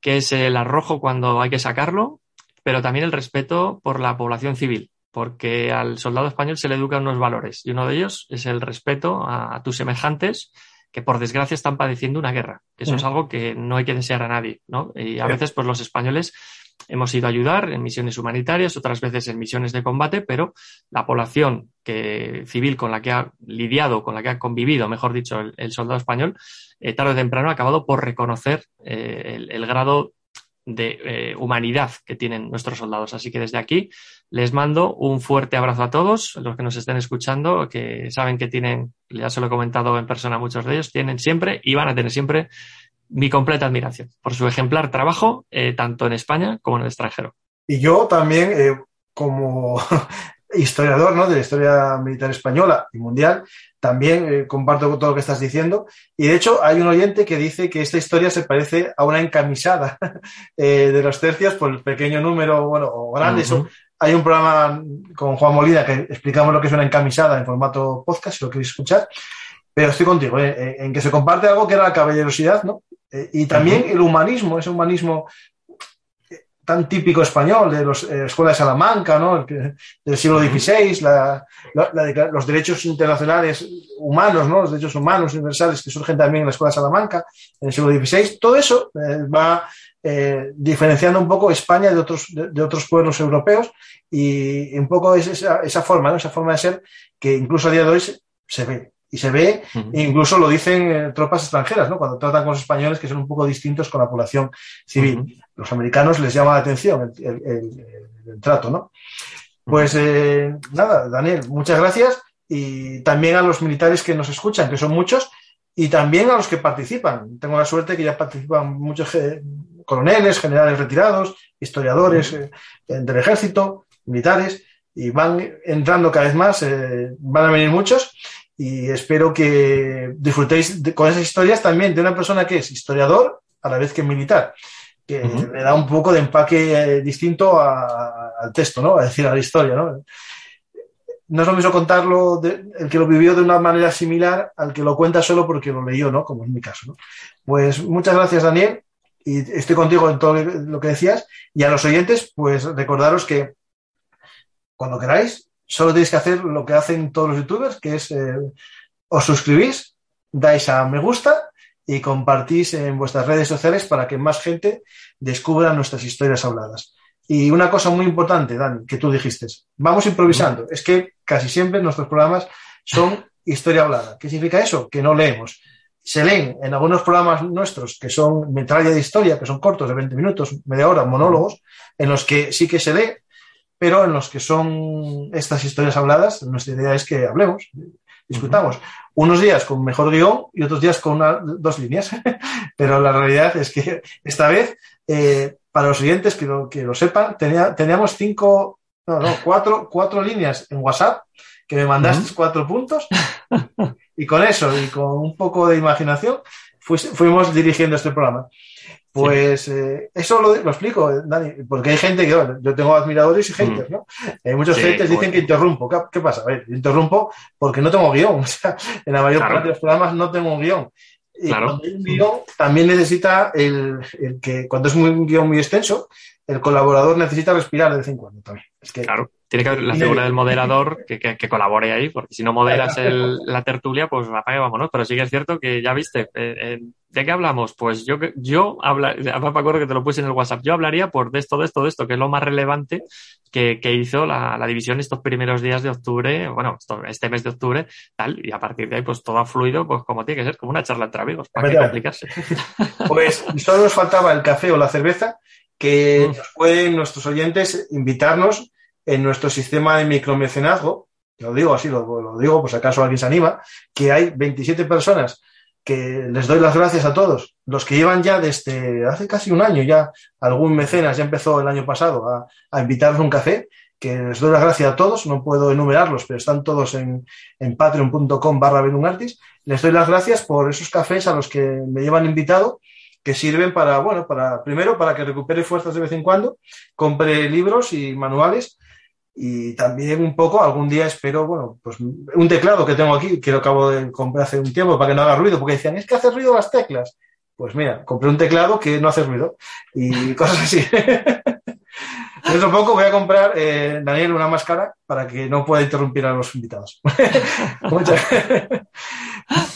que es el arrojo cuando hay que sacarlo, pero también el respeto por la población civil, porque al soldado español se le educan unos valores y uno de ellos es el respeto a tus semejantes que por desgracia están padeciendo una guerra. Eso es algo que no hay que desear a nadie, ¿no? Y a veces pues los españoles hemos ido a ayudar en misiones humanitarias, otras veces en misiones de combate, pero la población civil con la que ha lidiado, con la que ha convivido, mejor dicho, el soldado español, tarde o temprano ha acabado por reconocer el grado de humanidad que tienen nuestros soldados. Así que desde aquí les mando un fuerte abrazo a todos los que nos estén escuchando, que saben que tienen, ya se lo he comentado en persona a muchos de ellos, tienen siempre y van a tener siempre mi completa admiración por su ejemplar trabajo, tanto en España como en el extranjero. Y yo también, como historiador, ¿no?, de la historia militar española y mundial, también comparto todo lo que estás diciendo. Y de hecho hay un oyente que dice que esta historia se parece a una encamisada de los tercios por el pequeño número, bueno, o grande. Eso. Hay un programa con Juan Molina que explicamos lo que es una encamisada en formato podcast, si lo queréis escuchar. Pero estoy contigo, en que se comparte algo que era la caballerosidad, ¿no? Y también el humanismo, ese humanismo tan típico español de los escuela de Salamanca, ¿no?, del siglo XVI, los derechos internacionales humanos, ¿no?, los derechos humanos universales que surgen también en la escuela de Salamanca en el siglo XVI. Todo eso va diferenciando un poco España de otros pueblos europeos, y un poco es esa forma, ¿no?, esa forma de ser que incluso a día de hoy se ve. Y se ve, e incluso lo dicen tropas extranjeras, ¿no?, cuando tratan con los españoles, que son un poco distintos con la población civil. Los americanos les llama la atención el trato, ¿no? Pues nada, Daniel, muchas gracias, y también a los militares que nos escuchan, que son muchos, y también a los que participan. Tengo la suerte que ya participan muchos coroneles, generales retirados, historiadores del ejército, militares, y van entrando cada vez más, van a venir muchos. Y espero que disfrutéis con esas historias también de una persona que es historiador a la vez que militar, que le da un poco de empaque distinto al texto, ¿no?, es decir, a la historia, ¿no? No es lo mismo contarlo el que lo vivió de una manera similar al que lo cuenta solo porque lo leyó, ¿no?, como es mi caso, ¿no? Pues muchas gracias, Daniel, y estoy contigo en todo lo que decías. Y a los oyentes, pues recordaros que cuando queráis, solo tenéis que hacer lo que hacen todos los youtubers, que es os suscribís, dais a me gusta y compartís en vuestras redes sociales para que más gente descubra nuestras historias habladas. Y una cosa muy importante, Dani, que tú dijiste, vamos improvisando. Es que casi siempre nuestros programas son historia hablada. ¿Qué significa eso? Que no leemos. Se leen en algunos programas nuestros que son metralla de historia, que son cortos, de 20 minutos, media hora, monólogos, en los que sí que se lee, pero en los que son estas historias habladas, nuestra idea es que hablemos, discutamos. Unos días con mejor guión y otros días con 2 líneas, pero la realidad es que esta vez, para los oyentes que lo sepan, teníamos 4 líneas en WhatsApp, que me mandaste 4 puntos, y con eso y con un poco de imaginación fuimos dirigiendo este programa. Pues eso lo explico, Dani, porque hay gente que, bueno, yo tengo admiradores y haters, ¿no? Muchos haters dicen que interrumpo. ¿Qué pasa? A ver, interrumpo porque no tengo guión. O sea, en la mayor parte de los programas no tengo un guión. Y cuando hay un guión, también necesita el que, cuando es un guión muy extenso, el colaborador necesita respirar de vez en cuando también. Es que, claro, tiene que haber la figura del moderador que colabore ahí, porque si no moderas la tertulia, pues apague, vámonos. Pero sí que es cierto que ya viste, ¿de qué hablamos? Pues yo me acuerdo que te lo puse en el WhatsApp, yo hablaría por de esto, que es lo más relevante que hizo la división estos primeros días de octubre, bueno, este mes de octubre, tal, y a partir de ahí pues todo ha fluido pues como tiene que ser, como una charla entre amigos, ¿para qué complicarse? Pues solo nos faltaba el café o la cerveza, que pueden nuestros oyentes invitarnos en nuestro sistema de micromecenazgo, lo digo así, lo digo por si acaso alguien se anima, que hay 27 personas que les doy las gracias a todos, los que llevan ya desde hace casi un año ya, algún mecenas ya empezó el año pasado a invitarnos a un café, que les doy las gracias a todos, no puedo enumerarlos, pero están todos en patreon.com/belungartis. Les doy las gracias por esos cafés a los que me llevan invitado, que sirven primero para que recupere fuerzas de vez en cuando, compre libros y manuales, y también un poco, algún día espero, pues un teclado que tengo aquí, que lo acabo de comprar hace un tiempo para que no haga ruido, porque decían, es que hace ruido las teclas. Pues mira, compré un teclado que no hace ruido y cosas así. Dentro de poco voy a comprar, Daniel, una máscara para que no pueda interrumpir a los invitados. Muchas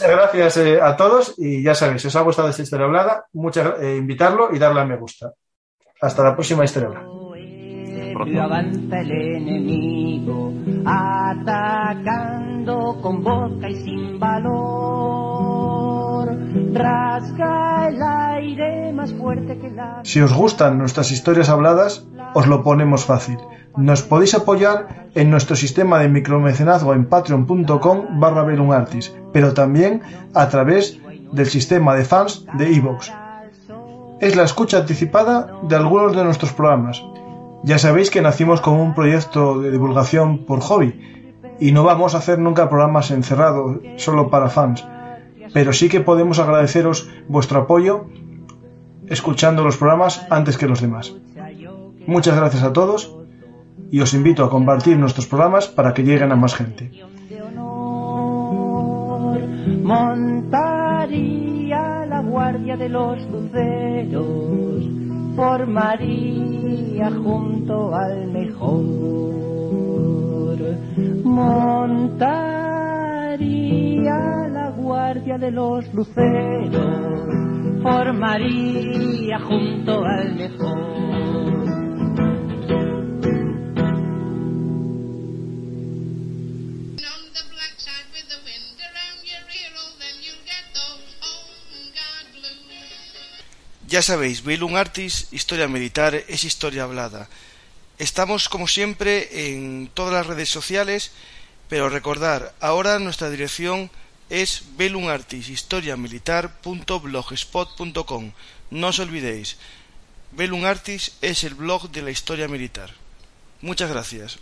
gracias a todos, y ya sabéis, si os ha gustado esta historia hablada, invitarlo y darle a me gusta. Hasta la próxima historia hablada. Avanza el enemigo, atacando con boca y sin valor. Rasga el aire más fuerte que la... Si os gustan nuestras historias habladas, os lo ponemos fácil. Nos podéis apoyar en nuestro sistema de micromecenazgo en patreon.com/belungartis, pero también a través del sistema de fans de iVoox. Es la escucha anticipada de algunos de nuestros programas. Ya sabéis que nacimos como un proyecto de divulgación por hobby y no vamos a hacer nunca programas encerrados solo para fans, pero sí que podemos agradeceros vuestro apoyo escuchando los programas antes que los demás. Muchas gracias a todos y os invito a compartir nuestros programas para que lleguen a más gente. Montaría la guardia de los luceros, formaría junto al mejor. Montaría la guardia de los luceros, formaría junto al mejor. Ya sabéis, Belungartis, historia militar es historia hablada. Estamos como siempre en todas las redes sociales, pero recordar, ahora nuestra dirección es belungartishistoriamilitar.blogspot.com. No os olvidéis, Belungartis es el blog de la historia militar. Muchas gracias.